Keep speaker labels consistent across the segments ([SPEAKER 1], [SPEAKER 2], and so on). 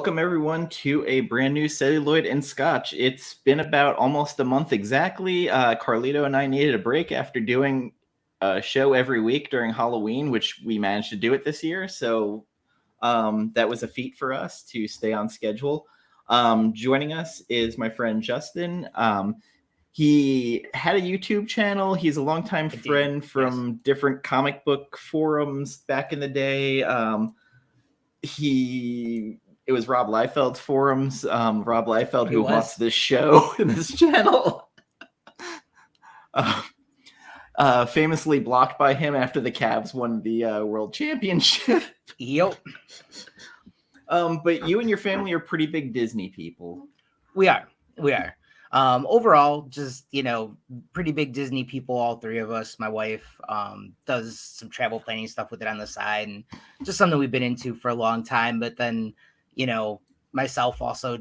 [SPEAKER 1] welcome everyone to a brand new Celluloid and Scotch. It's been about almost a month exactly. Carlito and I needed a break after doing a show every week during Halloween, which we managed to do it this year. So that was a feat for us to stay on schedule. Joining us is my friend Justin. He had a YouTube channel. He's a longtime friend from different comic book forums back in the day. It was Rob Liefeld's forums. Rob Liefeld, who wants this show and this channel, famously blocked by him after the Cavs won the World Championship.
[SPEAKER 2] Yep.
[SPEAKER 1] But you and your family are pretty big Disney people.
[SPEAKER 2] We are. Overall, just, pretty big Disney people, all three of us. My wife does some travel planning stuff with it on the side, and just something we've been into for a long time. But then, myself also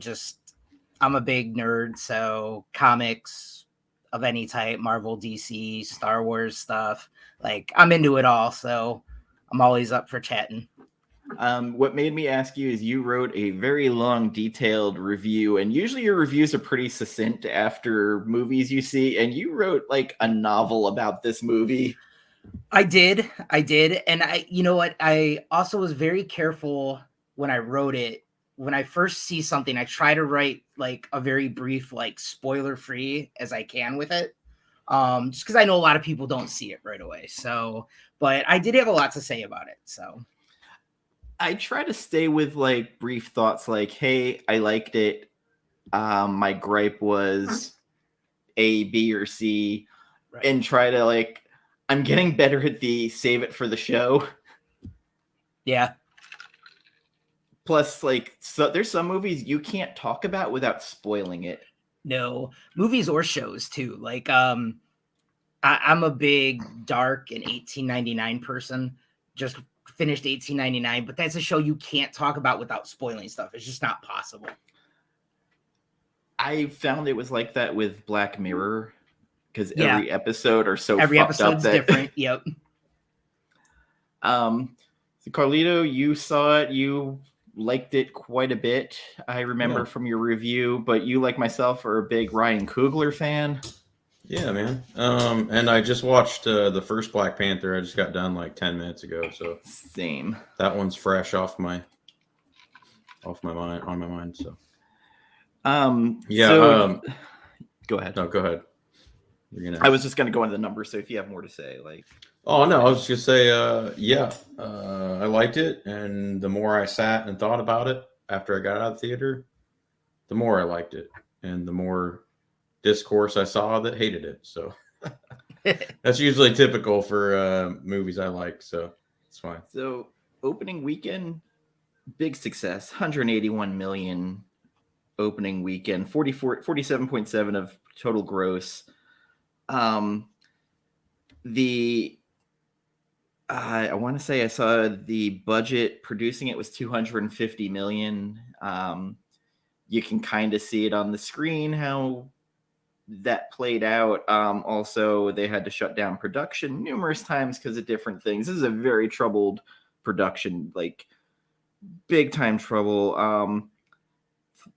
[SPEAKER 2] I'm a big nerd, so comics of any type, Marvel, DC, Star Wars stuff, I'm into it all, so I'm always up for chatting.
[SPEAKER 1] What made me ask you is you wrote a very long, detailed review, and usually your reviews are pretty succinct after movies you see, and you wrote a novel about this movie.
[SPEAKER 2] I did. And I also was very careful when I wrote it. When I first see something, I try to write a very brief, spoiler free as I can with it. Just because I know a lot of people don't see it right away. So, but I did have a lot to say about it. So
[SPEAKER 1] I try to stay with brief thoughts hey, I liked it. My gripe was A, B, or C, right. And try to I'm getting better at the save it for the show.
[SPEAKER 2] Yeah.
[SPEAKER 1] Plus, there's some movies you can't talk about without spoiling it.
[SPEAKER 2] No, movies or shows too. I'm a big Dark and 1899 person. Just finished 1899, but that's a show you can't talk about without spoiling stuff. It's just not possible.
[SPEAKER 1] I found it was like that with Black Mirror, because every episode are so every fucked
[SPEAKER 2] episode's
[SPEAKER 1] up that
[SPEAKER 2] different. Yep.
[SPEAKER 1] So Carlito, you saw it. You liked it quite a bit. I remember from your review, but you, like myself, are a big Ryan Coogler fan.
[SPEAKER 3] Yeah, man. And I just watched the first Black Panther. I just got done 10 minutes ago. So
[SPEAKER 1] same.
[SPEAKER 3] That one's fresh off my mind. So
[SPEAKER 1] go ahead.
[SPEAKER 3] No, go ahead.
[SPEAKER 1] I was just gonna go into the numbers. So if you have more to say,
[SPEAKER 3] Oh no, I was just say, I liked it, and the more I sat and thought about it after I got out of the theater, the more I liked it, and the more discourse I saw that hated it. So that's usually typical for movies I like. So it's fine.
[SPEAKER 1] So opening weekend, big success, 181 million opening weekend, 47.7 of total gross. I want to say I saw the budget producing it was 250 million. You can kind of see it on the screen how that played out. Also, they had to shut down production numerous times because of different things. This is a very troubled production, big time trouble.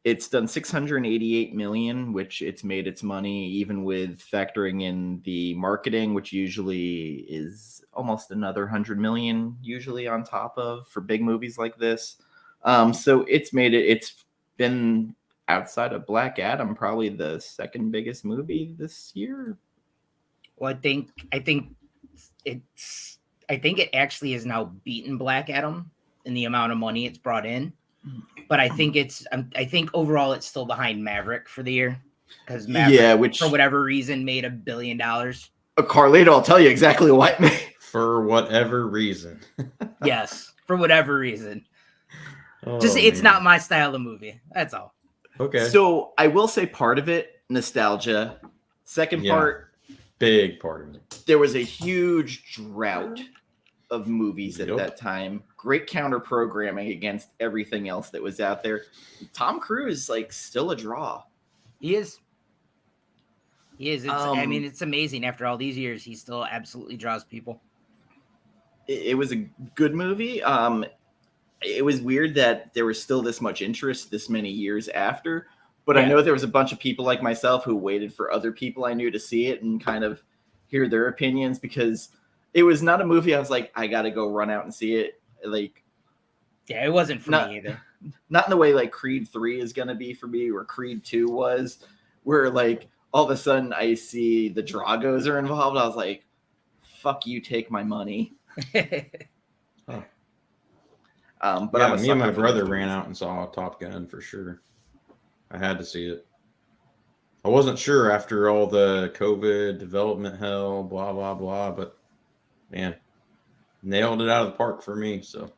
[SPEAKER 1] It's done 688 million, which it's made its money, even with factoring in the marketing, which usually is almost another 100 million, usually on top of for big movies like this. So it's made it. It's been, outside of Black Adam, probably the second biggest movie this year.
[SPEAKER 2] Well, I think it actually has now beaten Black Adam in the amount of money it's brought in. But I think overall it's still behind Maverick for the year, because Maverick, which for whatever reason made $1 billion.
[SPEAKER 1] Carlito, I'll tell you exactly what it made.
[SPEAKER 3] For whatever reason.
[SPEAKER 2] Yes, for whatever reason. It's not my style of movie. That's all.
[SPEAKER 3] Okay.
[SPEAKER 1] So I will say part of it, nostalgia. Second part,
[SPEAKER 3] big part of it.
[SPEAKER 1] There was a huge drought of movies at that time. Great counter programming against everything else that was out there. Tom Cruise, still a draw.
[SPEAKER 2] He is. It's amazing. After all these years, he still absolutely draws people.
[SPEAKER 1] It was a good movie. it was weird that there was still this much interest this many years after. But
[SPEAKER 2] Yeah.
[SPEAKER 1] I know there was a bunch of people like myself who waited for other people I knew to see it and kind of hear their opinions, because it was not a movie I was like, I got to go run out and see it. Like,
[SPEAKER 2] Yeah, it wasn't for me either.
[SPEAKER 1] Not in the way like Creed 3 is going to be for me, or Creed 2 was, where like all of a sudden I see the Dragos are involved. I was like, fuck you, take my money.
[SPEAKER 3] Huh.
[SPEAKER 1] But
[SPEAKER 3] yeah,
[SPEAKER 1] I'm a
[SPEAKER 3] me and my
[SPEAKER 1] sucker for
[SPEAKER 3] brother
[SPEAKER 1] those
[SPEAKER 3] ran
[SPEAKER 1] movies.
[SPEAKER 3] out and saw Top Gun for sure. I had to see it. I wasn't sure after all the COVID development hell, blah blah blah, but man, nailed it out of the park for me. So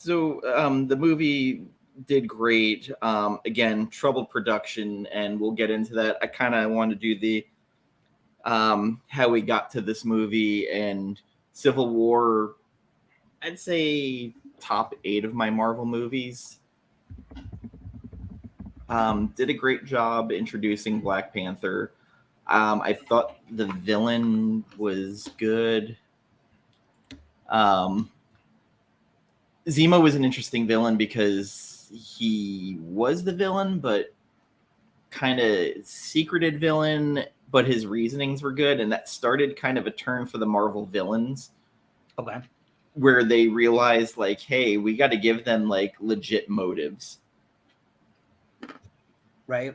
[SPEAKER 1] the movie did great. Again, troubled production, and we'll get into that. I kind of want to do the how we got to this movie, and Civil War. I'd say top 8 of my Marvel movies. Did a great job introducing Black Panther. I thought the villain was good. Zemo was an interesting villain because he was the villain, but kind of secreted villain, but his reasonings were good. And that started kind of a turn for the Marvel villains.
[SPEAKER 2] Okay.
[SPEAKER 1] Where they realized, like, hey, we got to give them like legit motives.
[SPEAKER 2] Right.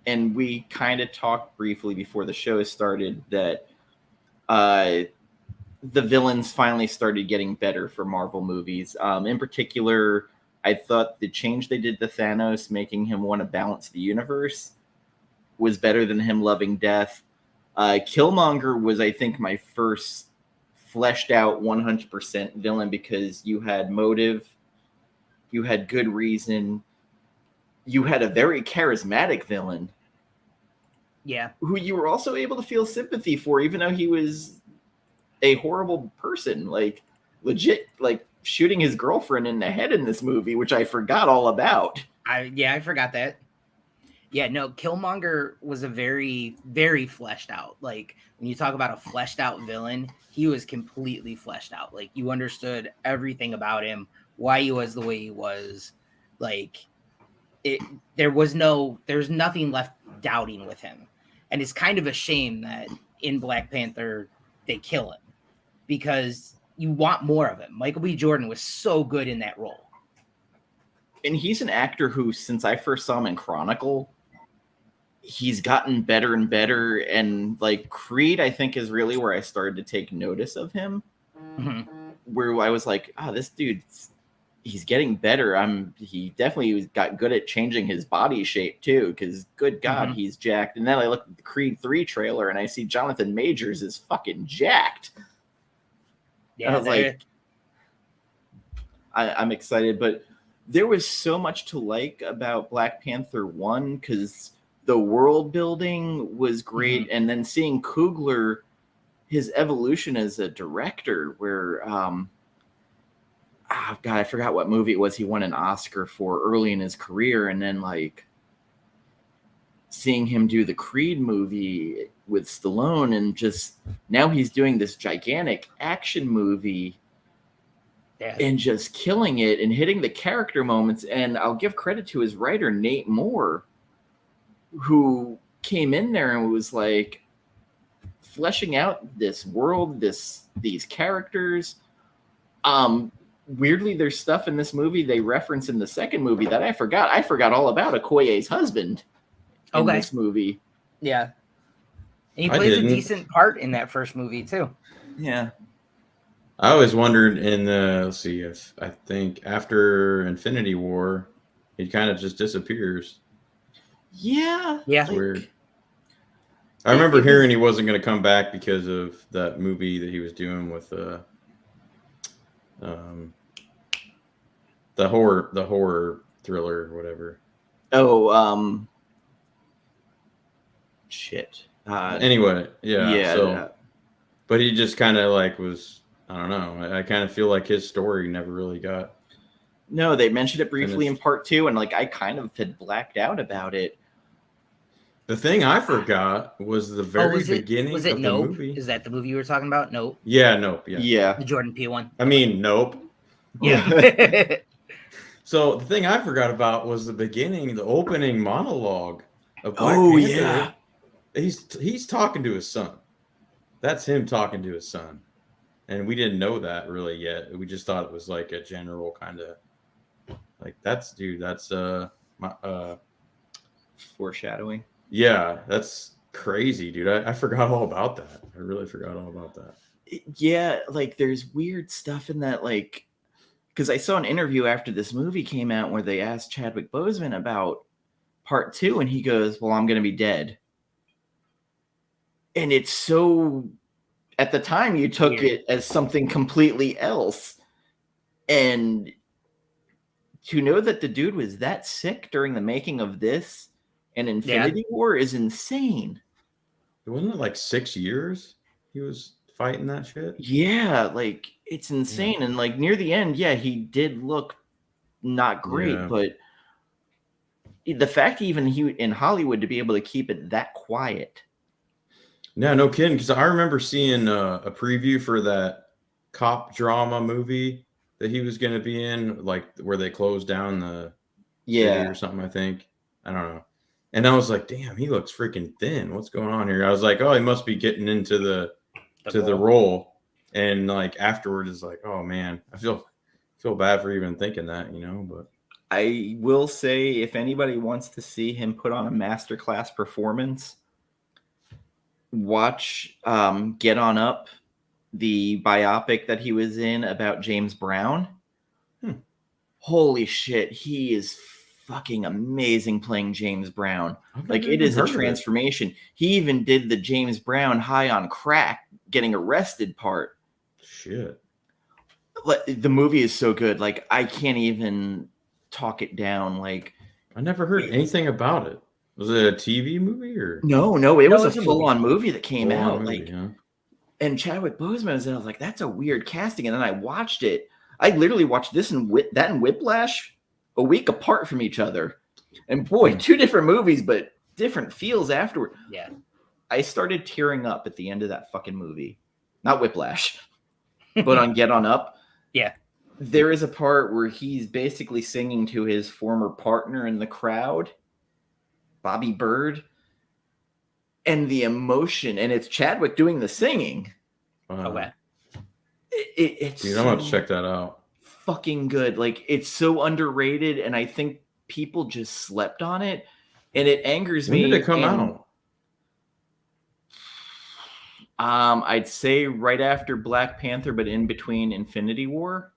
[SPEAKER 1] And we kind of talked briefly before the show started that the villains finally started getting better for Marvel movies. In particular, I thought the change they did to Thanos, making him want to balance the universe, was better than him loving death. Killmonger was, I think, my first fleshed out 100% villain, because you had motive, you had good reason, you had a very charismatic villain.
[SPEAKER 2] Yeah.
[SPEAKER 1] Who you were also able to feel sympathy for, even though he was a horrible person, like legit, like shooting his girlfriend in the head in this movie, which I forgot all about.
[SPEAKER 2] I forgot that. Yeah, no, Killmonger was a very, very fleshed out. Like, when you talk about a fleshed out villain, he was completely fleshed out. Like, you understood everything about him, why he was the way he was. Like, there's nothing left doubting with him. And it's kind of a shame that in Black Panther they kill him, because you want more of him. Michael B. Jordan was so good in that role.
[SPEAKER 1] And he's an actor who, since I first saw him in Chronicle, he's gotten better and better. And like Creed, I think, is really where I started to take notice of him.
[SPEAKER 2] Mm-hmm.
[SPEAKER 1] Where I was like, this dude, he's getting better. He definitely got good at changing his body shape too, because good God, he's jacked. And then I look at the Creed 3 trailer and I see Jonathan Majors is fucking jacked.
[SPEAKER 2] Yeah,
[SPEAKER 1] I was like, I'm excited, but there was so much to like about Black Panther 1, because the world building was great. And then seeing Coogler, his evolution as a director, where God, I forgot what movie it was he won an Oscar for early in his career, and then like seeing him do the Creed movie with Stallone, and just now he's doing this gigantic action movie.
[SPEAKER 2] Yeah.
[SPEAKER 1] And just killing it and hitting the character moments. And I'll give credit to his writer, Nate Moore, who came in there and was like fleshing out this world, these characters. Weirdly, there's stuff in this movie they reference in the second movie that I forgot. I forgot all about Okoye's husband in this movie.
[SPEAKER 2] Yeah. And he plays a decent part in that first movie too.
[SPEAKER 1] Yeah.
[SPEAKER 3] I always wondered let's see, if I think after Infinity War, he kind of just disappears.
[SPEAKER 1] Yeah.
[SPEAKER 2] Yeah.
[SPEAKER 3] It's weird. I remember hearing he wasn't going to come back because of that movie that he was doing with the horror thriller or whatever.
[SPEAKER 1] Oh, shit.
[SPEAKER 3] Anyway, yeah. So, but he just kind of like was. I don't know. I kind of feel like his story never really got.
[SPEAKER 1] No, they mentioned it briefly in part 2, and like I kind of had blacked out about it.
[SPEAKER 3] The thing I forgot was the very beginning of
[SPEAKER 2] Nope?
[SPEAKER 3] the movie.
[SPEAKER 2] Is that the movie you were talking about? Nope.
[SPEAKER 3] Yeah, Nope.
[SPEAKER 1] Yeah.
[SPEAKER 2] The Jordan Peele one.
[SPEAKER 3] I mean, Nope.
[SPEAKER 2] Yeah.
[SPEAKER 3] So the thing I forgot about was the beginning, the opening monologue of Black
[SPEAKER 1] Oh,
[SPEAKER 3] Panther.
[SPEAKER 1] yeah.
[SPEAKER 3] He's talking to his son. That's him talking to his son. And we didn't know that really yet. We just thought it was like a general kind of like that's my
[SPEAKER 1] Foreshadowing.
[SPEAKER 3] yeah, that's crazy, dude. I forgot all about that. I really forgot all about that.
[SPEAKER 1] Yeah, like there's weird stuff in that, like, because I saw an interview after this movie came out where they asked Chadwick Boseman about part 2, and he goes, "Well, I'm going to be dead." And it's so, at the time, you took
[SPEAKER 2] Weird.
[SPEAKER 1] it as something completely else. And to know that the dude was that sick during the making of this and Infinity War is insane.
[SPEAKER 3] Wasn't it like 6 years he was fighting that shit?
[SPEAKER 1] Yeah, like it's insane.
[SPEAKER 3] Yeah.
[SPEAKER 1] And like near the end, yeah, he did look not great,
[SPEAKER 3] Yeah.
[SPEAKER 1] but the fact even he in Hollywood to be able to keep it that quiet.
[SPEAKER 3] Yeah, no kidding. Because I remember seeing a preview for that cop drama movie that he was going to be in, like where they closed down the city or something. I think, I don't know. And I was like, damn, he looks freaking thin. What's going on here? I was like, oh, he must be getting into the role. And like afterwards, it's like, oh man, I feel bad for even thinking that, But
[SPEAKER 1] I will say, if anybody wants to see him put on a masterclass performance, watch Get On Up, the biopic that he was in about James Brown. Holy shit, he is fucking amazing playing James Brown. Like, it is a transformation. He even did the James Brown high on crack getting arrested part.
[SPEAKER 3] Shit.
[SPEAKER 1] The movie is so good. Like, I can't even talk it down. Like,
[SPEAKER 3] I never heard anything about it. Was it a TV movie or
[SPEAKER 1] no? It was a full-on movie that came out.
[SPEAKER 3] Movie,
[SPEAKER 1] like,
[SPEAKER 3] huh?
[SPEAKER 1] And Chadwick Boseman was in. I was like, that's a weird casting. And then I watched it. I literally watched this and that and Whiplash a week apart from each other. And boy, two different movies, but different feels afterward.
[SPEAKER 2] Yeah.
[SPEAKER 1] I started tearing up at the end of that fucking movie. Not Whiplash, but on Get On Up.
[SPEAKER 2] Yeah.
[SPEAKER 1] There is a part where he's basically singing to his former partner in the crowd, Bobby Bird. And the emotion, and it's Chadwick doing the singing.
[SPEAKER 3] Wow.
[SPEAKER 1] It's
[SPEAKER 3] Dude, I'm gonna check that out.
[SPEAKER 1] Fucking good. Like, it's so underrated, and I think people just slept on it, and it angers me.
[SPEAKER 3] When did it come out?
[SPEAKER 1] I'd say right after Black Panther, but in between Infinity War.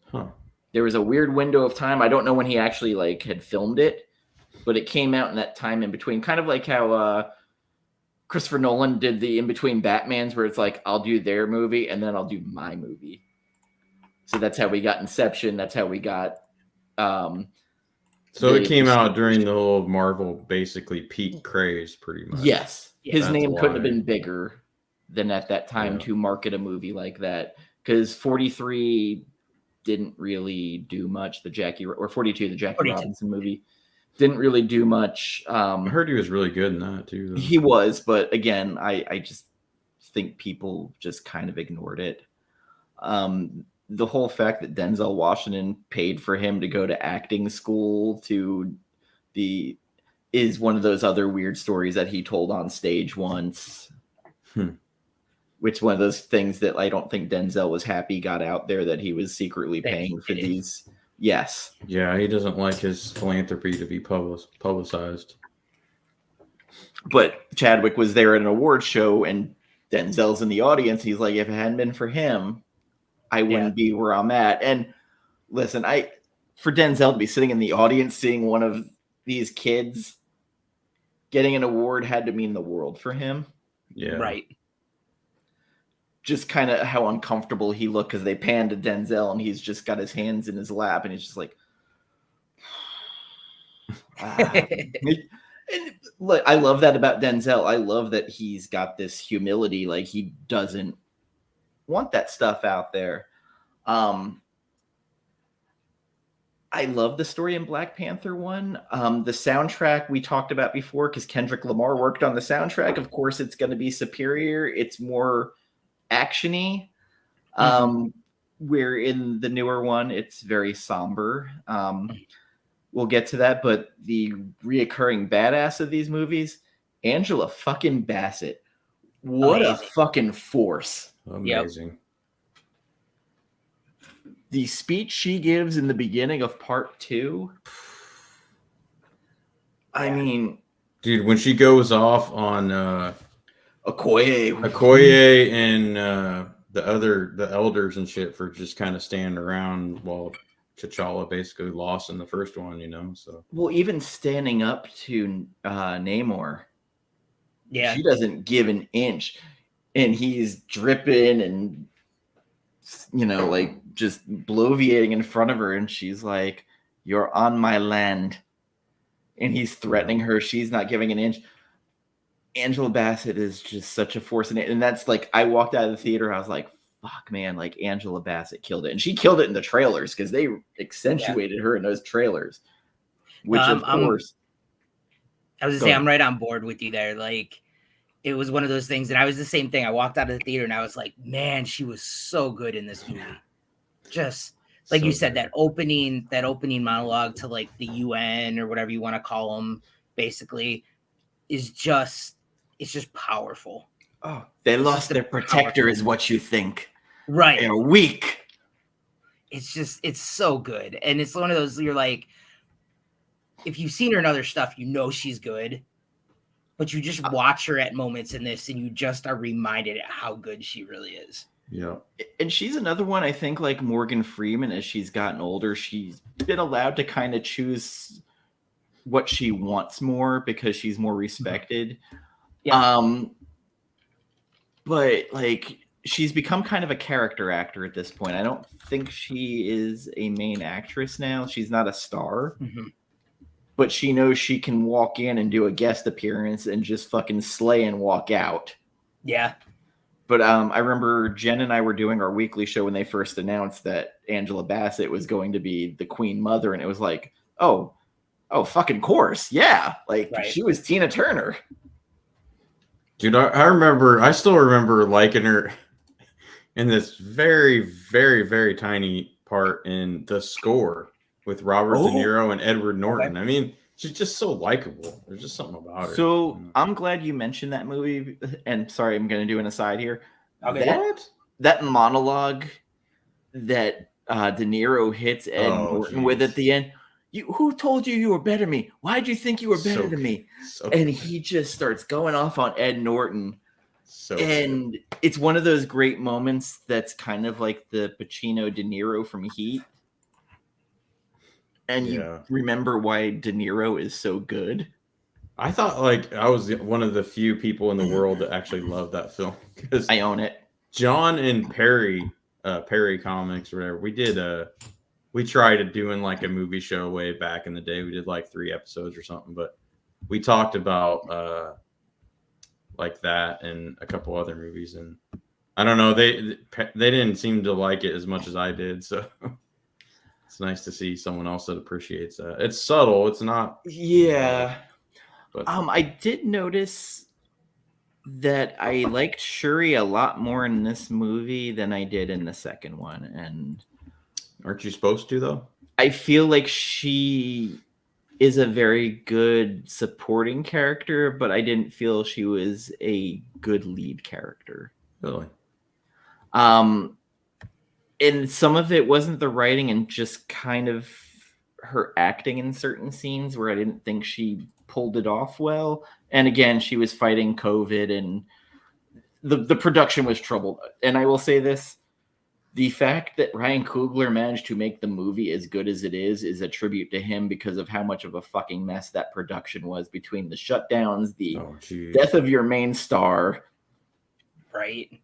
[SPEAKER 3] Huh.
[SPEAKER 1] There was a weird window of time. I don't know when he actually like had filmed it, but it came out in that time in between, kind of like how Christopher Nolan did the in-between Batmans, where it's like, I'll do their movie and then I'll do my movie. So that's how we got Inception. That's how we got.
[SPEAKER 3] So it came out during the whole Marvel basically peak craze, pretty much.
[SPEAKER 1] Yes. His name couldn't have
[SPEAKER 3] why.
[SPEAKER 1] been bigger than at that time to market a movie like that. Because 43 didn't really do much. 42, the Jackie Robinson movie. Didn't really do much.
[SPEAKER 3] I heard he was really good in that too. Though.
[SPEAKER 1] He was, but again, I just think people just kind of ignored it. The whole fact that Denzel Washington paid for him to go to acting school is one of those other weird stories that he told on stage once. Which one of those things that I don't think Denzel was happy got out there, that he was secretly paying for these. Yes.
[SPEAKER 3] Yeah, he doesn't like his philanthropy to be publicized.
[SPEAKER 1] But Chadwick was there at an award show, and Denzel's in the audience. He's like, if it hadn't been for him, I wouldn't be where I'm at. And listen, for Denzel to be sitting in the audience seeing one of these kids getting an award had to mean the world for him.
[SPEAKER 3] Yeah.
[SPEAKER 2] Right.
[SPEAKER 1] Just kind of how uncomfortable he looked, because they panned to Denzel and he's just got his hands in his lap and he's just like, And look, I love that about Denzel. I love that he's got this humility. Like, he doesn't want that stuff out there. I love the story in Black Panther 1. The soundtrack we talked about before, because Kendrick Lamar worked on the soundtrack. Of course, it's going to be superior. It's more actiony. where in the newer one it's very somber. We'll get to that, but the reoccurring badass of these movies, Angela fucking Bassett. What
[SPEAKER 2] Amazing.
[SPEAKER 1] a fucking force.
[SPEAKER 3] Amazing.
[SPEAKER 1] The speech she gives in the beginning of part 2. I mean,
[SPEAKER 3] dude, when she goes off on
[SPEAKER 1] Okoye
[SPEAKER 3] and the elders and shit for just kind of standing around while T'Challa basically lost in the first one, you know. So
[SPEAKER 1] well, even standing up to Namor,
[SPEAKER 2] Yeah.
[SPEAKER 1] she doesn't give an inch, and he's dripping and like just bloviating in front of her, and she's like, "You're on my land," and he's threatening her. She's not giving an inch. Angela Bassett is just such a force in it, and that's like, I walked out of the theater, I was like, fuck, man, like Angela Bassett killed it. And she killed it in the trailers because they accentuated her in those trailers. Which, of course.
[SPEAKER 2] I was going to say, I'm right on board with you there. Like, it was one of those things, and I was the same thing. I walked out of the theater and I was like, man, she was so good in this movie. Just like so you said, good. that opening monologue to like the UN or whatever you want to call them, basically, is just, it's just powerful.
[SPEAKER 1] Oh, they lost their protector, is what you think.
[SPEAKER 2] Right.
[SPEAKER 1] They're weak.
[SPEAKER 2] It's so good. And it's one of those, you're like, if you've seen her in other stuff, you know she's good. But you just watch her at moments in this and you just are reminded at how good she really is.
[SPEAKER 3] Yeah.
[SPEAKER 1] And she's another one, I think, like Morgan Freeman, as she's gotten older, she's been allowed to kind of choose what she wants more because she's more respected. Yeah. But like, she's become kind of a character actor at this point. I don't think she is a main actress now. She's not a star.
[SPEAKER 2] Mm-hmm.
[SPEAKER 1] But she knows she can walk in and do a guest appearance and just fucking slay and walk out.
[SPEAKER 2] Yeah.
[SPEAKER 1] But I remember Jen and I were doing our weekly show when they first announced that Angela Bassett was going to be the Queen Mother. And it was like, oh, fucking course. Yeah. Like, She was Tina Turner.
[SPEAKER 3] Dude, I still remember liking her in this very, very, very tiny part in The Score with Robert De Niro and Edward Norton. I mean, she's just so likable. There's just something about her.
[SPEAKER 1] So I'm glad you mentioned that movie. And sorry, I'm going to do an aside here.
[SPEAKER 2] Okay.
[SPEAKER 1] That monologue that De Niro hits Ed Norton with at the end. Who told you were better than me? Why'd you think you were better than me? And he just starts going off on Ed Norton. And it's one of those great moments that's kind of like the Pacino De Niro from Heat. And you remember why De Niro is so good.
[SPEAKER 3] I thought like I was one of the few people in the world that actually loved that film. Because
[SPEAKER 1] I own it.
[SPEAKER 3] John and Perry Comics or whatever, we tried doing like a movie show way back in the day. We did like 3 episodes or something, but we talked about like that and a couple other movies. And I don't know, they didn't seem to like it as much as I did. So it's nice to see someone else that appreciates that. It's subtle. It's not.
[SPEAKER 1] Yeah.
[SPEAKER 3] But
[SPEAKER 1] I did notice that I liked Shuri a lot more in this movie than I did in the second one. And
[SPEAKER 3] aren't you supposed to, though?
[SPEAKER 1] I feel like she is a very good supporting character, but I didn't feel she was a good lead character.
[SPEAKER 3] Really?
[SPEAKER 1] And some of it wasn't the writing and just kind of her acting in certain scenes where I didn't think she pulled it off well. And again, she was fighting COVID and the production was troubled. And I will say this, the fact that Ryan Coogler managed to make the movie as good as it is a tribute to him because of how much of a fucking mess that production was between the shutdowns, the death of your main star.
[SPEAKER 2] Right.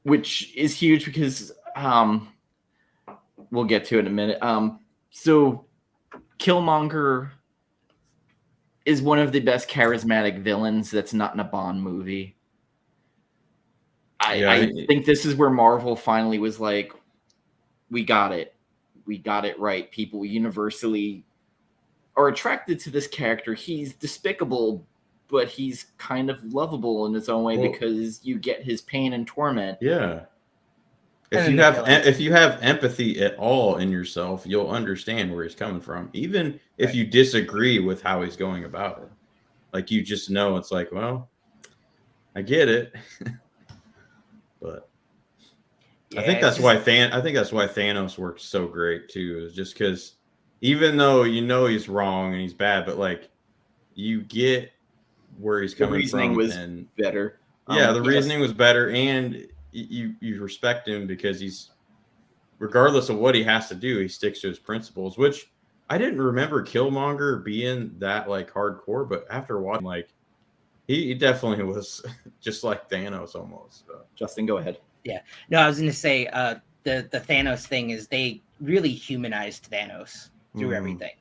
[SPEAKER 1] Which is huge because we'll get to it in a minute. So Killmonger is one of the best charismatic villains that's not in a Bond movie. I think this is where Marvel finally was like, we got it. We got it right. People universally are attracted to this character. He's despicable, but he's kind of lovable in his own way because you get his pain and torment.
[SPEAKER 3] Yeah. If
[SPEAKER 2] And
[SPEAKER 3] you
[SPEAKER 2] then the
[SPEAKER 3] have
[SPEAKER 2] villain.
[SPEAKER 3] if you have empathy at all in yourself, you'll understand where he's coming from, even if
[SPEAKER 2] Right.
[SPEAKER 3] you disagree with how he's going about it. Like you just know it's like, well, I get it, but
[SPEAKER 2] Yeah,
[SPEAKER 3] I think
[SPEAKER 2] it's
[SPEAKER 3] that's
[SPEAKER 2] just
[SPEAKER 3] why Thanos works so great too. Is just because even though you know he's wrong and he's bad, but like you get where he's
[SPEAKER 1] The
[SPEAKER 3] coming
[SPEAKER 1] reasoning
[SPEAKER 3] from,
[SPEAKER 1] was
[SPEAKER 3] and
[SPEAKER 1] better.
[SPEAKER 3] yeah, the
[SPEAKER 1] Yes,
[SPEAKER 3] reasoning was better, and you respect him because he's regardless of what he has to do, he sticks to his principles. Which I didn't remember Killmonger being that like hardcore, but after watching, like he definitely was just like Thanos almost. So.
[SPEAKER 1] Justin, go ahead.
[SPEAKER 2] Yeah. No, I was going to say the Thanos thing is they really humanized Thanos through everything.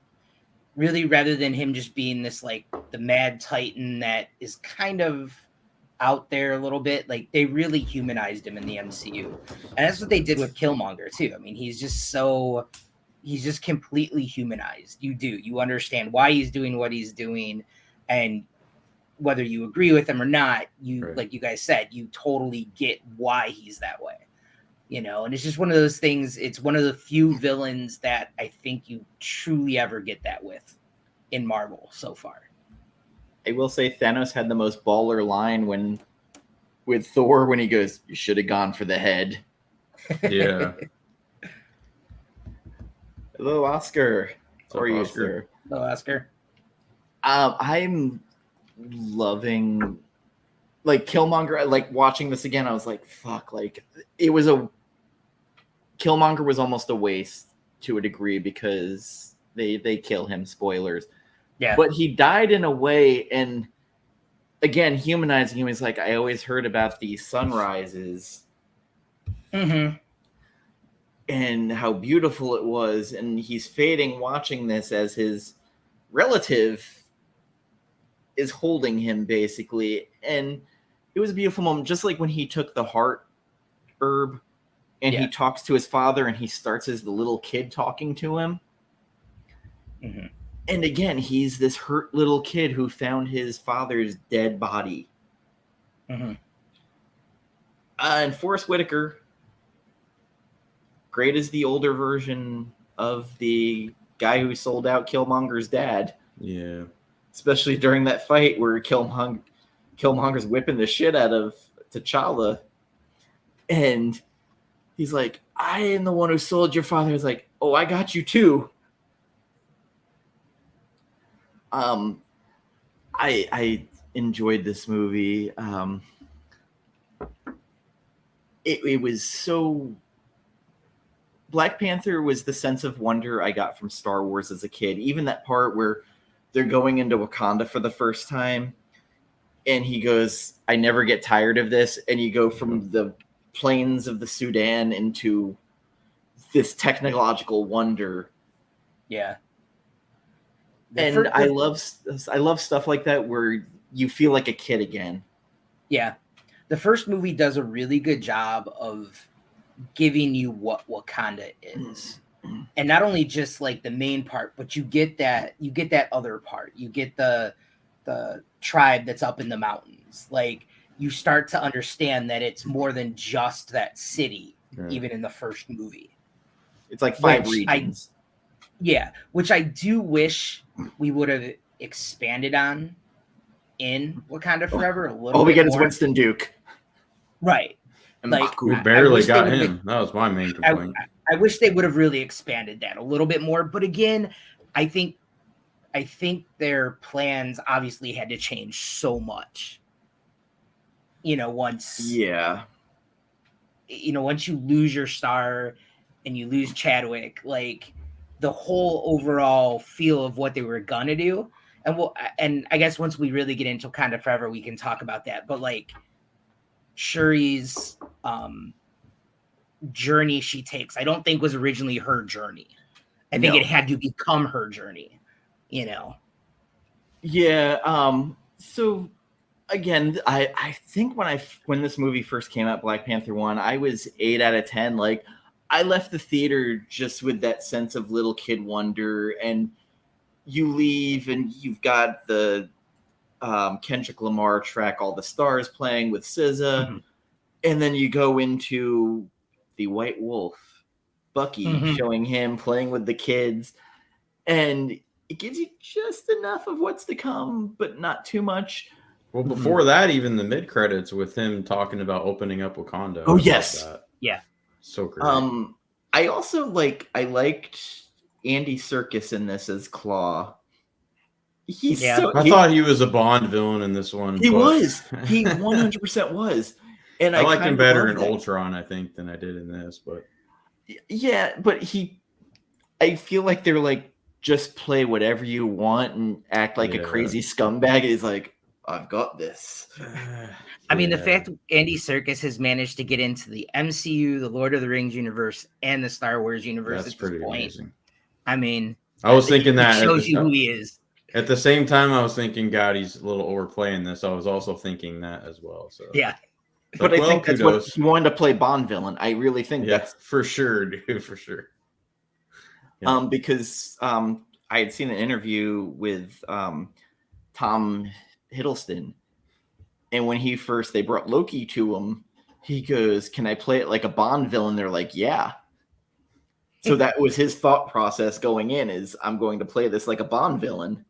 [SPEAKER 2] Really, rather than him just being this like the mad titan that is kind of out there a little bit, like they really humanized him in the MCU. And that's what they did with Killmonger too. I mean, he's just completely humanized. You understand why he's doing what he's doing, and whether you agree with him or not,
[SPEAKER 3] Right.
[SPEAKER 2] like you guys said, you totally get why he's that way. And it's just one of those things. It's one of the few villains that I think you truly ever get that with in Marvel so far.
[SPEAKER 1] I will say Thanos had the most baller line with Thor when he goes, "You should have gone for the head."
[SPEAKER 3] Yeah.
[SPEAKER 1] Hello, Oscar. How are you,
[SPEAKER 3] Oscar?
[SPEAKER 1] sir?
[SPEAKER 2] Hello, Oscar.
[SPEAKER 1] I'm loving like Killmonger. Like watching this again, I was like, "Fuck!" Like Killmonger was almost a waste to a degree because they kill him. Spoilers.
[SPEAKER 2] Yeah.
[SPEAKER 1] But he died in a way, and again, humanizing him is like I always heard about these sunrises
[SPEAKER 2] Mm-hmm.
[SPEAKER 1] and how beautiful it was, and he's fading watching this as his relative is holding him basically, and it was a beautiful moment, just like when he took the heart herb and he talks to his father and he starts as the little kid talking to him.
[SPEAKER 2] Mm-hmm.
[SPEAKER 1] And again, he's this hurt little kid who found his father's dead body.
[SPEAKER 2] Mm-hmm.
[SPEAKER 1] And Forrest Whitaker, great as the older version of the guy who sold out Killmonger's dad.
[SPEAKER 3] Yeah.
[SPEAKER 1] Especially during that fight where Killmonger's whipping the shit out of T'Challa. And he's like, "I am the one who sold your father." He's like, "Oh, I got you too." I enjoyed this movie. It was so. Black Panther was the sense of wonder I got from Star Wars as a kid. Even that part where they're going into Wakanda for the first time, and he goes, "I never get tired of this." And you go from the plains of the Sudan into this technological wonder.
[SPEAKER 2] Yeah.
[SPEAKER 1] And I love stuff like that where you feel like a kid again.
[SPEAKER 2] Yeah. The first movie does a really good job of giving you what Wakanda is. And not only just like the main part, but you get that other part. You get the tribe that's up in the mountains. Like you start to understand that it's more than just that city, even in the first movie.
[SPEAKER 1] It's like 5 regions.
[SPEAKER 2] Which I do wish we would have expanded on in Wakanda Forever a little bit.
[SPEAKER 1] All we get is Winston Duke.
[SPEAKER 2] Right.
[SPEAKER 1] And
[SPEAKER 2] like
[SPEAKER 3] we barely got him. That was my main complaint.
[SPEAKER 2] I wish they would have really expanded that a little bit more. But again, I think their plans obviously had to change so much. Once you lose your star and you lose Chadwick, like the whole overall feel of what they were gonna do. And I guess once we really get into Wakanda Forever, we can talk about that. But like Shuri's journey she takes, I don't think was originally her journey. I think it had to become her journey,
[SPEAKER 1] Yeah. So again, I think when this movie first came out, Black Panther 1, I was 8 out of 10. Like I left the theater just with that sense of little kid wonder, and you leave and you've got the Kendrick Lamar track, All the Stars, playing with SZA.
[SPEAKER 2] Mm-hmm.
[SPEAKER 1] And then you go into the White Wolf, Bucky, showing him playing with the kids, and it gives you just enough of what's to come, but not too much.
[SPEAKER 3] Well, before that, even the mid credits with him talking about opening up Wakanda.
[SPEAKER 1] Oh, yes.
[SPEAKER 3] That.
[SPEAKER 2] Yeah.
[SPEAKER 3] So great.
[SPEAKER 1] I also liked Andy Serkis in this as Claw. I
[SPEAKER 3] thought he was a Bond villain in this one.
[SPEAKER 1] He was. He 100% was. And
[SPEAKER 3] I liked him better in Ultron, I think, than I did in this. But
[SPEAKER 1] yeah, but I feel like they're like, just play whatever you want and act like a crazy scumbag. He's like, I've got this.
[SPEAKER 2] I mean, the fact Andy Serkis has managed to get into the MCU, the Lord of the Rings universe, and the Star Wars universe
[SPEAKER 3] that's
[SPEAKER 2] at this
[SPEAKER 3] pretty
[SPEAKER 2] point.
[SPEAKER 3] Amazing.
[SPEAKER 2] I mean,
[SPEAKER 3] I was thinking that
[SPEAKER 2] shows you who he is.
[SPEAKER 3] At the same time, I was thinking, God, he's a little overplaying this. I was also thinking that as well. So
[SPEAKER 2] yeah,
[SPEAKER 1] but I think that's what he wanted to play Bond villain. I really think that's
[SPEAKER 3] for sure, dude, for sure. Yeah.
[SPEAKER 1] Because I had seen an interview with Tom Hiddleston, and when they brought Loki to him, he goes, "Can I play it like a Bond villain?" They're like, "Yeah." So that was his thought process going in: is I'm going to play this like a Bond villain.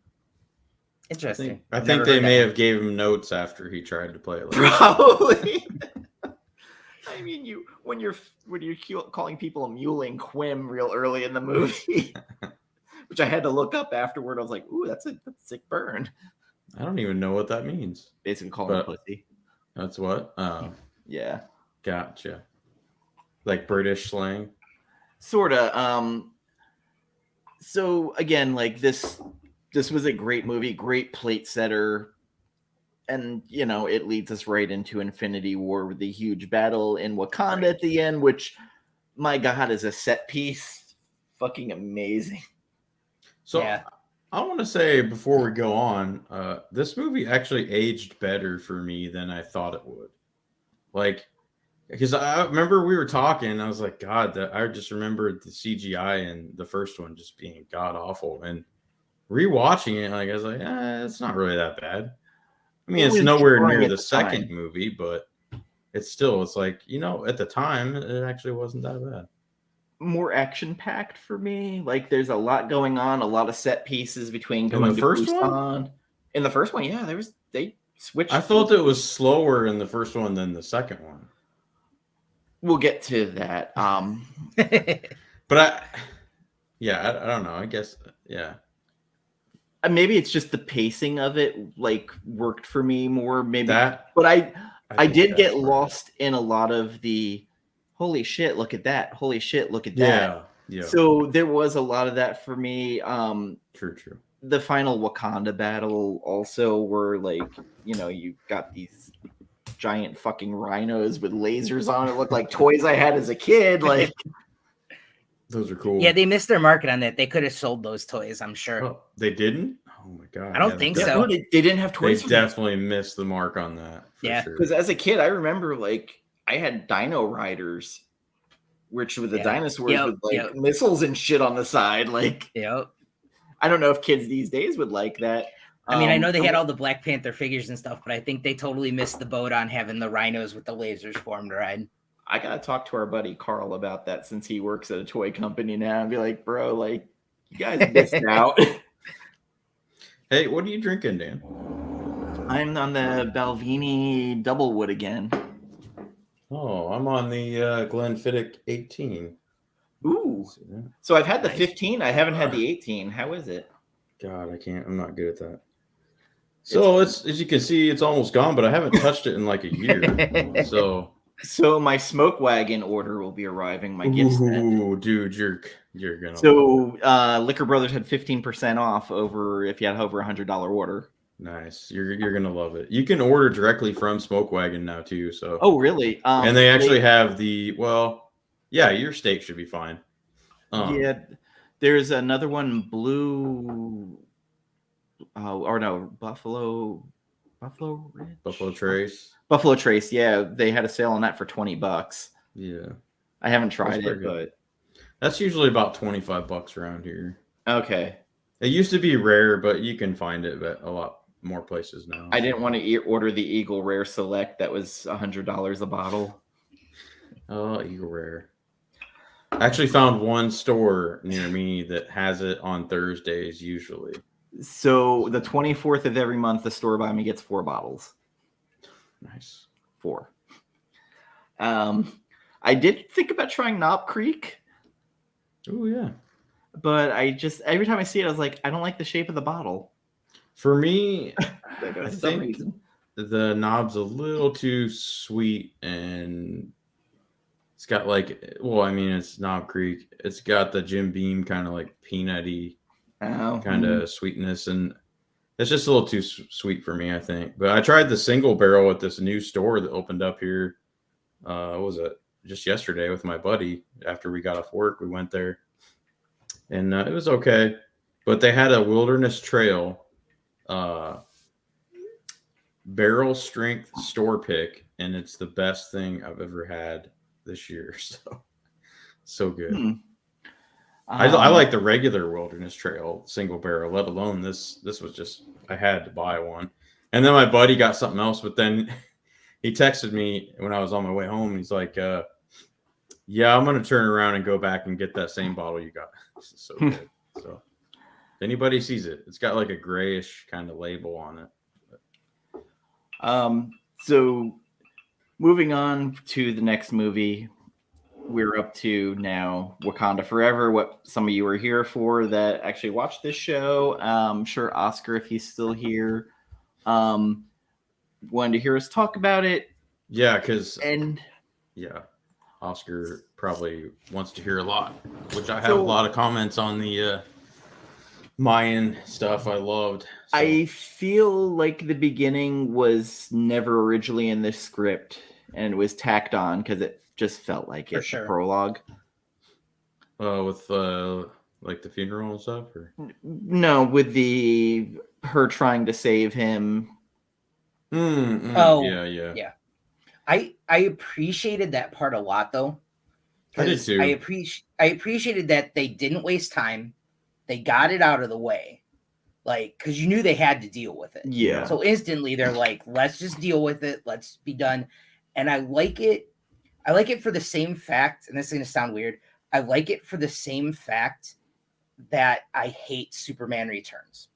[SPEAKER 2] Interesting.
[SPEAKER 3] I think they may have gave him notes after he tried to play it. Like
[SPEAKER 1] Probably. I mean, when you're calling people a mewling Quim real early in the movie, which I had to look up afterward. I was like, "Ooh, that's a sick burn."
[SPEAKER 3] I don't even know what that means.
[SPEAKER 1] Basically, calling pussy.
[SPEAKER 3] That's what.
[SPEAKER 1] Yeah.
[SPEAKER 3] Gotcha. Like British slang.
[SPEAKER 1] Sorta. So again, like this was a great movie, great plate setter. And, it leads us right into Infinity War with the huge battle in Wakanda at the end, which, my God, is a set piece. Fucking amazing.
[SPEAKER 3] So I want to say before we go on, this movie actually aged better for me than I thought it would. Like, because I remember we were talking, and I was like, God, I just remembered the CGI in the first one just being god awful. And rewatching it, like I was like, it's not really that bad. I mean, it's nowhere near the second movie, but it's like, at the time, it actually wasn't that bad.
[SPEAKER 1] More action-packed for me. Like, there's a lot going on, a lot of set pieces between going
[SPEAKER 3] in the first
[SPEAKER 1] Busan.
[SPEAKER 3] one?
[SPEAKER 1] In the first one, yeah, they switched.
[SPEAKER 3] I felt it was slower in the first one than the second one.
[SPEAKER 1] We'll get to that.
[SPEAKER 3] But I don't know. I guess, yeah.
[SPEAKER 1] Maybe it's just the pacing of it, like, worked for me more. Maybe but I did get lost in a lot of the holy shit, look at that. Holy shit, look at that.
[SPEAKER 3] Yeah.
[SPEAKER 1] So there was a lot of that for me.
[SPEAKER 3] True.
[SPEAKER 1] The final Wakanda battle also were like, you got these giant fucking rhinos with lasers on it. Looked like toys I had as a kid. Like,
[SPEAKER 3] those are cool.
[SPEAKER 2] Yeah, they missed their market on that. They could have sold those toys, I'm sure.
[SPEAKER 3] Oh, they didn't? Oh my God.
[SPEAKER 2] I don't think so.
[SPEAKER 1] They didn't have toys.
[SPEAKER 3] They definitely missed the mark on that.
[SPEAKER 2] Yeah.
[SPEAKER 1] Because as a kid, I remember, like, I had Dino Riders, which were the dinosaurs with missiles and shit on the side. Like, I don't know if kids these days would like that.
[SPEAKER 2] I mean, I know they had all the Black Panther figures and stuff, but I think they totally missed the boat on having the rhinos with the lasers for them to ride.
[SPEAKER 1] I gotta talk to our buddy Carl about that, since he works at a toy company now, and be like, bro, like, you guys missed out.
[SPEAKER 3] Hey, what are you drinking, Dan?
[SPEAKER 1] I'm on the Balvenie Doublewood again.
[SPEAKER 3] Oh, I'm on the Glenfiddich 18.
[SPEAKER 1] Ooh. So I've had the 15. I haven't had the 18. How is it?
[SPEAKER 3] God, I'm not good at that. So it's as you can see, it's almost gone, but I haven't touched it in like a year. So
[SPEAKER 1] my smoke wagon order will be arriving. My gift set.
[SPEAKER 3] Ooh, dude, you're gonna.
[SPEAKER 1] So Liquor Brothers had 15% off if you had over $100 order.
[SPEAKER 3] Nice. You're gonna love it. You can order directly from Smoke Wagon now too. So.
[SPEAKER 1] Oh, really?
[SPEAKER 3] And they actually have your steak should be fine.
[SPEAKER 1] Yeah, there's another one, blue. Or no, Buffalo Ridge?
[SPEAKER 3] Buffalo Trace.
[SPEAKER 1] Buffalo Trace. Yeah, they had a sale on that for $20.
[SPEAKER 3] Yeah,
[SPEAKER 1] I haven't tried it, but
[SPEAKER 3] that's usually about $25 around here.
[SPEAKER 1] Okay.
[SPEAKER 3] It used to be rare, but you can find it at a lot more places now.
[SPEAKER 1] I didn't want to order the Eagle Rare Select. That was $100 a bottle.
[SPEAKER 3] Oh, Eagle Rare. I actually found one store near me that has it on Thursdays usually.
[SPEAKER 1] So the 24th of every month, the store by me gets 4 bottles.
[SPEAKER 3] Nice.
[SPEAKER 1] 4. I did think about trying Knob Creek.
[SPEAKER 3] Oh yeah.
[SPEAKER 1] But I just, every time I see it, I was like, I don't like the shape of the bottle.
[SPEAKER 3] For me,
[SPEAKER 1] For
[SPEAKER 3] I
[SPEAKER 1] some
[SPEAKER 3] think
[SPEAKER 1] reason.
[SPEAKER 3] the knob's a little too sweet, and it's got like, well, I mean, it's Knob Creek. It's got the Jim Beam kind of like peanutty kind of sweetness, and it's just a little too sweet for me, I think. But I tried the single barrel at this new store that opened up here. What was it? Just yesterday with my buddy. After we got off work, we went there, and it was okay. But they had a Wilderness Trail barrel strength store pick, and it's the best thing I've ever had this year. So good. I like the regular Wilderness Trail single barrel, let alone this was just, I had to buy one. And then my buddy got something else, but then he texted me when I was on my way home. He's like, yeah, I'm going to turn around and go back and get that same bottle you got. This is so good. So if anybody sees it, it's got like a grayish kind of label on it.
[SPEAKER 1] So moving on to the next movie, we're up to now Wakanda Forever, what some of you are here for that actually watched this show. I'm sure Oscar, if he's still here, wanted to hear us talk about it.
[SPEAKER 3] Yeah, because
[SPEAKER 1] and
[SPEAKER 3] Oscar probably wants to hear a lot, which I have a lot of comments on the Mayan stuff I loved. So.
[SPEAKER 1] I feel like the beginning was never originally in this script and it was tacked on because it just felt like it's a prologue.
[SPEAKER 3] With like the funeral and stuff? Or?
[SPEAKER 1] No, with her trying to save him.
[SPEAKER 2] Yeah. I appreciated that part a lot, though.
[SPEAKER 3] I did too.
[SPEAKER 2] I appreciated that they didn't waste time. They got it out of the way. Like, because you knew they had to deal with it.
[SPEAKER 1] Yeah.
[SPEAKER 2] So instantly they're like, let's just deal with it. Let's be done. And I like it. I like it for the same fact, and this is going to sound weird. I like it for the same fact that I hate Superman Returns.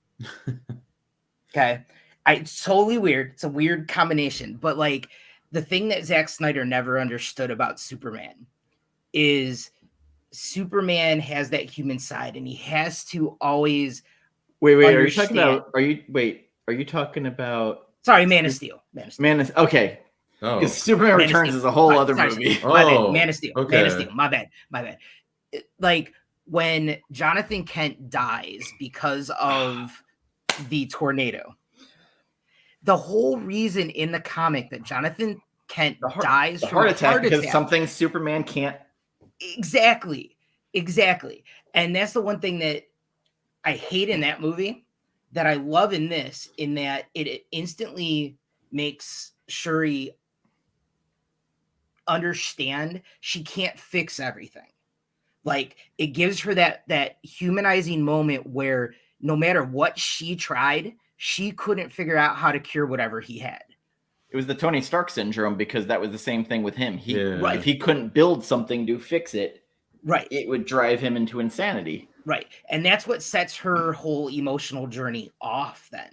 [SPEAKER 2] Okay. It's totally weird. It's a weird combination. But like the thing that Zack Snyder never understood about Superman is Superman has that human side, and he has to always
[SPEAKER 1] Wait, are you talking about
[SPEAKER 2] Sorry, Man of Steel.
[SPEAKER 1] Okay.
[SPEAKER 3] Oh,
[SPEAKER 1] Superman Returns is a whole other movie.
[SPEAKER 2] My bad. Man of Steel.
[SPEAKER 3] Okay.
[SPEAKER 2] Man of Steel. My bad. Like when Jonathan Kent dies because of the tornado, the whole reason in the comic that Jonathan Kent dies from
[SPEAKER 1] heart attack because something Superman can't.
[SPEAKER 2] Exactly. And that's the one thing that I hate in that movie that I love in this, in that it instantly makes Shuri understand she can't fix everything. Like it gives her that humanizing moment where no matter what she tried, she couldn't figure out how to cure whatever he had.
[SPEAKER 1] It was the Tony Stark syndrome because that was the same thing with him.
[SPEAKER 2] Right.
[SPEAKER 1] If he couldn't build something to fix it,
[SPEAKER 2] right,
[SPEAKER 1] it would drive him into insanity.
[SPEAKER 2] Right. And that's what sets her whole emotional journey off then,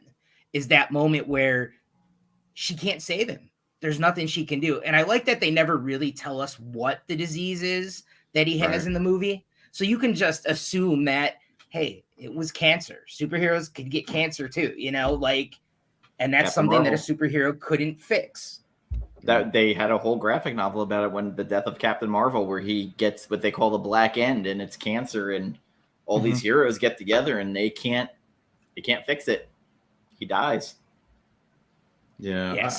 [SPEAKER 2] is that moment where she can't save him. There's nothing she can do. And I like that they never really tell us what the disease is that he has in the movie. So you can just assume that, hey, it was cancer. Superheroes could get cancer too, and that's
[SPEAKER 1] Captain
[SPEAKER 2] something
[SPEAKER 1] Marvel.
[SPEAKER 2] that a superhero couldn't fix.
[SPEAKER 1] That they had a whole graphic novel about it when the death of Captain Marvel, where he gets what they call the black end and it's cancer, and all these heroes get together and they can't fix it. He dies.
[SPEAKER 3] Yeah.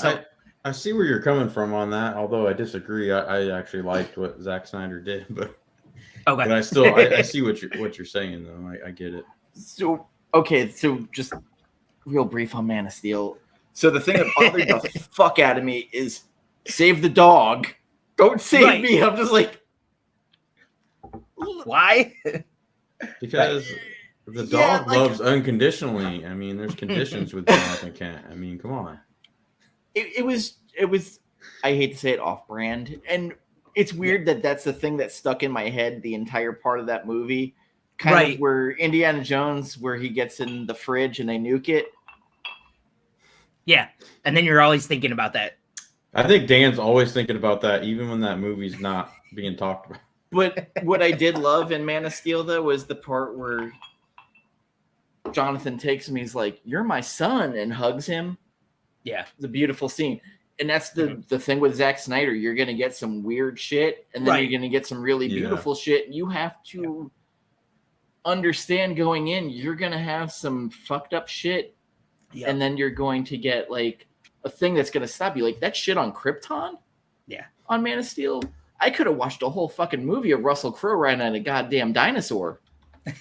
[SPEAKER 3] I see where you're coming from on that, although I disagree. I actually liked what Zack Snyder did, but I still I see what you're saying though. I get it.
[SPEAKER 1] So just real brief on Man of Steel. So the thing that bothered the fuck out of me is save the dog. Don't save me. I'm just like,
[SPEAKER 2] why?
[SPEAKER 3] Because the dog loves unconditionally. I mean, there's conditions with Jonathan Kent. I mean, come on.
[SPEAKER 1] It was I hate to say it, off brand. And it's weird that that's the thing that stuck in my head the entire part of that movie. Kind of where Indiana Jones, where he gets in the fridge and they nuke it.
[SPEAKER 2] Yeah. And then you're always thinking about that.
[SPEAKER 3] I think Dan's always thinking about that, even when that movie's not being talked about.
[SPEAKER 1] But what I did love in Man of Steel, though, was the part where Jonathan takes him. He's like, "You're my son," and hugs him.
[SPEAKER 2] Yeah.
[SPEAKER 1] It's a beautiful scene. And that's the thing with Zack Snyder. You're going to get some weird shit, and then you're going to get some really beautiful shit. And you have to understand going in, you're going to have some fucked up shit. Yeah. And then you're going to get like a thing that's going to stop you. Like that shit on Krypton.
[SPEAKER 2] Yeah.
[SPEAKER 1] On Man of Steel. I could have watched a whole fucking movie of Russell Crowe riding on a goddamn dinosaur.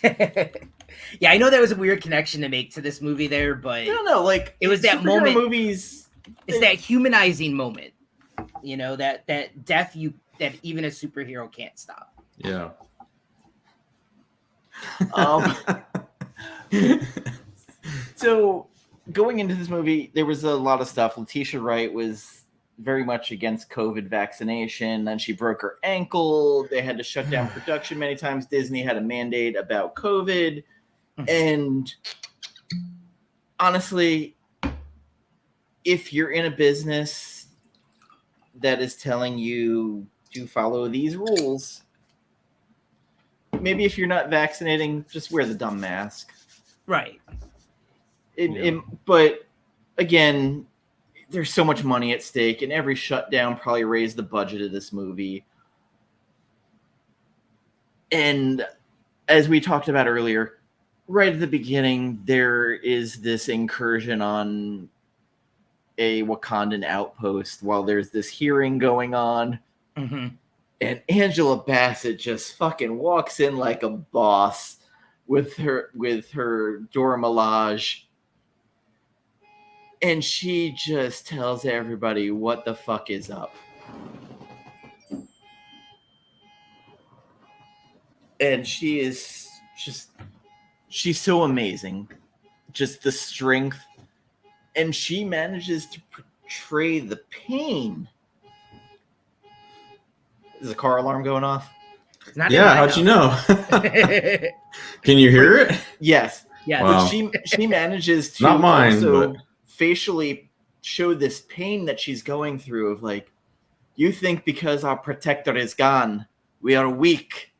[SPEAKER 2] Yeah, I know that was a weird connection to make to this movie there, but
[SPEAKER 1] no, like
[SPEAKER 2] it was that moment.
[SPEAKER 1] Movies,
[SPEAKER 2] it's that humanizing moment, you know, that death that even a superhero can't stop.
[SPEAKER 3] Yeah.
[SPEAKER 1] So going into this movie, there was a lot of stuff. Letitia Wright was very much against COVID vaccination. Then she broke her ankle. They had to shut down production many times. Disney had a mandate about COVID. And honestly, if you're in a business that is telling you to follow these rules, maybe if you're not vaccinating, just wear the dumb mask.
[SPEAKER 2] Right.
[SPEAKER 1] But again, there's so much money at stake, and every shutdown probably raised the budget of this movie. And as we talked about earlier, right at the beginning, there is this incursion on a Wakandan outpost while there's this hearing going on.
[SPEAKER 2] Mm-hmm.
[SPEAKER 1] And Angela Bassett just fucking walks in like a boss with her Dora Milaje. And she just tells everybody what the fuck is up. And she's so amazing. Just the strength. And she manages to portray the pain. Is the car alarm going off?
[SPEAKER 3] Yeah, how'd you know? Can you hear it?
[SPEAKER 1] Yes.
[SPEAKER 2] Yeah.
[SPEAKER 3] Wow.
[SPEAKER 1] But she manages to
[SPEAKER 3] not mine,
[SPEAKER 1] also
[SPEAKER 3] but
[SPEAKER 1] facially show this pain that she's going through of like, you think because our protector is gone, we are weak.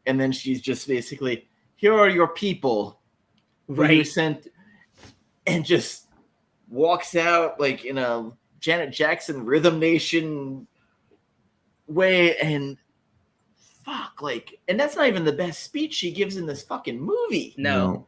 [SPEAKER 1] And then she's just basically, here are your people.
[SPEAKER 2] Right.
[SPEAKER 1] You sent, and just walks out like in a Janet Jackson Rhythm Nation way, and fuck, like, and that's not even the best speech she gives in this fucking movie.
[SPEAKER 2] No.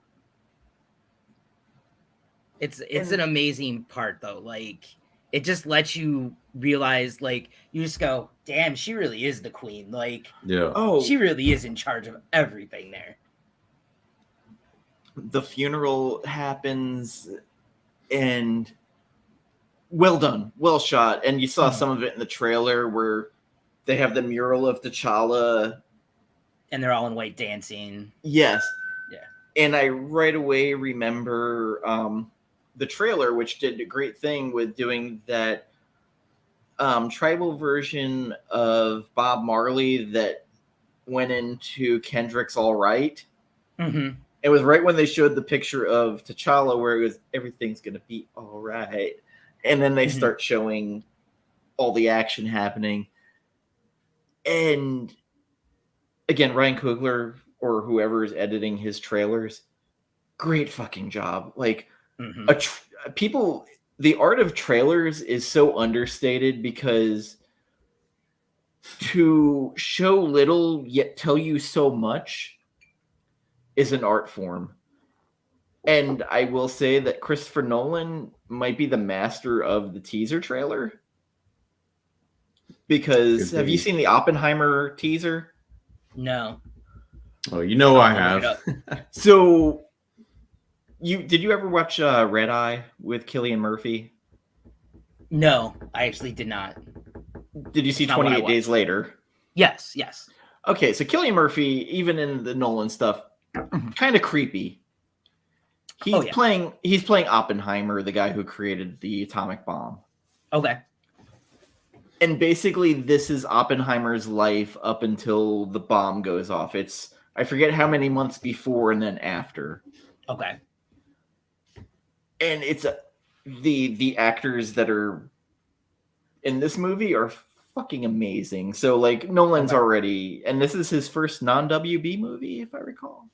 [SPEAKER 2] It's an amazing part though. Like it just lets you realize, like, you just go, damn, she really is the queen. Like, she really is in charge of everything there.
[SPEAKER 1] The funeral happens, and well done, well shot. And you saw some of it in the trailer where they have the mural of T'Challa.
[SPEAKER 2] And they're all in white dancing.
[SPEAKER 1] Yes.
[SPEAKER 2] Yeah.
[SPEAKER 1] And I right away remember the trailer, which did a great thing with doing that tribal version of Bob Marley that went into Kendrick's All Right.
[SPEAKER 2] Mm-hmm.
[SPEAKER 1] It was right when they showed the picture of T'Challa where it was, everything's going to be all right. And then they start showing all the action happening. And again, Ryan Coogler or whoever is editing his trailers, great fucking job. Like, people, the art of trailers is so understated because to show little yet tell you so much is an art form. And I will say that Christopher Nolan might be the master of the teaser trailer. Because have you seen the Oppenheimer teaser?
[SPEAKER 2] No.
[SPEAKER 3] Oh, you know I have.
[SPEAKER 1] So did you ever watch Red Eye with Cillian Murphy?
[SPEAKER 2] No, I actually did not.
[SPEAKER 1] Did you see 28 Days Later?
[SPEAKER 2] Yes.
[SPEAKER 1] Okay, so Cillian Murphy, even in the Nolan stuff, kind of creepy. He's playing Oppenheimer, the guy who created the atomic bomb.
[SPEAKER 2] Okay.
[SPEAKER 1] And basically, this is Oppenheimer's life up until the bomb goes off. It's I forget how many months before and then after.
[SPEAKER 2] Okay.
[SPEAKER 1] And it's the actors that are in this movie are fucking amazing. So like Nolan's already, and this is his first non-WB movie, if I recall.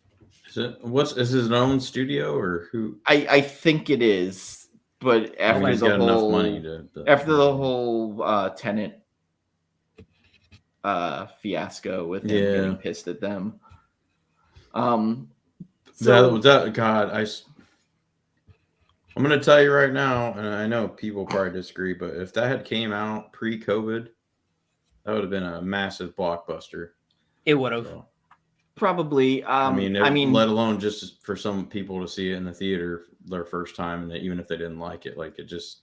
[SPEAKER 3] Is his own studio or who?
[SPEAKER 1] I think it is, but after
[SPEAKER 3] he's got enough money
[SPEAKER 1] after the whole Tenet fiasco with him getting pissed at them. So
[SPEAKER 3] God, I'm gonna tell you right now, and I know people probably disagree, but if that had came out pre-COVID, that would have been a massive blockbuster.
[SPEAKER 2] It would have.
[SPEAKER 3] So,
[SPEAKER 1] probably.
[SPEAKER 3] I mean, let alone just for some people to see it in the theater their first time, and even if they didn't like it, like it just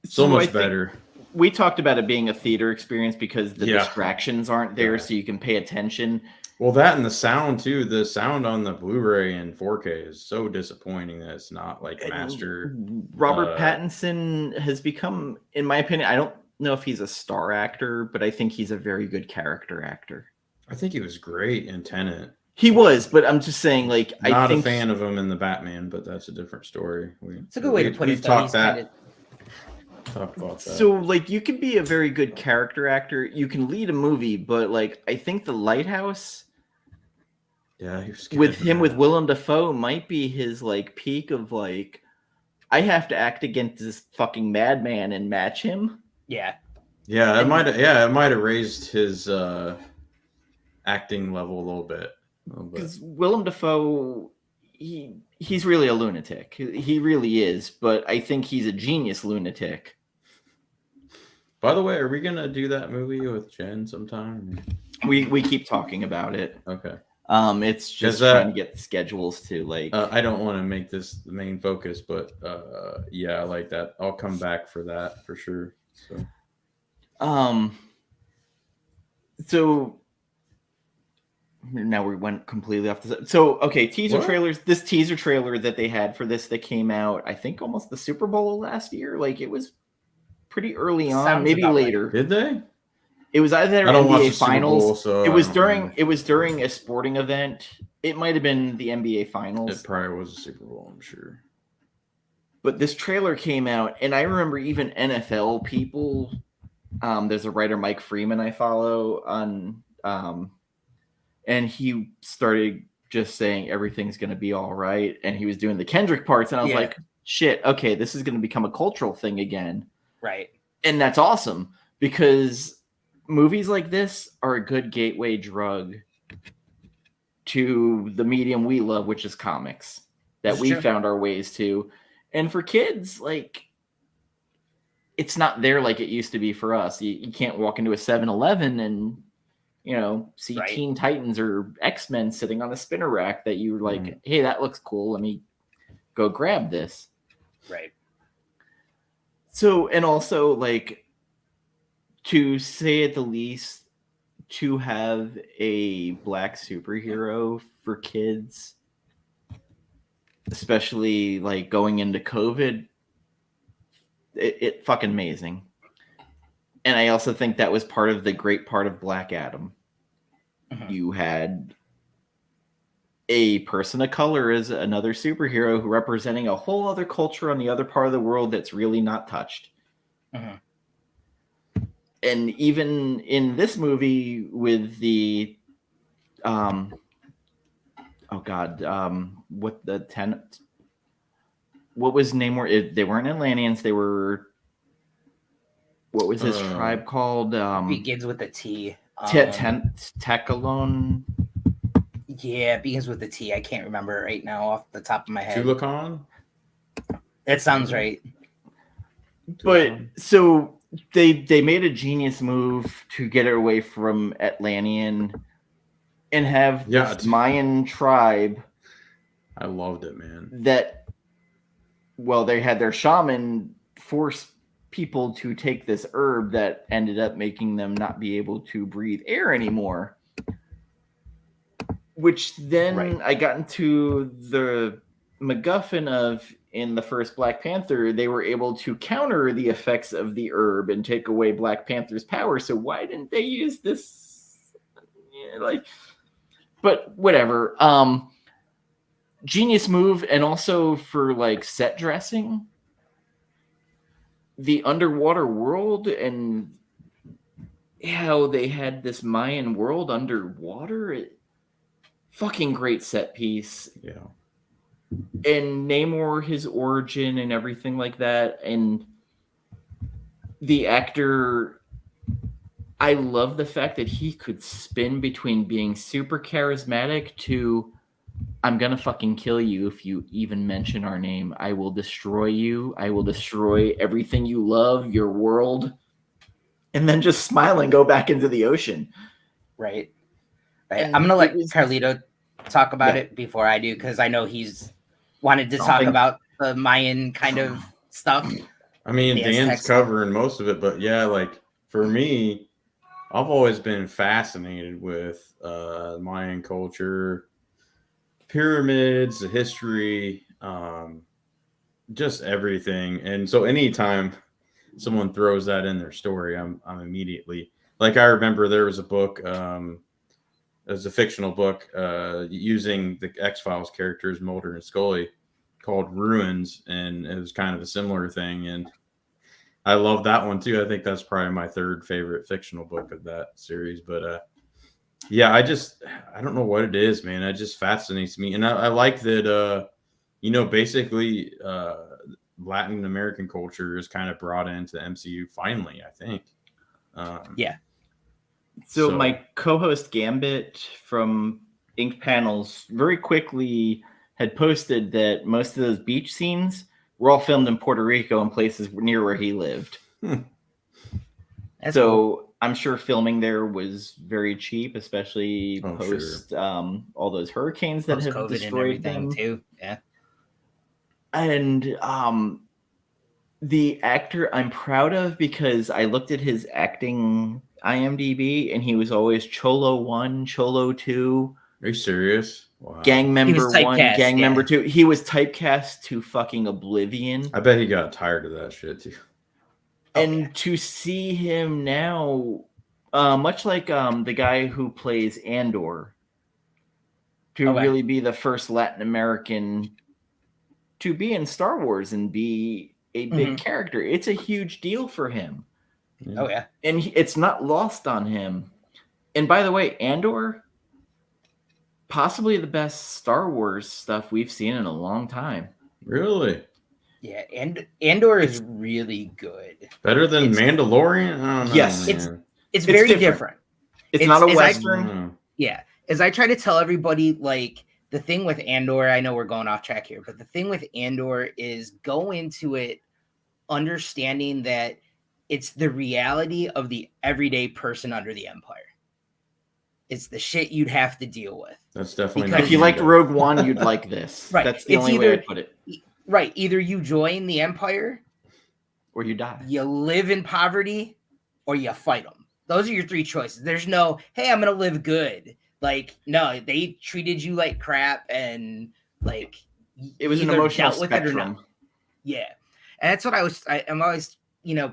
[SPEAKER 3] so much better.
[SPEAKER 1] We talked about it being a theater experience because the distractions aren't there, so you can pay attention.
[SPEAKER 3] Well, that and the sound too. The sound on the Blu-ray and 4K is so disappointing that it's not like master.
[SPEAKER 1] Robert Pattinson has become, in my opinion, I don't know if he's a star actor, but I think he's a very good character actor.
[SPEAKER 3] I think he was great in Tenet.
[SPEAKER 1] He was, but I'm just saying, like,
[SPEAKER 3] I think a fan of him in the Batman, but that's a different story.
[SPEAKER 2] It's a good way to put it.
[SPEAKER 3] We've talked about that.
[SPEAKER 1] So, like, you can be a very good character actor. You can lead a movie, but like, I think The Lighthouse.
[SPEAKER 3] Yeah, he was
[SPEAKER 1] with him with Willem Dafoe might be his like peak of like, I have to act against this fucking madman and match him.
[SPEAKER 2] Yeah.
[SPEAKER 3] Yeah, it might have raised his acting level a little bit.
[SPEAKER 1] Because Willem Dafoe, he's really a lunatic. He really is, but I think he's a genius lunatic.
[SPEAKER 3] By the way, are we gonna do that movie with Jen sometime?
[SPEAKER 1] We keep talking about it.
[SPEAKER 3] Okay.
[SPEAKER 1] It's just trying to get schedules to like.
[SPEAKER 3] I don't want to make this the main focus, but yeah, I like that. I'll come back for that for sure.
[SPEAKER 1] So now we went completely off the. So okay, trailers. This teaser trailer that they had for this that came out, I think almost the Super Bowl last year. Like it was pretty early on, maybe later.
[SPEAKER 3] Did they?
[SPEAKER 1] It was either
[SPEAKER 3] I don't watch
[SPEAKER 1] NBA
[SPEAKER 3] the Super
[SPEAKER 1] Finals.
[SPEAKER 3] Bowl, so
[SPEAKER 1] it was during a sporting event. It might have been the NBA Finals.
[SPEAKER 3] It probably was a Super Bowl, I'm sure.
[SPEAKER 1] But this trailer came out, and I remember even NFL people. There's a writer, Mike Freeman, I follow on, and he started just saying everything's going to be all right, and he was doing the Kendrick parts, and I was like, shit, okay, this is going to become a cultural thing again.
[SPEAKER 2] Right.
[SPEAKER 1] And that's awesome because movies like this are a good gateway drug to the medium we love, which is comics, that we found our ways to. And for kids, like, it's not there like it used to be for us. You can't walk into a 7-Eleven and, see Teen Titans or X-Men sitting on a spinner rack that you're like, hey, that looks cool. Let me go grab this.
[SPEAKER 2] Right.
[SPEAKER 1] So, and also, like, to say at the least, to have a black superhero for kids, especially like going into COVID, it fucking amazing. And I also think that was part of the great part of Black Adam. You had a person of color as another superhero who representing a whole other culture on the other part of the world that's really not touched. And even in this movie with the what was Namor? They weren't Atlanteans. They were, what was his tribe called?
[SPEAKER 2] Begins with a T.
[SPEAKER 1] Tekalon.
[SPEAKER 2] Yeah, it begins with a T. I can't remember right now off the top of my head.
[SPEAKER 3] Tulakon?
[SPEAKER 2] That sounds right.
[SPEAKER 1] But so they made a genius move to get away from Atlantean and have this Mayan tribe.
[SPEAKER 3] I loved it, man.
[SPEAKER 1] That, well, they had their shaman force people to take this herb that ended up making them not be able to breathe air anymore. Which then I got into the MacGuffin of in the first Black Panther, they were able to counter the effects of the herb and take away Black Panther's power. So why didn't they use this? But whatever. Genius move, and also for like set dressing, the underwater world and how they had this Mayan world underwater. Fucking great set piece.
[SPEAKER 3] Yeah.
[SPEAKER 1] And Namor, his origin and everything like that. And the actor, I love the fact that he could spin between being super charismatic to, I'm gonna fucking kill you if you even mention our name. I will destroy you. I will destroy everything you love, your world. And then just smile and go back into the ocean.
[SPEAKER 2] Right.
[SPEAKER 1] And
[SPEAKER 2] I'm gonna let Carlito talk about it before I do, because I know he's wanted to talk about the Mayan kind of stuff.
[SPEAKER 3] I mean, Dan's covering most of it, but yeah, like for me, I've always been fascinated with Mayan culture, pyramids, the history, just everything. And so anytime someone throws that in their story, I'm immediately like, I remember there was a book, it was a fictional book using the X-Files characters Mulder and Scully called Ruins, and it was kind of a similar thing, and I love that one too. I think that's probably my third favorite fictional book of that series. But yeah, I don't know what it is, man. It just fascinates me, and I like that basically Latin American culture is kind of brought into the MCU finally, I think.
[SPEAKER 2] Yeah.
[SPEAKER 1] So my co-host Gambit from Ink Panels very quickly had posted that most of those beach scenes were all filmed in Puerto Rico and places near where he lived.
[SPEAKER 2] That's
[SPEAKER 1] so
[SPEAKER 2] cool.
[SPEAKER 1] I'm sure filming there was very cheap, especially post all those hurricanes that have destroyed them
[SPEAKER 2] too. Yeah.
[SPEAKER 1] And the actor I'm proud of, because I looked at his acting IMDb and he was always Cholo 1, Cholo 2.
[SPEAKER 3] Are you serious? Wow.
[SPEAKER 1] Gang member 1, gang member 2. He was typecast to fucking oblivion.
[SPEAKER 3] I bet he got tired of that shit too.
[SPEAKER 1] And to see him now, much like the guy who plays Andor, to really be the first Latin American to be in Star Wars and be a big character, it's a huge deal for him.
[SPEAKER 2] Oh yeah,
[SPEAKER 1] and it's not lost on him. And by the way, Andor, possibly the best Star Wars stuff we've seen in a long time.
[SPEAKER 3] Really?
[SPEAKER 2] Yeah, and Andor is really good.
[SPEAKER 3] Better than Mandalorian? I don't know,
[SPEAKER 1] yes,
[SPEAKER 3] man.
[SPEAKER 2] It's very different.
[SPEAKER 1] It's not a Western.
[SPEAKER 2] As I try to tell everybody, like, the thing with Andor, I know we're going off track here, but the thing with Andor is go into it understanding that it's the reality of the everyday person under the Empire. It's the shit you'd have to deal with.
[SPEAKER 3] That's definitely
[SPEAKER 1] if you liked Rogue One, you'd like this.
[SPEAKER 2] Right.
[SPEAKER 1] That's the only way I put it.
[SPEAKER 2] Right. Either you join the Empire
[SPEAKER 1] or you die.
[SPEAKER 2] You live in poverty or you fight them. Those are your three choices. There's no, hey, I'm going to live good. Like, no, they treated you like crap, and like
[SPEAKER 1] it was an emotional spectrum.
[SPEAKER 2] Yeah. And that's what I'm always,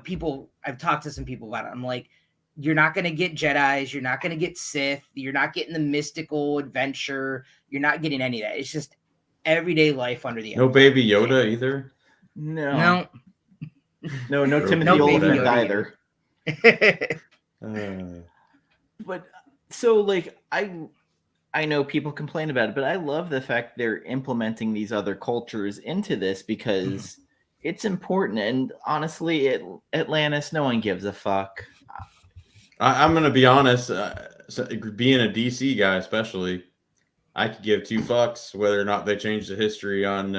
[SPEAKER 2] people, I've talked to some people about it. I'm like, you're not going to get Jedis. You're not going to get Sith. You're not getting the mystical adventure. You're not getting any of that. It's just everyday life under the
[SPEAKER 3] No Baby Yoda either?
[SPEAKER 1] No. No Timothy Olyphant either. But so, like, I know people complain about it, but I love the fact they're implementing these other cultures into this because it's important. And honestly, Atlantis, no one gives a fuck.
[SPEAKER 3] I'm going to be honest. Being a DC guy, especially, I could give two fucks whether or not they change the history on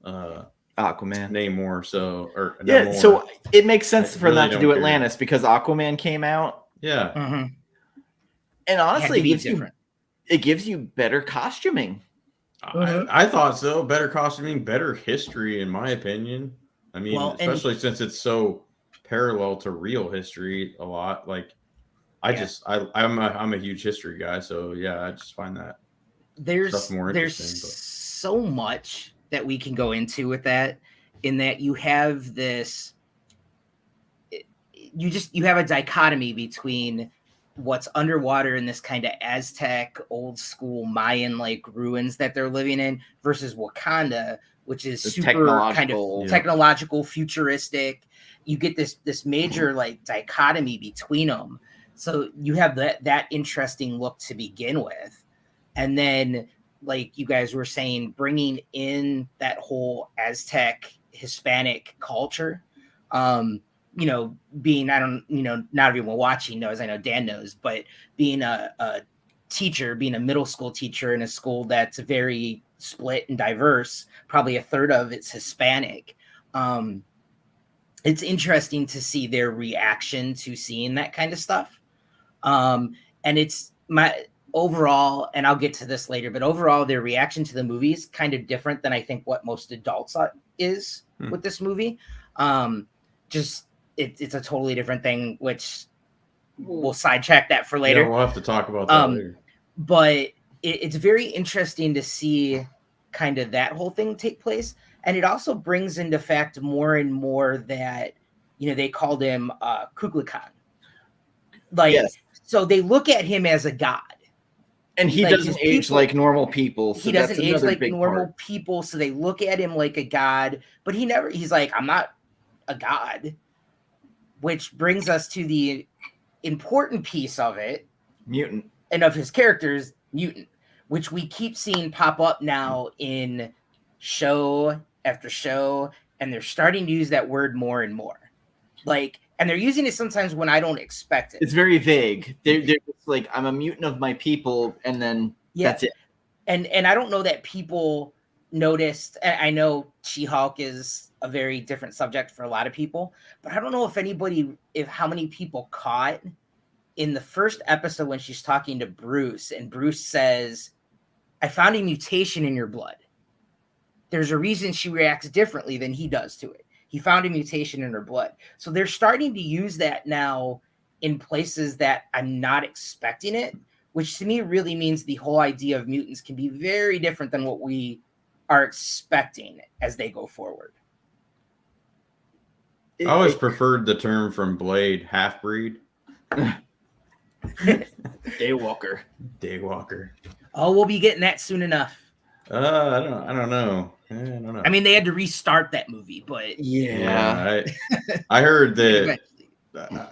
[SPEAKER 1] Aquaman,
[SPEAKER 3] Namor.
[SPEAKER 1] So it makes sense for them to do Atlantis because Aquaman came out.
[SPEAKER 3] Yeah.
[SPEAKER 2] Mm-hmm.
[SPEAKER 1] And honestly, it gives you better costuming.
[SPEAKER 3] I thought so. Better costuming, better history, in my opinion. I mean, especially since it's so parallel to real history a lot. Like, I'm a huge history guy, so yeah, I just find that
[SPEAKER 2] there's
[SPEAKER 3] stuff more interesting.
[SPEAKER 2] So much that we can go into with that, in that you have this, you have a dichotomy between what's underwater in this kind of Aztec, old school Mayan like ruins that they're living in, versus Wakanda, which is
[SPEAKER 1] The
[SPEAKER 2] super kind of
[SPEAKER 3] Yeah.
[SPEAKER 2] technological, futuristic. You get this major like dichotomy between them. So you have that interesting look to begin with. And then, like you guys were saying, bringing in that whole Aztec Hispanic culture, being, I don't, not everyone watching knows, I know Dan knows, but being a teacher, being a middle school teacher in a school that's very split and diverse, probably a third of it's Hispanic. It's interesting to see their reaction to seeing that kind of stuff. And it's my overall, and I'll get to this later, but overall their reaction to the movie is kind of different than I think what most adults is with this movie. It's a totally different thing, which we'll sidetrack that for later.
[SPEAKER 3] Yeah, we'll have to talk about that later.
[SPEAKER 2] But it's very interesting to see kind of that whole thing take place. And it also brings into fact more and more that, they called him Kublai Khan. Like, yes. So they look at him as a god.
[SPEAKER 1] And he doesn't age like normal people. So
[SPEAKER 2] he doesn't age like normal people. So they look at him like a god, but he's like, I'm not a god. Which brings us to the important piece of it.
[SPEAKER 1] Mutant.
[SPEAKER 2] And of his characters, mutant, which we keep seeing pop up now in show after show. And they're starting to use that word more and more. Like, and they're using it sometimes when I don't expect it.
[SPEAKER 1] It's very vague. They're just like, I'm a mutant of my people, and then that's it.
[SPEAKER 2] And I don't know that people noticed. I know She-Hulk is a very different subject for a lot of people, but I don't know if how many people caught in the first episode when she's talking to Bruce, and Bruce says, I found a mutation in your blood. There's a reason she reacts differently than he does to it. He found a mutation in her blood. So they're starting to use that now in places that I'm not expecting it, which to me really means the whole idea of mutants can be very different than what we are expecting as they go forward.
[SPEAKER 3] I always preferred the term from Blade, half-breed.
[SPEAKER 1] Daywalker.
[SPEAKER 2] Oh, we'll be getting that soon enough.
[SPEAKER 3] I don't know.
[SPEAKER 2] I mean, they had to restart that movie, but
[SPEAKER 1] yeah.
[SPEAKER 3] I heard that.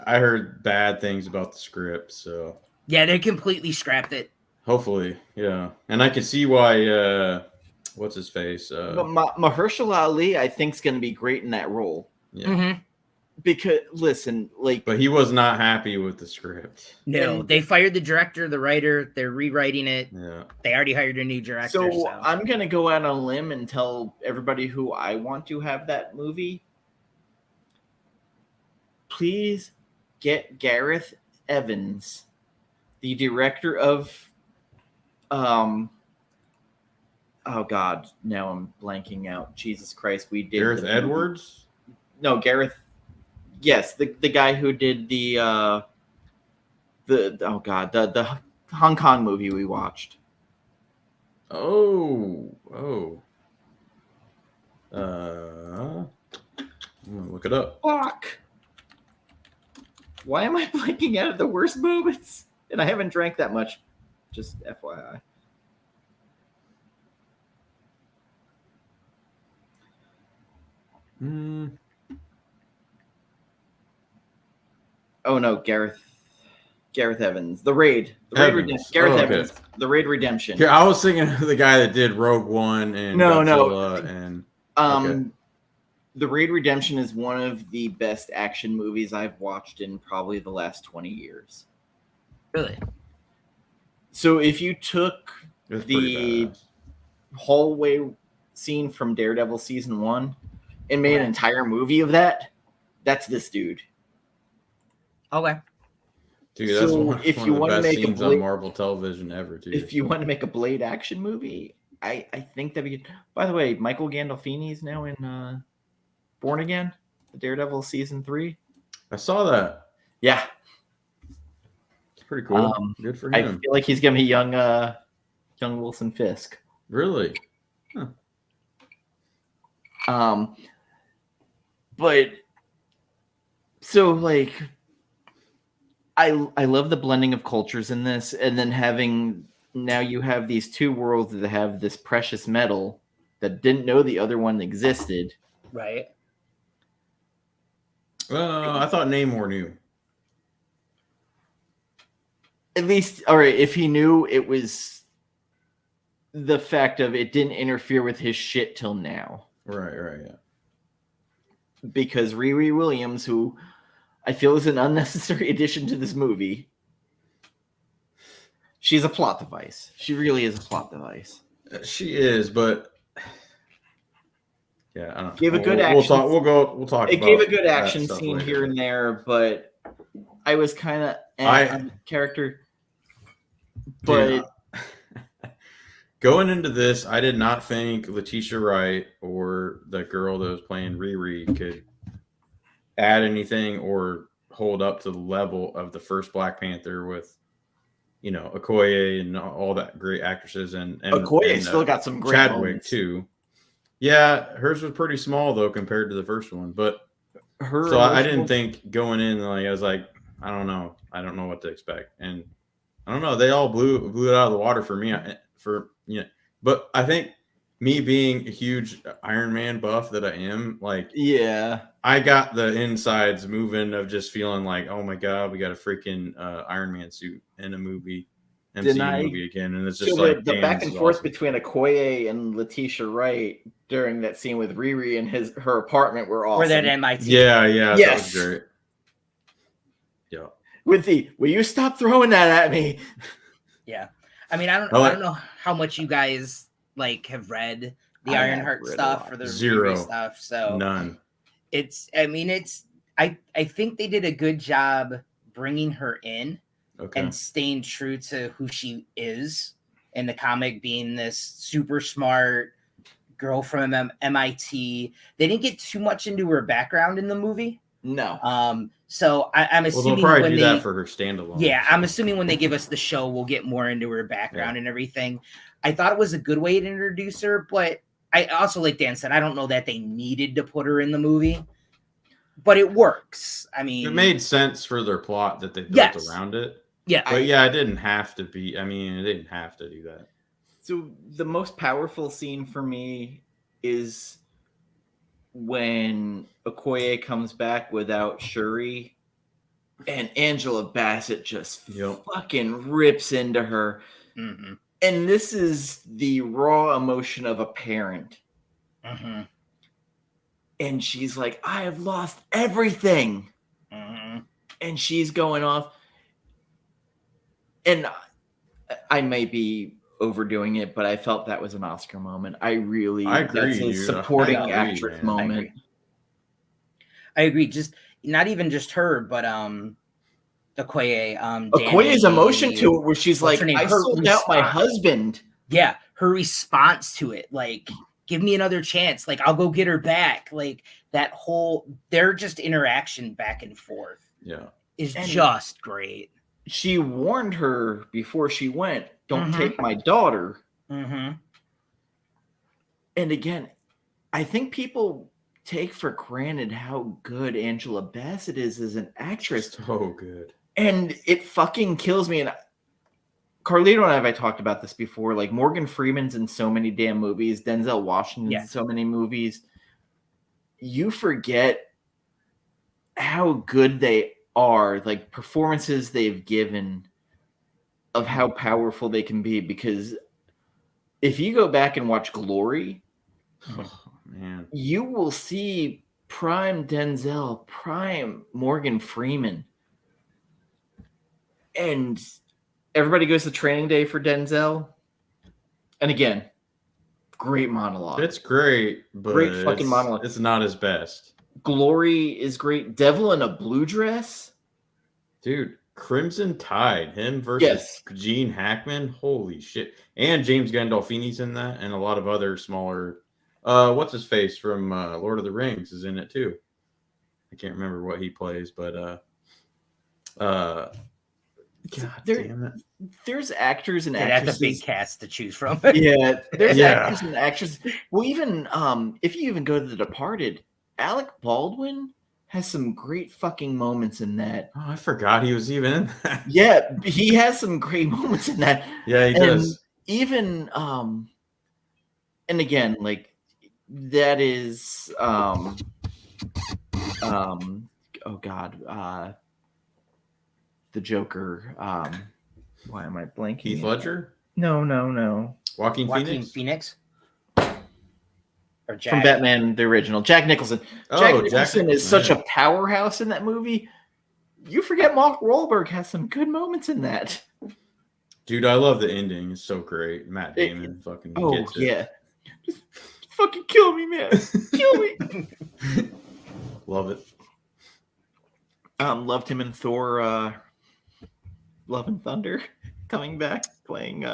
[SPEAKER 3] I heard bad things about the script, so
[SPEAKER 2] yeah, they completely scrapped it.
[SPEAKER 3] Hopefully, yeah, and I can see why. What's his face?
[SPEAKER 1] Mahershala Ali, I think, is going to be great in that role.
[SPEAKER 3] Yeah.
[SPEAKER 2] Mm-hmm.
[SPEAKER 1] Because listen,
[SPEAKER 3] but he was not happy with the script.
[SPEAKER 2] No, they fired the director, the writer. They're rewriting it.
[SPEAKER 3] Yeah,
[SPEAKER 2] they already hired a new director.
[SPEAKER 1] So I'm gonna go out on a limb and tell everybody who I want to have that movie. Please get Gareth Evans, the director of, oh God, now I'm blanking out. Jesus Christ, we did
[SPEAKER 3] Gareth Edwards.
[SPEAKER 1] No, Gareth. Yes, the guy who did the Hong Kong movie we watched.
[SPEAKER 3] I'm gonna look it up.
[SPEAKER 1] Fuck. Why am I blanking out at the worst moments? And I haven't drank that much. Just FYI. Oh no, Gareth Evans. The Raid. Evans. Evans. The Raid Redemption.
[SPEAKER 3] Yeah, I was thinking of the guy that did Rogue One and Godzilla and
[SPEAKER 1] The Raid Redemption is one of the best action movies I've watched in probably the last 20 years.
[SPEAKER 2] Really?
[SPEAKER 1] So if you took the hallway scene from Daredevil season 1 and made an entire movie of that, that's this dude.
[SPEAKER 2] Okay.
[SPEAKER 3] Dude, that's one of the best scenes on Marvel television ever, too.
[SPEAKER 1] If you want to make a Blade action movie, I think that'd be good. By the way, Michael Gandolfini is now in Born Again, the Daredevil season 3.
[SPEAKER 3] I saw that.
[SPEAKER 1] Yeah.
[SPEAKER 3] It's pretty cool. Good for him.
[SPEAKER 1] I feel like he's going to be young Wilson Fisk.
[SPEAKER 3] Really? Huh.
[SPEAKER 1] But so like I love the blending of cultures in this, and then now you have these two worlds that have this precious metal that didn't know the other one existed.
[SPEAKER 2] Right.
[SPEAKER 3] I thought Namor knew.
[SPEAKER 1] At least, all right, if he knew, it was the fact of it didn't interfere with his shit till now.
[SPEAKER 3] Right, yeah.
[SPEAKER 1] Because Riri Williams, who I feel is an unnecessary addition to this movie, she's a plot device. She really is a plot device.
[SPEAKER 3] She is, but yeah, I don't.
[SPEAKER 1] Gave a good action.
[SPEAKER 3] We'll talk.
[SPEAKER 1] It gave a good action scene here and there, but I was kind of on character. But
[SPEAKER 3] going into this, I did not think Letitia Wright or the girl that was playing Riri could add anything or hold up to the level of the first Black Panther with, Okoye and all that great actresses and
[SPEAKER 1] Okoye still got some great
[SPEAKER 3] Chadwick
[SPEAKER 1] moments
[SPEAKER 3] too. Yeah, hers was pretty small though compared to the first one, but I didn't think going in I was like, I don't know what to expect, and I don't know, they all blew it out of the water for me. But I think me being a huge Iron Man buff that I am, I got the insides moving of just feeling like, oh my god, we got a freaking Iron Man suit in a movie. MCU movie again, and it's just
[SPEAKER 1] the back and forth between Okoye and Letitia Wright during that scene with Riri and her apartment were awesome.
[SPEAKER 2] Or that MIT.
[SPEAKER 3] Yeah,
[SPEAKER 1] yes.
[SPEAKER 3] That was great. Yeah.
[SPEAKER 1] With will you stop throwing that at me?
[SPEAKER 2] Yeah. I mean, I don't know how much you guys have read the Ironheart stuff or the Riri stuff. So
[SPEAKER 3] none.
[SPEAKER 2] I think they did a good job bringing her in.
[SPEAKER 3] Okay.
[SPEAKER 2] And staying true to who she is in the comic, being this super smart girl from MIT. They didn't get too much into her background in the movie.
[SPEAKER 1] No.
[SPEAKER 2] So I'm assuming
[SPEAKER 3] they'll probably do that for her standalone.
[SPEAKER 2] Yeah, so. I'm assuming when they give us the show, we'll get more into her background and everything. I thought it was a good way to introduce her, but I also, like Dan said, I don't know that they needed to put her in the movie. But it works. I mean,
[SPEAKER 3] it made sense for their plot that they built around it.
[SPEAKER 2] Yeah.
[SPEAKER 3] But it didn't have to be. I mean, it didn't have to do that.
[SPEAKER 1] So the most powerful scene for me is when Okoye comes back without Shuri and Angela Bassett just fucking rips into her.
[SPEAKER 2] Mm-hmm.
[SPEAKER 1] And this is the raw emotion of a parent.
[SPEAKER 2] Mm-hmm.
[SPEAKER 1] And she's like, I have lost everything.
[SPEAKER 2] Mm-hmm.
[SPEAKER 1] And she's going off. And I may be overdoing it, but I felt that was an Oscar moment. I agree. That's a supporting actress moment.
[SPEAKER 2] I agree. Just not even just her, but Okoye.
[SPEAKER 1] Okoye's emotion to it, where she's like, I sold out my husband.
[SPEAKER 2] Yeah, her response to it, give me another chance. I'll go get her back. That whole, their just interaction back and forth.
[SPEAKER 3] Yeah,
[SPEAKER 2] is just great.
[SPEAKER 1] She warned her before she went, don't take my daughter.
[SPEAKER 2] Mm-hmm.
[SPEAKER 1] And again, I think people take for granted how good Angela Bassett is as an actress.
[SPEAKER 3] So good.
[SPEAKER 1] And it fucking kills me. And Carlito and I have talked about this before. Morgan Freeman's in so many damn movies. Denzel Washington's in so many movies. You forget how good they are, performances they've given of how powerful they can be. Because if you go back and watch Glory,
[SPEAKER 3] man,
[SPEAKER 1] you will see prime Denzel, prime Morgan Freeman. And everybody goes to Training Day for Denzel. And again, great monologue.
[SPEAKER 3] It's great, but
[SPEAKER 1] great fucking monologue.
[SPEAKER 3] It's not his best.
[SPEAKER 1] Glory is great. Devil in a Blue Dress.
[SPEAKER 3] Dude, Crimson Tide. Him versus Gene Hackman. Holy shit. And James Gandolfini's in that, and a lot of other smaller... what's his face from Lord of the Rings is in it too. I can't remember what he plays, but God
[SPEAKER 1] There-
[SPEAKER 3] damn it.
[SPEAKER 1] There's actors and
[SPEAKER 2] Yeah,
[SPEAKER 1] actresses.
[SPEAKER 2] that's a big cast to choose from.
[SPEAKER 1] Yeah, there's
[SPEAKER 3] Yeah.
[SPEAKER 1] actors and actresses. Well, even if you even go to The Departed, Alec Baldwin has some great fucking moments in that.
[SPEAKER 3] Oh, I forgot he was even in that.
[SPEAKER 1] Yeah, he has some great moments in that.
[SPEAKER 3] Yeah, he does.
[SPEAKER 1] Even and again, like that is oh god, the Joker. Why am I blanking?
[SPEAKER 3] Heath Ledger?
[SPEAKER 1] No.
[SPEAKER 3] Joaquin
[SPEAKER 2] Joaquin
[SPEAKER 3] Phoenix?
[SPEAKER 2] Or Jack.
[SPEAKER 1] From Batman the original, Jack Nicholson.
[SPEAKER 3] Oh,
[SPEAKER 1] Jack
[SPEAKER 3] Jack
[SPEAKER 1] Nicholson is
[SPEAKER 3] Nicholson,
[SPEAKER 1] such
[SPEAKER 3] yeah.
[SPEAKER 1] a powerhouse in that movie. You forget Mark Wahlberg has some good moments in that.
[SPEAKER 3] Dude, I love the ending. It's so great. Matt Damon fucking gets it.
[SPEAKER 1] Yeah. Just fucking kill me, man. Kill me.
[SPEAKER 3] Love it.
[SPEAKER 1] Loved him in Thor Love and Thunder, coming back, playing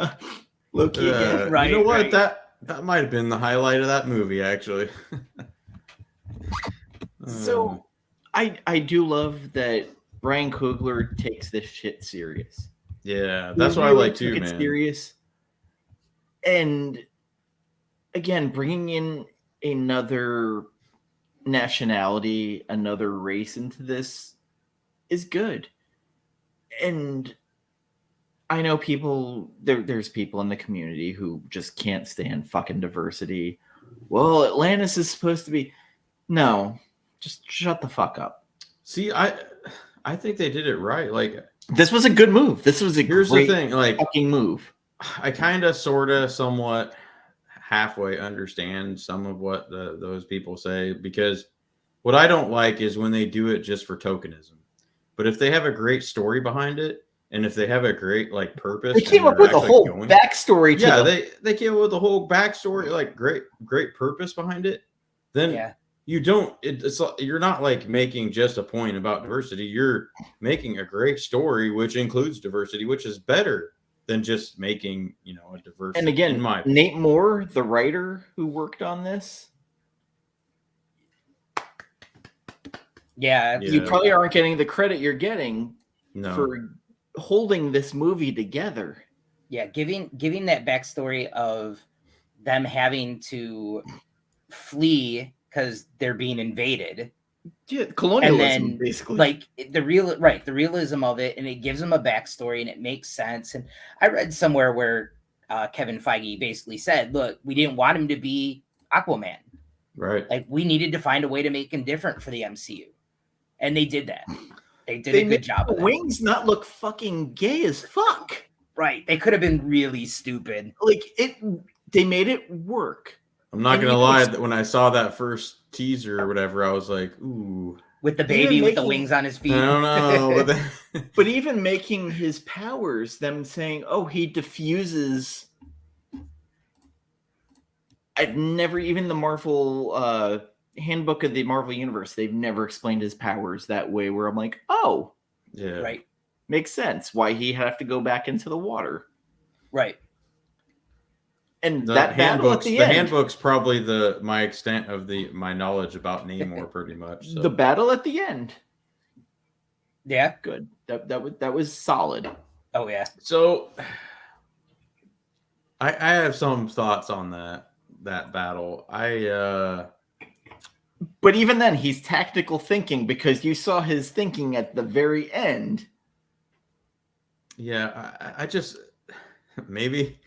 [SPEAKER 1] Loki again.
[SPEAKER 2] Right,
[SPEAKER 3] You know what?
[SPEAKER 2] right.
[SPEAKER 3] That might have been the highlight of that movie, actually.
[SPEAKER 1] So I do love that Ryan Coogler takes this shit serious.
[SPEAKER 3] Yeah,
[SPEAKER 1] He
[SPEAKER 3] that's what I
[SPEAKER 1] really
[SPEAKER 3] like too,
[SPEAKER 1] took it
[SPEAKER 3] man.
[SPEAKER 1] Serious. And again, bringing in another nationality, another race into this is good. And I know there's people in the community who just can't stand fucking diversity. Well, Atlantis is supposed to be. No, just shut the fuck up.
[SPEAKER 3] See, I think they did it right. Like,
[SPEAKER 1] This was a good move. This was a
[SPEAKER 3] here's
[SPEAKER 1] great
[SPEAKER 3] the thing. Like,
[SPEAKER 1] fucking move.
[SPEAKER 3] I kind of, sort of, somewhat, halfway understand some of what those people say, because what I don't like is when they do it just for tokenism. But if they have a great story behind it, and if they have a great like purpose,
[SPEAKER 1] They came up with a whole backstory to
[SPEAKER 3] they came up with a whole backstory, like great purpose behind it. Then
[SPEAKER 2] Yeah.
[SPEAKER 3] you don't. It's you're not like making just a point about diversity. You're making a great story which includes diversity, which is better than just making a diverse.
[SPEAKER 1] And again,
[SPEAKER 3] in my
[SPEAKER 1] Nate Moore, the writer who worked on this,
[SPEAKER 2] Yeah.
[SPEAKER 1] you probably aren't getting the credit you're getting
[SPEAKER 3] no.
[SPEAKER 1] for holding this movie together.
[SPEAKER 2] Yeah, giving that backstory of them having to flee because they're being invaded.
[SPEAKER 1] Yeah, colonialism,
[SPEAKER 2] And then,
[SPEAKER 1] basically.
[SPEAKER 2] like the realism of it, and it gives them a backstory, and it makes sense. And I read somewhere where Kevin Feige basically said, "Look, we didn't want him to be Aquaman.
[SPEAKER 3] Right.
[SPEAKER 2] Like, we needed to find a way to make him different for the MCU," and they did that. They did a good job
[SPEAKER 1] the
[SPEAKER 2] of that.
[SPEAKER 1] wings not look fucking gay as fuck.
[SPEAKER 2] Right? They could have been really stupid.
[SPEAKER 1] Like they made it work.
[SPEAKER 3] I'm not
[SPEAKER 1] And
[SPEAKER 3] gonna
[SPEAKER 1] you
[SPEAKER 3] lie.
[SPEAKER 1] can-
[SPEAKER 3] When I saw that first teaser or whatever, I was like, "Ooh,
[SPEAKER 2] With the baby with the
[SPEAKER 1] making-
[SPEAKER 2] wings on his feet.
[SPEAKER 3] I don't know." But then,
[SPEAKER 1] But even making his powers, them saying, "Oh, he diffuses." I've never even the Marvel handbook of the Marvel universe. They've never explained his powers that way. Where I'm like, oh,
[SPEAKER 3] yeah,
[SPEAKER 2] Right.
[SPEAKER 1] makes sense why he have to go back into the water.
[SPEAKER 2] Right.
[SPEAKER 1] And
[SPEAKER 3] The
[SPEAKER 1] that battle at
[SPEAKER 3] handbook's
[SPEAKER 1] the
[SPEAKER 3] the
[SPEAKER 1] end,
[SPEAKER 3] handbook's probably my extent of my knowledge about Namor, pretty much. So.
[SPEAKER 1] the battle at the end,
[SPEAKER 2] Yeah.
[SPEAKER 1] good. That was solid.
[SPEAKER 2] Oh yeah.
[SPEAKER 3] So I have some thoughts on that battle.
[SPEAKER 1] But even then, he's tactical thinking because you saw his thinking at the very end.
[SPEAKER 3] Yeah, I just maybe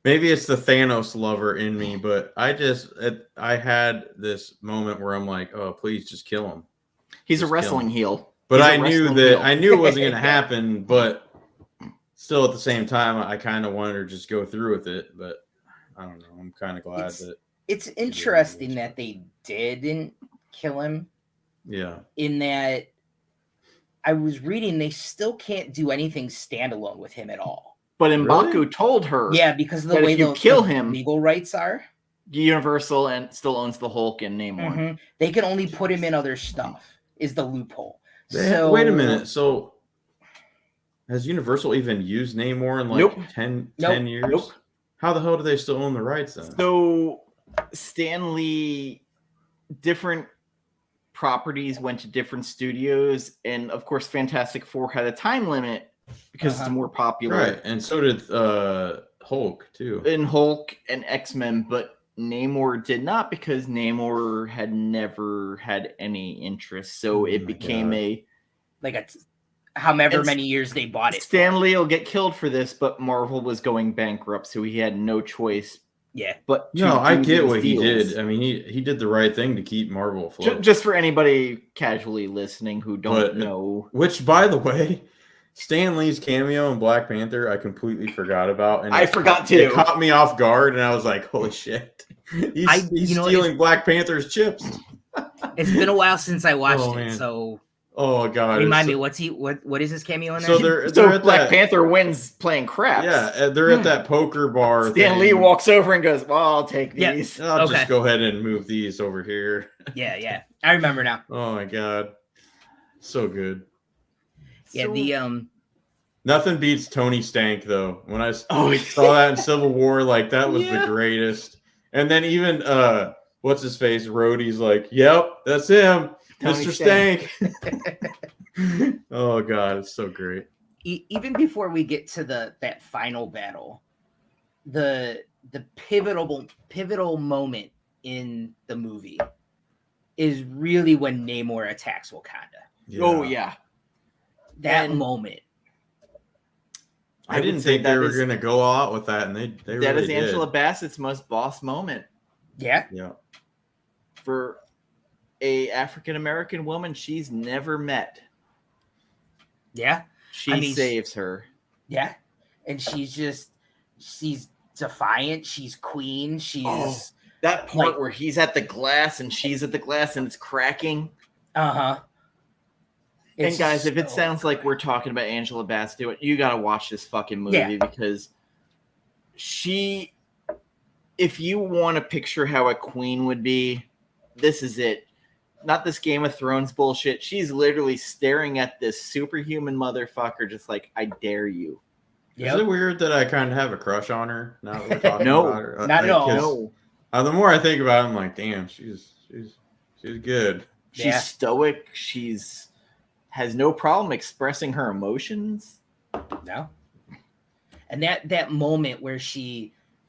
[SPEAKER 3] it's the Thanos lover in me, but I had this moment where I'm like, oh, please just kill him.
[SPEAKER 1] He's
[SPEAKER 3] Just
[SPEAKER 1] a wrestling heel.
[SPEAKER 3] But
[SPEAKER 1] He's a
[SPEAKER 3] I knew
[SPEAKER 1] wrestling
[SPEAKER 3] that
[SPEAKER 1] heel.
[SPEAKER 3] I knew it wasn't going to happen, but still at the same time, I kind of wanted to just go through with it. But I don't know. I'm kind of glad that.
[SPEAKER 2] It's interesting that they didn't kill him.
[SPEAKER 3] Yeah.
[SPEAKER 2] In that, I was reading, they still can't do anything standalone with him at all.
[SPEAKER 1] But M'Baku
[SPEAKER 3] Really?
[SPEAKER 1] told her,
[SPEAKER 2] Yeah, because of the
[SPEAKER 1] that
[SPEAKER 2] way
[SPEAKER 1] if you
[SPEAKER 2] the
[SPEAKER 1] kill him,
[SPEAKER 2] legal rights are.
[SPEAKER 1] Universal and still owns the Hulk and Namor.
[SPEAKER 2] Mhm. They can only put him in other stuff. Is the loophole.
[SPEAKER 3] Wait a minute. So has Universal even used Namor in like
[SPEAKER 1] Nope.
[SPEAKER 3] 10
[SPEAKER 2] Nope.
[SPEAKER 3] years?
[SPEAKER 1] Nope.
[SPEAKER 3] How the hell do they still own the rights then?
[SPEAKER 1] So Stanley, different properties went to different studios, and of course, Fantastic Four had a time limit because it's more popular.
[SPEAKER 3] Right, and so did Hulk too.
[SPEAKER 1] And Hulk and X-Men, but Namor did not because Namor had never had any interest. So it became
[SPEAKER 2] however many years they bought it.
[SPEAKER 1] Stan Lee will get killed for this, but Marvel was going bankrupt, so he had no choice.
[SPEAKER 2] Yeah,
[SPEAKER 1] but
[SPEAKER 3] no, I get what he did. I mean, he did the right thing to keep Marvel afloat.
[SPEAKER 1] Just for anybody casually listening who don't know,
[SPEAKER 3] which, by the way, Stan Lee's cameo in Black Panther, I completely forgot about, and
[SPEAKER 1] I forgot too.
[SPEAKER 3] It caught me off guard, and I was like, "Holy shit, he's stealing Black Panther's chips."
[SPEAKER 2] It's been a while since I watched it, so.
[SPEAKER 3] Oh god!
[SPEAKER 2] Remind me, what is his cameo in there?
[SPEAKER 3] So they're at
[SPEAKER 1] Black Panther wins playing craps.
[SPEAKER 3] Yeah, they're at that poker bar.
[SPEAKER 1] Stan Lee walks over and goes, "Well, I'll take these.
[SPEAKER 2] Yeah.
[SPEAKER 3] I'll just go ahead and move these over here."
[SPEAKER 2] Yeah, I remember now.
[SPEAKER 3] Oh my god, so good.
[SPEAKER 2] Yeah,
[SPEAKER 3] nothing beats Tony Stank though. When I saw that in Civil War, like that was the greatest. And then even what's his face, Rhodey's like, "Yep, that's him." Tony Mr. Stank. Oh god, it's so great.
[SPEAKER 2] Even before we get to that final battle, the pivotal moment in the movie is really when Namor attacks Wakanda.
[SPEAKER 1] Yeah. Oh yeah,
[SPEAKER 2] that moment.
[SPEAKER 3] I didn't think they were going to go out with that, and they
[SPEAKER 1] that
[SPEAKER 3] really
[SPEAKER 1] is Angela Bassett's most boss moment.
[SPEAKER 2] Yeah.
[SPEAKER 1] For a African American woman she's never met.
[SPEAKER 2] Yeah.
[SPEAKER 1] She saves her.
[SPEAKER 2] Yeah. And she's defiant. She's queen. She's
[SPEAKER 1] that part where he's at the glass and she's at the glass and it's cracking.
[SPEAKER 2] Uh-huh.
[SPEAKER 1] And guys, if it sounds like we're talking about Angela Bassett, you got to watch this fucking movie because if you want to picture how a queen would be, this is it. Not this Game of Thrones bullshit. She's literally staring at this superhuman motherfucker just like, I dare you.
[SPEAKER 3] Yep. Is it weird that I kind of have a crush on her now that we're talking about her?
[SPEAKER 2] Not at all.
[SPEAKER 3] No. The more I think about it, I'm like, damn, she's good.
[SPEAKER 1] She's stoic. Has no problem expressing her emotions.
[SPEAKER 2] No. And that moment where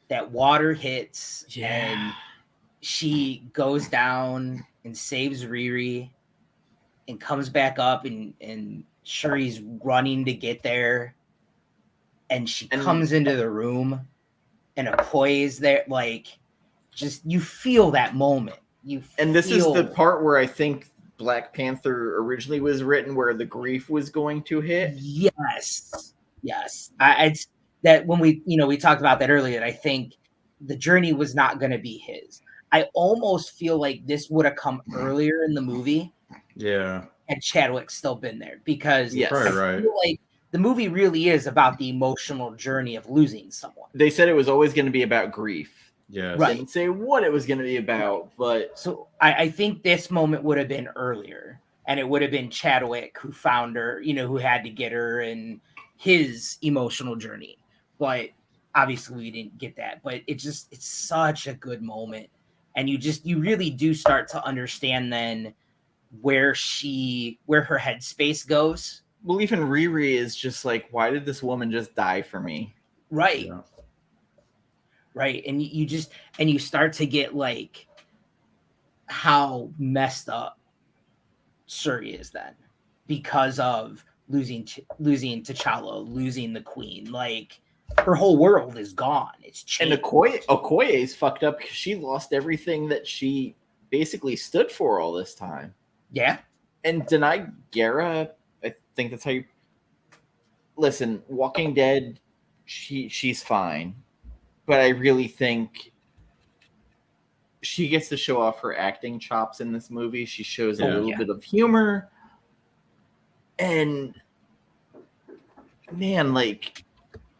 [SPEAKER 2] that water hits and she goes down and saves Riri and comes back up and Shuri's running to get there. And she comes into the room and Okoye's there. Like, just, you feel that moment.
[SPEAKER 1] This is the part where I think Black Panther originally was written where the grief was going to hit.
[SPEAKER 2] Yes. It's that when we talked about that earlier, I think the journey was not going to be his. I almost feel like this would have come earlier in the movie.
[SPEAKER 3] Yeah.
[SPEAKER 2] Had Chadwick still been there because
[SPEAKER 3] I feel
[SPEAKER 2] like the movie really is about the emotional journey of losing someone.
[SPEAKER 1] They said it was always going to be about grief.
[SPEAKER 3] Yeah.
[SPEAKER 1] Right. They didn't say what it was going to be about, but
[SPEAKER 2] so I think this moment would have been earlier, and it would have been Chadwick who found her, who had to get her and his emotional journey. But obviously we didn't get that. But it's such a good moment. And you really do start to understand then where her headspace goes.
[SPEAKER 1] Well, even Riri is just like, why did this woman just die for me?
[SPEAKER 2] Right. Yeah. Right. And you start to get like how messed up Shuri is then because of losing T'Challa, losing the queen. Like, her whole world is gone. It's changed.
[SPEAKER 1] And Okoye's fucked up because she lost everything that she basically stood for all this time.
[SPEAKER 2] Yeah.
[SPEAKER 1] And Denai Guerra, I think that's how you listen. Walking Dead, she's fine, but I really think she gets to show off her acting chops in this movie. She shows a little bit of humor, and man, like,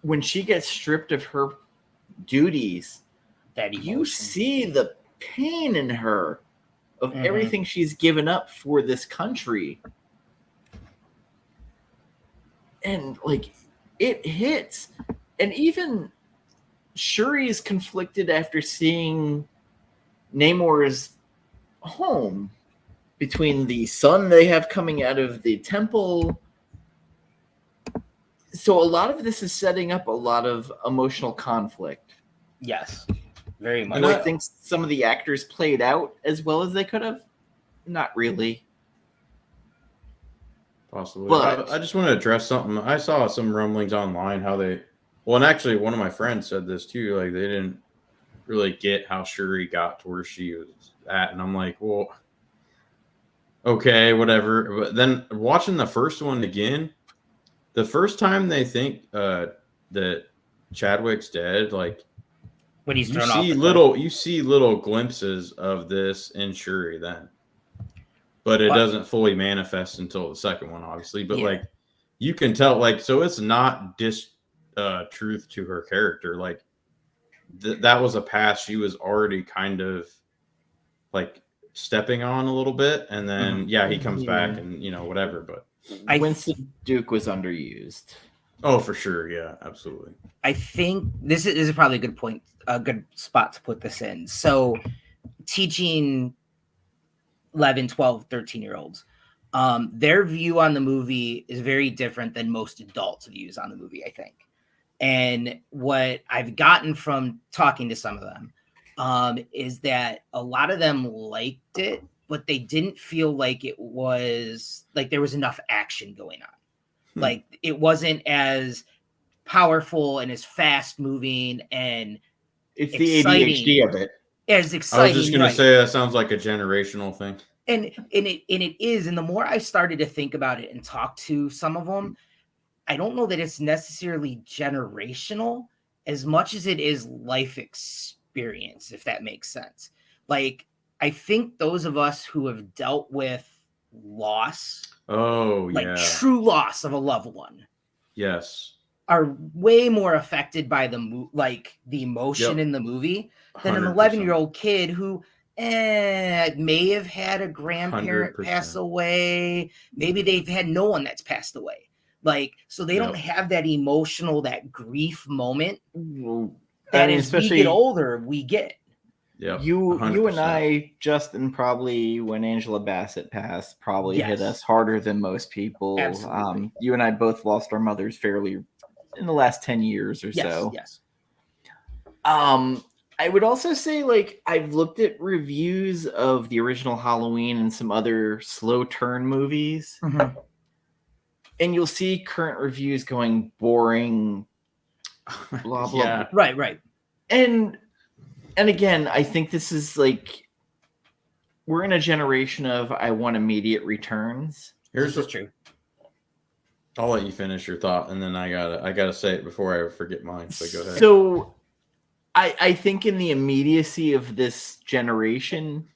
[SPEAKER 1] when she gets stripped of her duties, you see the pain in her of everything she's given up for this country. And like, it hits. And even Shuri is conflicted after seeing Namor's home, between the sun they have coming out of the temple. So a lot of this is setting up a lot of emotional conflict.
[SPEAKER 2] Yes, very much.
[SPEAKER 1] Do I think some of the actors played out as well as they could have? Not really.
[SPEAKER 3] Possibly.
[SPEAKER 1] But
[SPEAKER 3] I just want to address something. I saw some rumblings online how they, well, and actually one of my friends said this too. Like they didn't really get how Shuri got to where she was at, and I'm like, well, okay, whatever. But then watching the first one again, the first time they think that Chadwick's dead, like
[SPEAKER 2] when he's
[SPEAKER 3] you
[SPEAKER 2] thrown
[SPEAKER 3] see little glimpses of this in Shuri then. But it doesn't fully manifest until the second one, obviously. But like you can tell, like, so it's not truth to her character. Like that was a path she was already kind of like stepping on a little bit, and then he comes back and whatever. But
[SPEAKER 1] Winston Duke was underused.
[SPEAKER 3] Oh, for sure, yeah, absolutely.
[SPEAKER 2] I think this is probably a good point, a good spot to put this in. So teaching 11, 12, 13-year-olds, their view on the movie is very different than most adults' views on the movie, I think. And what I've gotten from talking to some of them is that a lot of them liked it, but they didn't feel like it was like there was enough action going on. Like it wasn't as powerful and as fast moving and
[SPEAKER 1] it's
[SPEAKER 2] exciting.
[SPEAKER 1] The ADHD of it.
[SPEAKER 2] As exciting.
[SPEAKER 3] I was just gonna say that sounds like a generational thing.
[SPEAKER 2] And it is. And the more I started to think about it and talk to some of them, I don't know that it's necessarily generational as much as it is life experience, if that makes sense. Like, I think those of us who have dealt with loss, true loss of a loved one,
[SPEAKER 3] yes,
[SPEAKER 2] are way more affected by the emotion in the movie than an 11-year-old kid who may have had a grandparent
[SPEAKER 3] 100%.
[SPEAKER 2] pass away. Maybe they've had no one that's passed away. Like, so they don't have that emotional, that grief moment that as we get older, we get.
[SPEAKER 3] Yeah,
[SPEAKER 1] you and I, Justin, probably when Angela Bassett passed, probably hit us harder than most people.
[SPEAKER 2] Absolutely.
[SPEAKER 1] You and I both lost our mothers fairly in the last 10 years or so.
[SPEAKER 2] Yes.
[SPEAKER 1] I would also say, like, I've looked at reviews of the original Halloween and some other slow turn movies, and you'll see current reviews going boring, blah blah.
[SPEAKER 2] Right.
[SPEAKER 1] And again, I think this is like we're in a generation of I want immediate returns.
[SPEAKER 2] This is true.
[SPEAKER 3] I'll let you finish your thought, and then I gotta say it before I forget mine. So go ahead.
[SPEAKER 1] So, I think in the immediacy of this generation,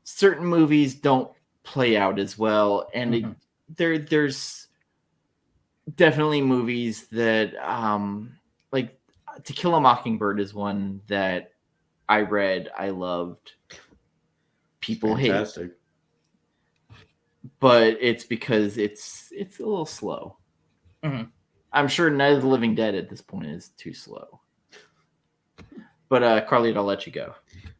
[SPEAKER 1] certain movies don't play out as well, and there's definitely movies that like To Kill a Mockingbird is one that I read, I loved. People hate, but it's because it's a little slow. I'm sure Night of the Living Dead at this point is too slow. But Carlito, I'll let you go.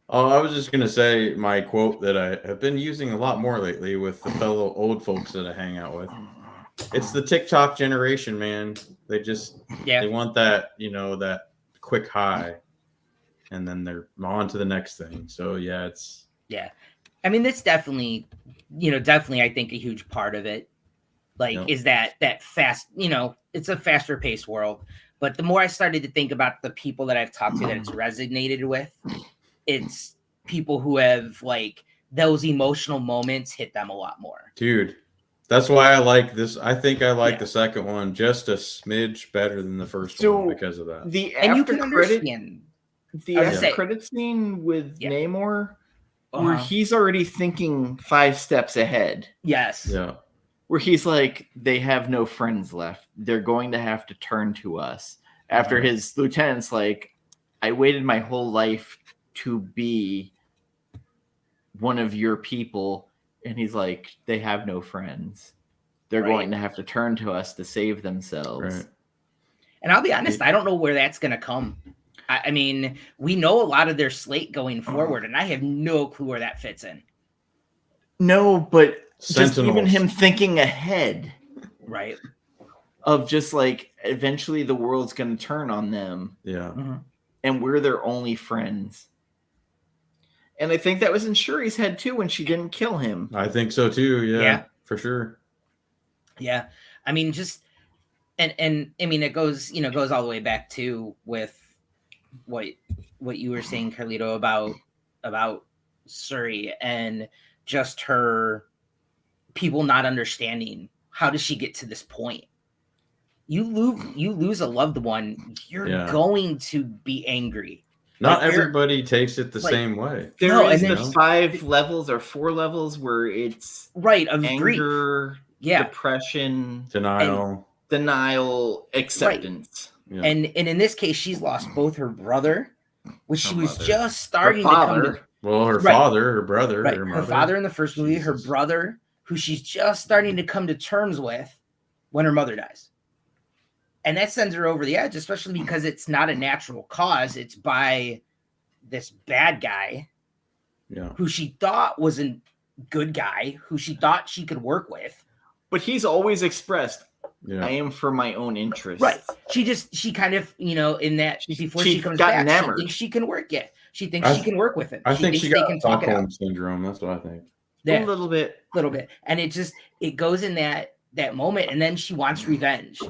[SPEAKER 3] Oh, I was just gonna say my quote that I have been using a lot more lately with the fellow old folks that I hang out with. It's the TikTok generation, man. They just they want that, that quick high, and then they're on to the next thing. So
[SPEAKER 2] I mean, that's definitely I think a huge part of it. Like, is that fast, it's a faster paced world. But the more I started to think about the people that I've talked to that it's resonated with, it's people who have like those emotional moments hit them a lot more.
[SPEAKER 3] Dude, that's why I like this. I think I like the second one just a smidge better than the first one because of that.
[SPEAKER 1] The after credit scene with Namor, where he's already thinking 5 steps ahead.
[SPEAKER 2] Yes.
[SPEAKER 3] Yeah.
[SPEAKER 1] Where he's like, they have no friends left. They're going to have to turn to us. After his lieutenant's like, I waited my whole life to be one of your people. And he's like, they have no friends. They're going to have to turn to us to save themselves.
[SPEAKER 3] Right.
[SPEAKER 2] And I'll be honest, I don't know where that's going to come. I mean, we know a lot of their slate going forward, and I have no clue where that fits in.
[SPEAKER 1] No, but
[SPEAKER 3] Sentinels.
[SPEAKER 1] Just even him thinking ahead.
[SPEAKER 2] Right.
[SPEAKER 1] of just like eventually the world's going to turn on them.
[SPEAKER 3] Yeah.
[SPEAKER 2] Mhm.
[SPEAKER 1] And we're their only friends. And I think that was in Shuri's head too when she didn't kill him.
[SPEAKER 3] I think so too. Yeah. For sure.
[SPEAKER 2] Yeah. I mean, just and I mean it goes all the way back to with what you were saying, Carlito, about Suri and just her people not understanding how does she get to this point. You lose a loved one, you're going to be angry.
[SPEAKER 3] Not everybody takes it the same way.
[SPEAKER 1] There is the 5 levels or 4 levels where it's
[SPEAKER 2] of
[SPEAKER 1] anger,
[SPEAKER 2] grief.
[SPEAKER 1] Depression,
[SPEAKER 2] denial,
[SPEAKER 1] acceptance.
[SPEAKER 2] Right. Yeah. And in this case, she's lost both her brother, which she was just starting to come to.
[SPEAKER 3] Well, her father, her brother,
[SPEAKER 2] her father in the first movie, her brother, who she's just starting to come to terms with when her mother dies. And that sends her over the edge, especially because it's not a natural cause. It's by this bad guy who she thought was a good guy, who she thought she could work with.
[SPEAKER 1] But he's always expressed, I am for my own interests.
[SPEAKER 2] Right. She kind of, in that, before she comes back, she thinks she can work it. She thinks she can work with him.
[SPEAKER 3] I think she got Stockholm syndrome. That's what I think.
[SPEAKER 2] Yeah,
[SPEAKER 1] a little bit.
[SPEAKER 2] And it goes in that moment, and then she wants revenge.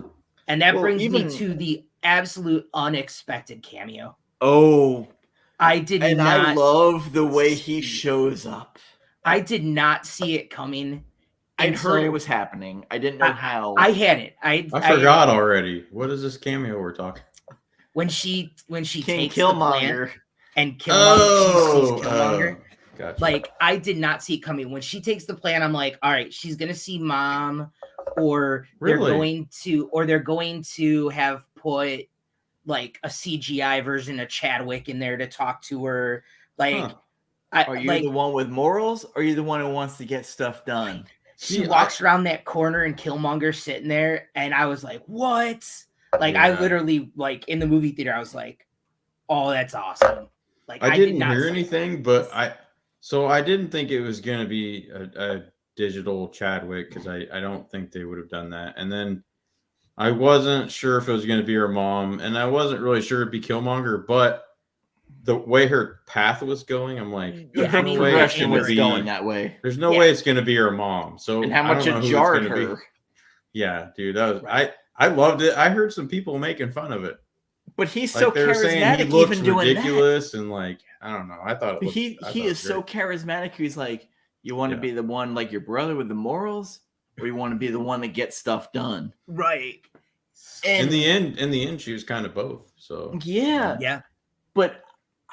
[SPEAKER 2] And that brings me to the absolute unexpected cameo.
[SPEAKER 1] Oh,
[SPEAKER 2] I
[SPEAKER 1] love the way he shows up.
[SPEAKER 2] I did not see it coming.
[SPEAKER 1] I'd heard it was happening. I didn't know how.
[SPEAKER 2] I had it. I
[SPEAKER 3] forgot already. What is this cameo we're talking?
[SPEAKER 2] When she takes
[SPEAKER 1] Killmonger
[SPEAKER 2] and Killmonger.
[SPEAKER 3] Gotcha.
[SPEAKER 2] Like, I did not see it coming. When she takes the plan, I'm like, all right, she's gonna see Mom, or they're going to have put like a CGI version of Chadwick in there to talk to her. Like,
[SPEAKER 1] are you the one with morals, or are you the one who wants to get stuff done?
[SPEAKER 2] She walks around that corner and Killmonger's sitting there, and I was like, what? Like, I literally, like, in the movie theater, I was like, oh, that's awesome. Like,
[SPEAKER 3] I didn't hear anything, but I didn't think it was going to be a digital Chadwick, because I don't think they would have done that. And then I wasn't sure if it was going to be her mom, and I wasn't really sure it'd be Killmonger, but the way her path was going, I'm like,
[SPEAKER 1] the progression was going that way.
[SPEAKER 3] There's no way it's going to be her mom. So
[SPEAKER 1] and how much it jarred her.
[SPEAKER 3] Yeah, dude, that was I loved it. I heard some people making fun of it,
[SPEAKER 1] but he's so charismatic.
[SPEAKER 3] He looks ridiculous, and like, I don't know. I thought
[SPEAKER 1] he is so charismatic. He's like, you want to be the one like your brother with the morals, or you want to be the one that gets stuff done,
[SPEAKER 2] right?
[SPEAKER 3] And in the end, she was kind of both. So
[SPEAKER 2] yeah.
[SPEAKER 1] But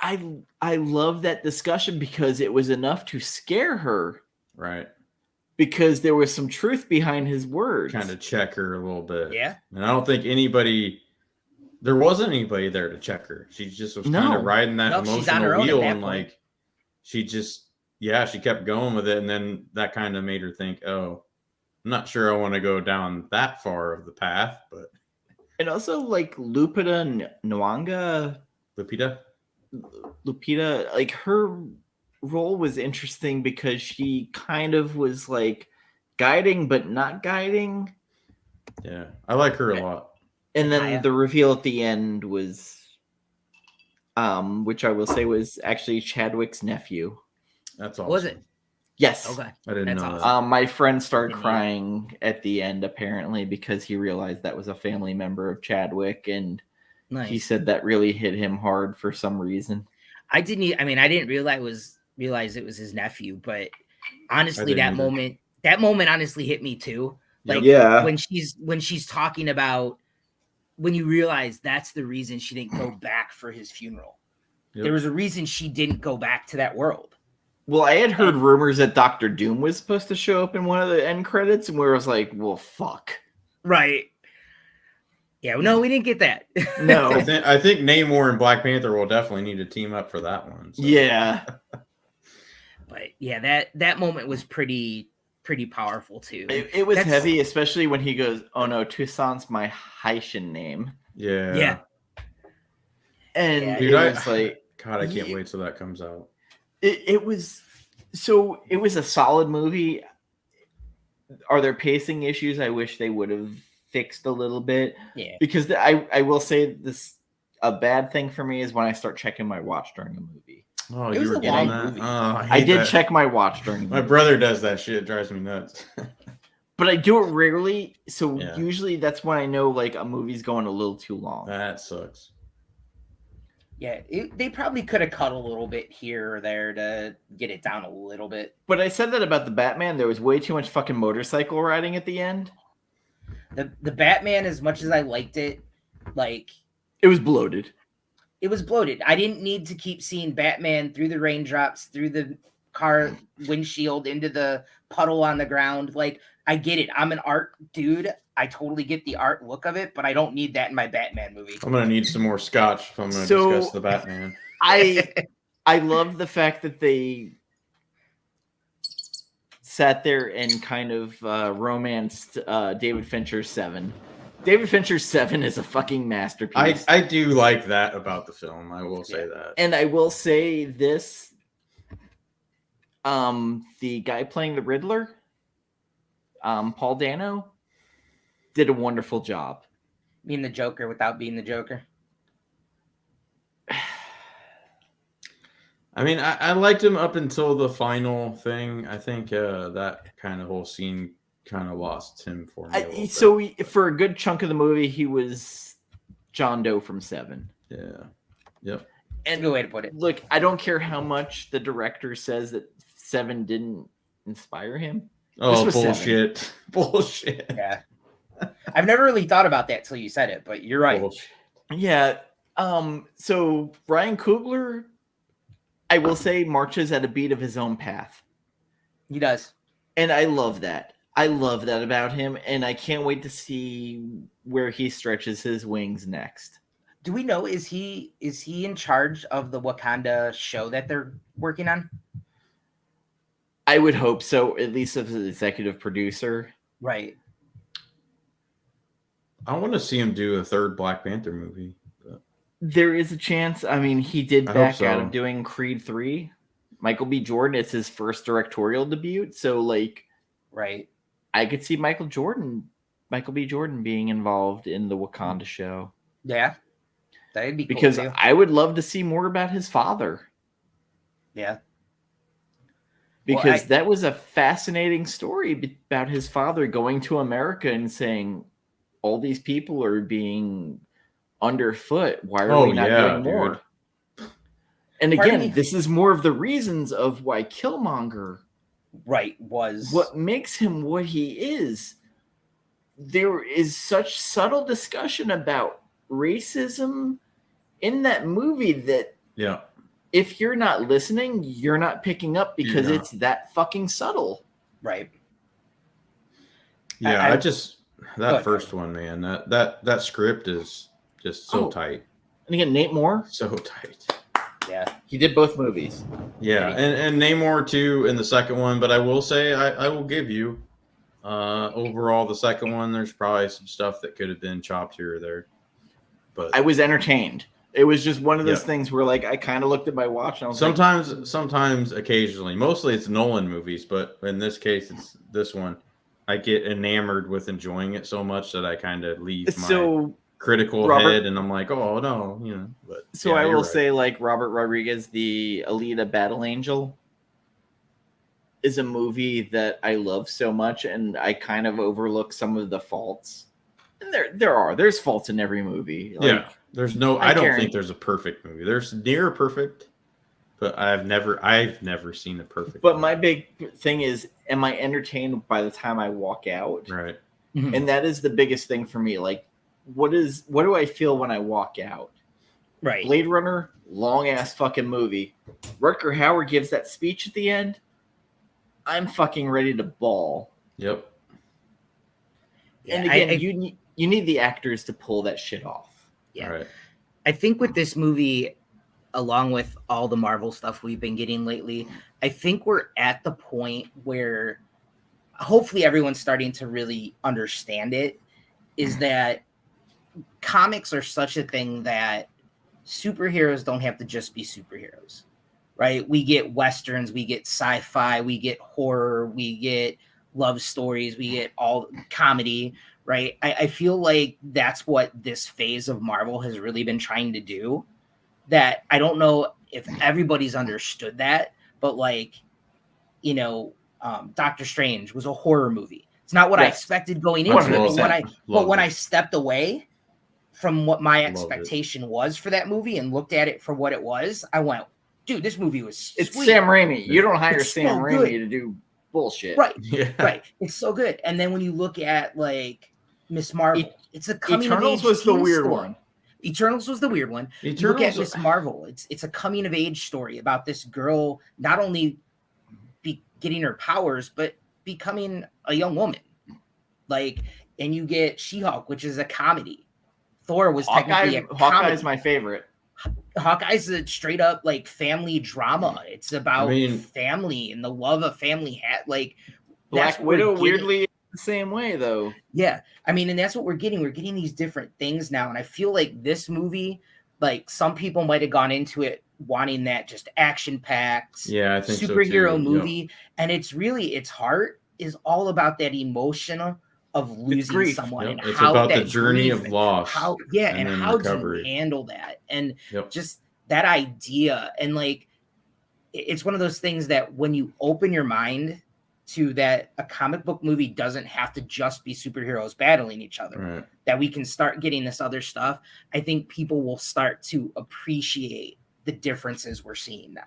[SPEAKER 1] I love that discussion because it was enough to scare her,
[SPEAKER 3] right?
[SPEAKER 1] Because there was some truth behind his words.
[SPEAKER 3] Kind of check her a little bit.
[SPEAKER 2] Yeah.
[SPEAKER 3] And I don't think there wasn't anybody there to check her. She just was kind of riding that emotional wheel, and like, she just, she kept going with it. And then that kind of made her think, oh, I'm not sure I want to go down that far of the path, but.
[SPEAKER 1] And also like Lupita Nyong'o. Lupita, like, her role was interesting because she kind of was like guiding but not guiding.
[SPEAKER 3] Yeah, I like her a lot.
[SPEAKER 1] And then the reveal at the end was which I will say was actually Chadwick's nephew.
[SPEAKER 3] That's awesome.
[SPEAKER 2] Was it?
[SPEAKER 1] Yes.
[SPEAKER 2] Okay.
[SPEAKER 3] I didn't know that.
[SPEAKER 1] My friend started crying at the end, apparently, because he realized that was a family member of Chadwick, and he said that really hit him hard for some reason.
[SPEAKER 2] I didn't realize it was his nephew, but honestly, that moment honestly hit me too. Like, when she's talking about, when you realize that's the reason she didn't go back for his funeral. Yep. There was a reason she didn't go back to that world.
[SPEAKER 1] Well, I had heard rumors that Dr. Doom was supposed to show up in one of the end credits, and where I was like, well, fuck.
[SPEAKER 2] Right. Yeah, no, we didn't get that.
[SPEAKER 1] No.
[SPEAKER 3] I think Namor and Black Panther will definitely need to team up for that one. So.
[SPEAKER 1] Yeah.
[SPEAKER 2] But yeah, that moment was pretty powerful too.
[SPEAKER 1] It was heavy, especially when he goes, "Oh no, Toussaint's my Haitian name."
[SPEAKER 3] Yeah.
[SPEAKER 2] Yeah.
[SPEAKER 1] And
[SPEAKER 3] dude,
[SPEAKER 1] it was like,
[SPEAKER 3] God, I can't wait till that comes out.
[SPEAKER 1] It was a solid movie. Are there pacing issues I wish they would have fixed a little bit.
[SPEAKER 2] Yeah.
[SPEAKER 1] Because I will say this, a bad thing for me is when I start checking my watch during a movie.
[SPEAKER 3] Oh,
[SPEAKER 2] It
[SPEAKER 3] you
[SPEAKER 2] was
[SPEAKER 3] were
[SPEAKER 2] a
[SPEAKER 3] getting
[SPEAKER 2] long
[SPEAKER 3] that?
[SPEAKER 2] movie.
[SPEAKER 3] Oh,
[SPEAKER 1] I
[SPEAKER 3] hate
[SPEAKER 1] did
[SPEAKER 3] that.
[SPEAKER 1] check my watch during the
[SPEAKER 3] My
[SPEAKER 1] movie.
[SPEAKER 3] brother does that shit. It drives me nuts.
[SPEAKER 1] But I do it rarely, so
[SPEAKER 3] Yeah.
[SPEAKER 1] usually that's when I know like a movie's going a little too long.
[SPEAKER 3] That sucks.
[SPEAKER 2] Yeah, they probably could have cut a little bit here or there to get it down a little bit.
[SPEAKER 1] But I said that about the Batman. There was way too much fucking motorcycle riding at the end.
[SPEAKER 2] The Batman, as much as I liked it, like
[SPEAKER 1] It was bloated.
[SPEAKER 2] it was bloated. I didn't need to keep seeing Batman through the raindrops, through the car windshield, into the puddle on the ground. Like, I get it. I'm an art dude. I totally get the art look of it, but I don't need that in my Batman movie.
[SPEAKER 3] I'm gonna need some more scotch if I'm gonna discuss the Batman.
[SPEAKER 1] I love the fact that they sat there and kind of romanced David Fincher's Seven. David Fincher's Seven is a fucking masterpiece.
[SPEAKER 3] I do like that about the film. I will say that.
[SPEAKER 1] And I will say this: the guy playing the Riddler, Paul Dano, did a wonderful job.
[SPEAKER 2] Being the Joker without being the Joker.
[SPEAKER 3] I mean, I liked him up until the final thing. I think that kind of whole scene kind of lost him for me.
[SPEAKER 1] For a good chunk of the movie, he was John Doe from Seven.
[SPEAKER 3] Yeah. Yep.
[SPEAKER 2] And good way to put it.
[SPEAKER 1] Look, I don't care how much the director says that Seven didn't inspire him.
[SPEAKER 3] Oh, bullshit. Seven. Bullshit.
[SPEAKER 2] Yeah. I've never really thought about that till you said it, but you're right.
[SPEAKER 3] Bullshit.
[SPEAKER 1] Yeah. So Ryan Coogler, I will say, marches at a beat of his own path.
[SPEAKER 2] He does. And
[SPEAKER 1] I love that. I love that about him, and I can't wait to see where he stretches his wings next.
[SPEAKER 2] Do we know, is he in charge of the Wakanda show that they're working on?
[SPEAKER 1] I would hope so, at least as an executive producer.
[SPEAKER 2] Right.
[SPEAKER 3] I want to see him do a third Black Panther movie.
[SPEAKER 1] There is a chance. I mean, he did back out of doing Creed 3. Michael B. Jordan, it's his first directorial debut. So, like,
[SPEAKER 2] right.
[SPEAKER 1] I could see Michael B. Jordan being involved in the Wakanda show.
[SPEAKER 2] Yeah. That'd be cool.
[SPEAKER 1] Because I would love to see more about his father.
[SPEAKER 2] Yeah.
[SPEAKER 1] Because that was a fascinating story about his father going to America and saying, all these people are being underfoot. Why are we not doing more? And again, this is more of the reasons of why Killmonger
[SPEAKER 2] was
[SPEAKER 1] what makes him what he is. There is such subtle discussion about racism in that movie that if you're not listening, you're not picking up because it's that fucking subtle.
[SPEAKER 2] Right.
[SPEAKER 3] Yeah, that first one, man, that script is just so tight.
[SPEAKER 1] And again, Nate Moore,
[SPEAKER 3] so tight.
[SPEAKER 2] Yeah,
[SPEAKER 1] he did both movies.
[SPEAKER 3] Yeah, and Namor too in the second one. But I will say, I will give you overall the second one. There's probably some stuff that could have been chopped here or there. But
[SPEAKER 1] I was entertained. It was just one of those things where, like, I kind of looked at my watch and I was
[SPEAKER 3] sometimes, occasionally, mostly it's Nolan movies, but in this case, it's this one. I get enamored with enjoying it so much that I kind of leave my critical head, and I'm like, oh no, But
[SPEAKER 1] I will say, like, Robert Rodriguez, the Alita Battle Angel, is a movie that I love so much, and I kind of overlook some of the faults. And there's faults in every movie. Like,
[SPEAKER 3] there's no. I don't think there's a perfect movie. There's near perfect, but I've never seen a perfect.
[SPEAKER 1] But my big thing is, am I entertained by the time I walk out?
[SPEAKER 3] Right.
[SPEAKER 2] Mm-hmm.
[SPEAKER 1] And that is the biggest thing for me. Like, what do I feel when I walk out?
[SPEAKER 2] Right.
[SPEAKER 1] Blade Runner, long ass fucking movie. Rutger Hauer gives that speech at the end. I'm fucking ready to bawl.
[SPEAKER 3] Yep.
[SPEAKER 1] And again, you need the actors to pull that shit off.
[SPEAKER 2] Yeah.
[SPEAKER 3] Right.
[SPEAKER 2] I think with this movie, along with all the Marvel stuff we've been getting lately, I think we're at the point where hopefully everyone's starting to really understand it, is that comics are such a thing that superheroes don't have to just be superheroes, right? We get Westerns, we get sci-fi, we get horror, we get love stories, we get all comedy, right? I feel like that's what this phase of Marvel has really been trying to do. That I don't know if everybody's understood that, but like, you know, Doctor Strange was a horror movie. It's not what I expected going into it, but when I stepped away from what my expectation was for that movie and looked at it for what it was, I went, dude, this movie was sweet.
[SPEAKER 1] It's Sam Raimi. You don't hire Sam Raimi to do bullshit.
[SPEAKER 2] Right. Yeah. Right. It's so good. And then when you look at like Miss Marvel, it's a coming
[SPEAKER 1] Eternals
[SPEAKER 2] of age
[SPEAKER 1] was the weird
[SPEAKER 2] story.
[SPEAKER 1] one.
[SPEAKER 2] Eternals was the weird one. You look at Miss Marvel, it's a coming of age story about this girl not only getting her powers, but becoming a young woman. Like, and you get She-Hulk, which is a comedy. Thor was technically a comedy.
[SPEAKER 1] Hawkeye's my favorite.
[SPEAKER 2] Hawkeye's a straight up like family drama. It's about family and the love of family. Like
[SPEAKER 1] Black Widow, weirdly the same way though.
[SPEAKER 2] Yeah, I mean, and that's what we're getting. We're getting these different things now, and I feel like this movie, like some people might have gone into it wanting that just action-packed,
[SPEAKER 3] I think
[SPEAKER 2] superhero movie, and it's really its heart is all about that emotion of losing someone and
[SPEAKER 3] it's
[SPEAKER 2] how
[SPEAKER 3] about
[SPEAKER 2] that
[SPEAKER 3] the journey of loss.
[SPEAKER 2] How and how to handle that, and just that idea, and like it's one of those things that when you open your mind to that, a comic book movie doesn't have to just be superheroes battling each other.
[SPEAKER 3] Right.
[SPEAKER 2] That we can start getting this other stuff. I think people will start to appreciate the differences we're seeing now.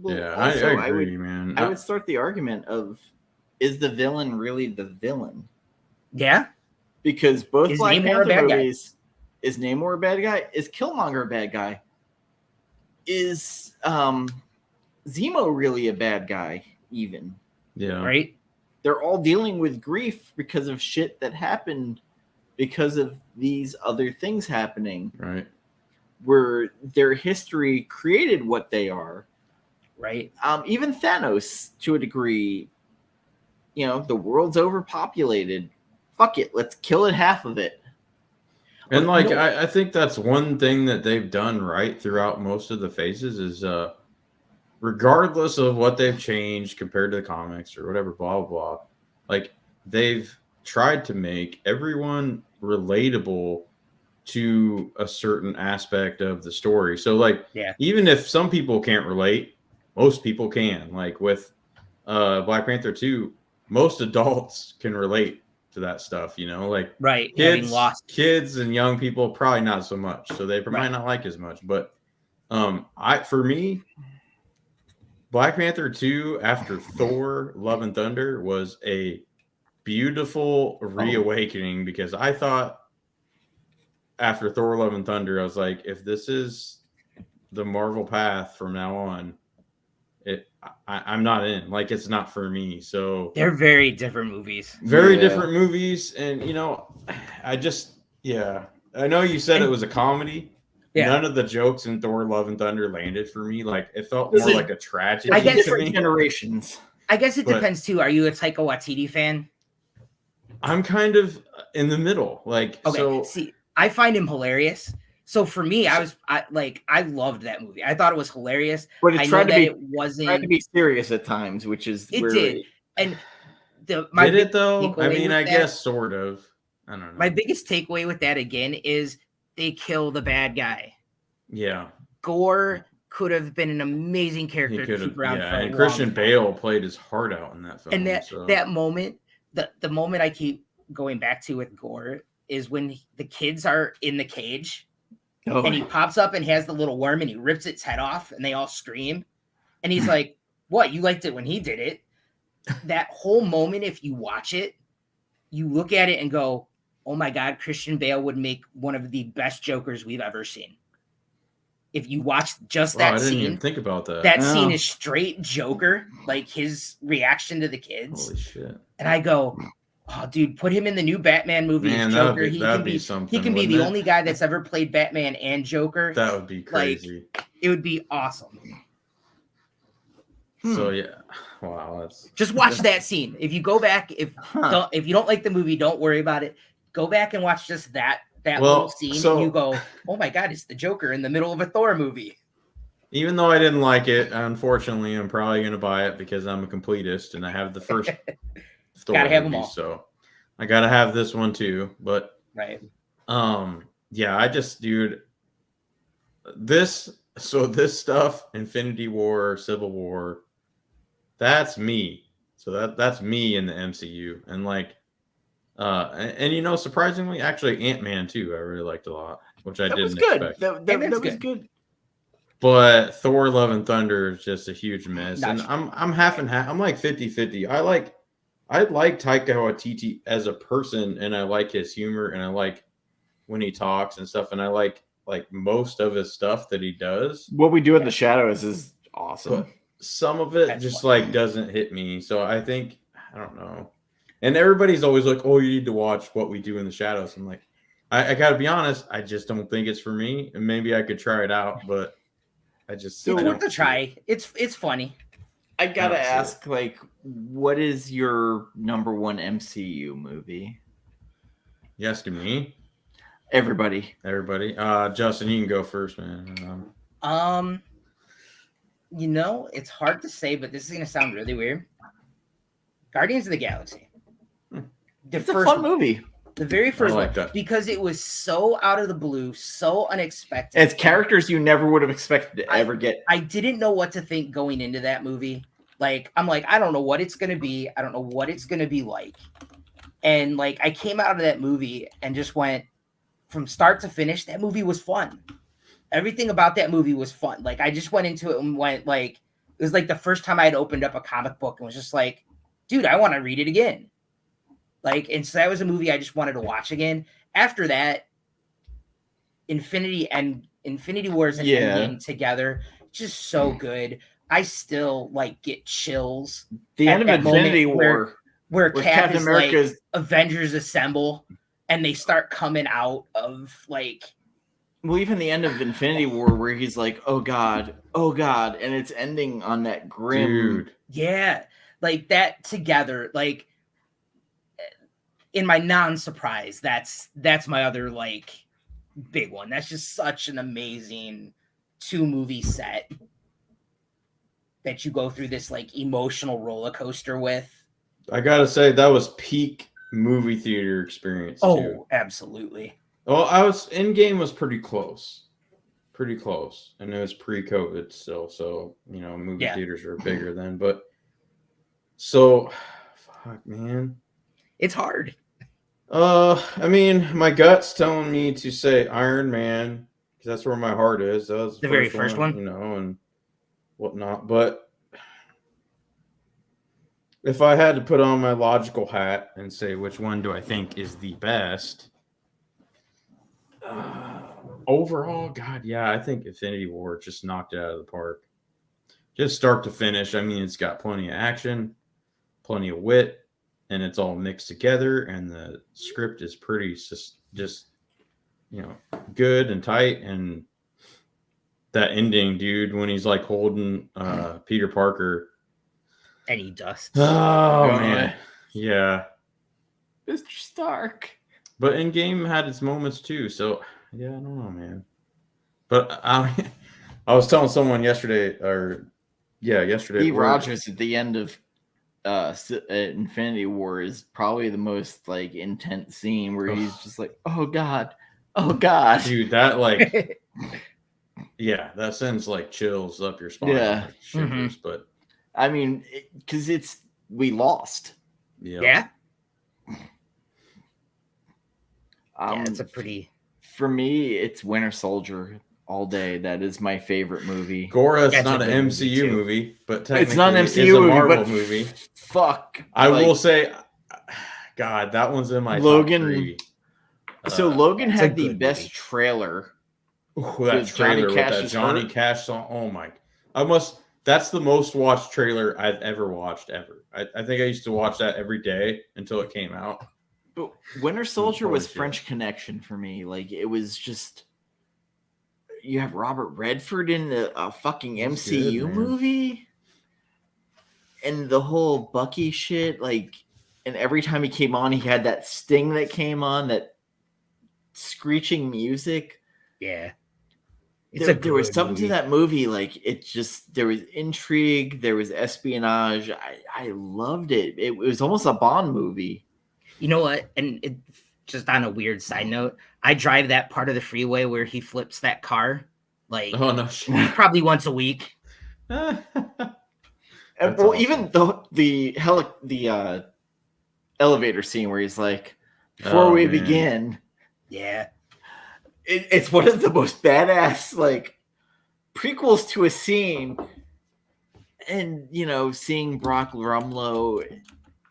[SPEAKER 3] Well, yeah, also, I agree, man.
[SPEAKER 1] I would start the argument of, is the villain really the villain?
[SPEAKER 2] Yeah.
[SPEAKER 1] Because both Black Panther movies, is Namor a bad guy? Is Killmonger a bad guy? Is Zemo really a bad guy even?
[SPEAKER 3] Yeah.
[SPEAKER 2] Right?
[SPEAKER 1] They're all dealing with grief because of shit that happened because of these other things happening.
[SPEAKER 3] Right.
[SPEAKER 1] Where their history created what they are.
[SPEAKER 2] Right.
[SPEAKER 1] Even Thanos, to a degree, you know, the world's overpopulated. Fuck it, let's kill it, half of it.
[SPEAKER 3] And like, I think that's one thing that they've done right throughout most of the phases is, regardless of what they've changed compared to the comics or whatever, blah, blah, blah, like they've tried to make everyone relatable to a certain aspect of the story. So like, even if some people can't relate, most people can. Like with Black Panther 2, most adults can relate to that stuff, you know, like kids and young people probably not so much. So they might not like as much. But for me, Black Panther 2 after Thor Love and Thunder was a beautiful reawakening, because I thought after Thor Love and Thunder, I was like, if this is the Marvel path from now on, I'm not in. Like, it's not for me. So
[SPEAKER 2] they're very different movies.
[SPEAKER 3] Very different movies. And, you know, I know you said it was a comedy. Yeah. None of the jokes in Thor Love and Thunder landed for me. Like, it felt more like a tragedy.
[SPEAKER 1] I guess different generations.
[SPEAKER 2] I guess it depends too. Are you a Taika Waititi fan?
[SPEAKER 3] I'm kind of in the middle. Like,
[SPEAKER 2] see, I find him hilarious. So for me, I loved that movie. I thought it was hilarious.
[SPEAKER 1] But it tried to be serious at times, which is
[SPEAKER 2] did. And
[SPEAKER 3] did it though? I mean, I guess sort of. I don't know.
[SPEAKER 2] My biggest takeaway with that again is they kill the bad guy.
[SPEAKER 3] Yeah.
[SPEAKER 2] Gore could have been an amazing character to keep around.
[SPEAKER 3] Yeah, and Christian Bale played his heart out in that film.
[SPEAKER 2] And that moment, the moment I keep going back to with Gore is when the kids are in the cage. And he pops up and has the little worm and he rips its head off and they all scream. And he's like, what? You liked it when he did it? That whole moment, if you watch it, you look at it and go, oh my God, Christian Bale would make one of the best Jokers we've ever seen. If you watch just that scene. I
[SPEAKER 3] didn't even think about that.
[SPEAKER 2] That scene is straight Joker, like his reaction to the kids.
[SPEAKER 3] Holy shit.
[SPEAKER 2] And I go, oh, dude, put him in the new Batman movie as Joker. He can be the only guy that's ever played Batman and Joker.
[SPEAKER 3] That would be crazy.
[SPEAKER 2] Like, it would be awesome.
[SPEAKER 3] So yeah, wow.
[SPEAKER 2] Just watch that scene. If you go back, if you don't like the movie, don't worry about it. Go back and watch just that little scene, and you go, oh my God, it's the Joker in the middle of a Thor movie.
[SPEAKER 3] Even though I didn't like it, unfortunately, I'm probably going to buy it because I'm a completist and I have the first Thor
[SPEAKER 2] Gotta have them
[SPEAKER 3] movies,
[SPEAKER 2] all.
[SPEAKER 3] so I gotta have this one too. But
[SPEAKER 2] Right.
[SPEAKER 3] yeah, I just, dude, this stuff, Infinity War, Civil War, that's me. So that's me in the MCU, and like, and you know, surprisingly, actually, Ant-Man too, I really liked a lot, which I didn't expect.
[SPEAKER 1] That was good.
[SPEAKER 3] But Thor: Love and Thunder is just a huge miss,
[SPEAKER 2] Not
[SPEAKER 3] and
[SPEAKER 2] true.
[SPEAKER 3] I'm half and half. I'm like 50-50. I like Taika Waititi as a person, and I like his humor, and I like when he talks and stuff, and I like most of his stuff that he does.
[SPEAKER 1] What We Do in the Shadows is awesome.
[SPEAKER 3] But some of it
[SPEAKER 2] That's
[SPEAKER 3] just
[SPEAKER 2] funny.
[SPEAKER 3] like doesn't hit me. So I think, I don't know. And everybody's always like, "Oh, you need to watch What We Do in the Shadows." I'm like, I gotta be honest, I just don't think it's for me. And maybe I could try it out, but I just
[SPEAKER 2] It's
[SPEAKER 3] I
[SPEAKER 2] worth
[SPEAKER 3] don't
[SPEAKER 2] a
[SPEAKER 3] see
[SPEAKER 2] try.
[SPEAKER 3] it.
[SPEAKER 2] It's funny.
[SPEAKER 1] I gotta
[SPEAKER 3] don't see
[SPEAKER 1] ask, like, what is your number one MCU movie?
[SPEAKER 3] You asking me?
[SPEAKER 1] Everybody.
[SPEAKER 3] Justin, you can go first, man.
[SPEAKER 2] You know, it's hard to say, but this is gonna sound really weird. Guardians of the Galaxy.
[SPEAKER 1] It's a fun movie.
[SPEAKER 2] The very first
[SPEAKER 3] like
[SPEAKER 2] one,
[SPEAKER 3] that.
[SPEAKER 2] because it was so out of the blue, so unexpected.
[SPEAKER 1] It's characters you never would have expected to ever get.
[SPEAKER 2] I didn't know what to think going into that movie. Like, I'm like, I don't know what it's gonna be. I don't know what it's gonna be like. And like, I came out of that movie and just went from start to finish. That movie was fun. Everything about that movie was fun. Like, I just went into it and went like, it was like the first time I had opened up a comic book and was just like, dude, I want to read it again. Like, and so that was a movie I just wanted to watch again. After that, Infinity Wars and Endgame together, just so good. I still like get chills.
[SPEAKER 1] The end of Infinity War,
[SPEAKER 2] where Cap is
[SPEAKER 1] America's
[SPEAKER 2] like, Avengers assemble, and they start coming out of like.
[SPEAKER 1] Well, even the end of Infinity War, where he's like, "Oh God," and it's ending on that grim.
[SPEAKER 3] Dude.
[SPEAKER 2] Yeah, like that together, like. In my non-surprise, that's my other like big one. That's just such an amazing 2-movie set that you go through this like emotional roller coaster with.
[SPEAKER 3] I gotta say that was peak movie theater experience.
[SPEAKER 2] Oh, absolutely.
[SPEAKER 3] Well, Endgame was pretty close, and it was pre-COVID still, so you know movie theaters were bigger then. But so, fuck, man,
[SPEAKER 2] it's hard.
[SPEAKER 3] I mean, my gut's telling me to say Iron Man because that's where my heart is. That was
[SPEAKER 2] the very first one,
[SPEAKER 3] you know, and whatnot. But if I had to put on my logical hat and say which one do I think is the best, overall, God, yeah, I think Infinity War just knocked it out of the park. Just start to finish. I mean, it's got plenty of action, plenty of wit. And it's all mixed together, and the script is pretty just you know, good and tight. And that ending, dude, when he's like holding Peter Parker,
[SPEAKER 2] and he dusts.
[SPEAKER 3] Oh man, yeah,
[SPEAKER 1] Mr. Stark.
[SPEAKER 3] But Endgame had its moments too. So yeah, I don't know, man. But I was telling someone yesterday,
[SPEAKER 1] Steve Rogers at the end of Infinity War is probably the most like intense scene where he's just like, oh god,
[SPEAKER 3] dude, that like yeah, that sends like chills up your spine.
[SPEAKER 1] Yeah,
[SPEAKER 3] like shivers, but
[SPEAKER 1] I mean, because we lost.
[SPEAKER 2] Yeah, it's a pretty.
[SPEAKER 1] For me, it's Winter Soldier all day. That is my favorite movie.
[SPEAKER 3] Gora's not an MCU movie, but technically
[SPEAKER 1] it's not an MCU
[SPEAKER 3] Marvel movie.
[SPEAKER 1] Fuck,
[SPEAKER 3] I will say, God, that one's in my
[SPEAKER 1] Logan.
[SPEAKER 3] top 3.
[SPEAKER 1] So Logan had the best trailer.
[SPEAKER 3] Ooh, that trailer with that Johnny Cash song. Oh my! That's the most watched trailer I've ever watched ever. I think I used to watch that every day until it came out.
[SPEAKER 1] But Winter Soldier was French Connection for me. Like, it was just, you have Robert Redford in a fucking MCU movie, and the whole Bucky shit. Like, and every time he came on, he had that sting that came on, that screeching music.
[SPEAKER 2] Yeah.
[SPEAKER 1] there was something to that movie. Like there was intrigue, there was espionage. I loved it. It was almost a Bond movie.
[SPEAKER 2] You know what? And just on a weird side note, I drive that part of the freeway where he flips that car, like probably once a week.
[SPEAKER 1] Well, awesome. Even the elevator scene where he's like, before we begin, it's one of the most badass like prequels to a scene. And seeing Brock Rumlow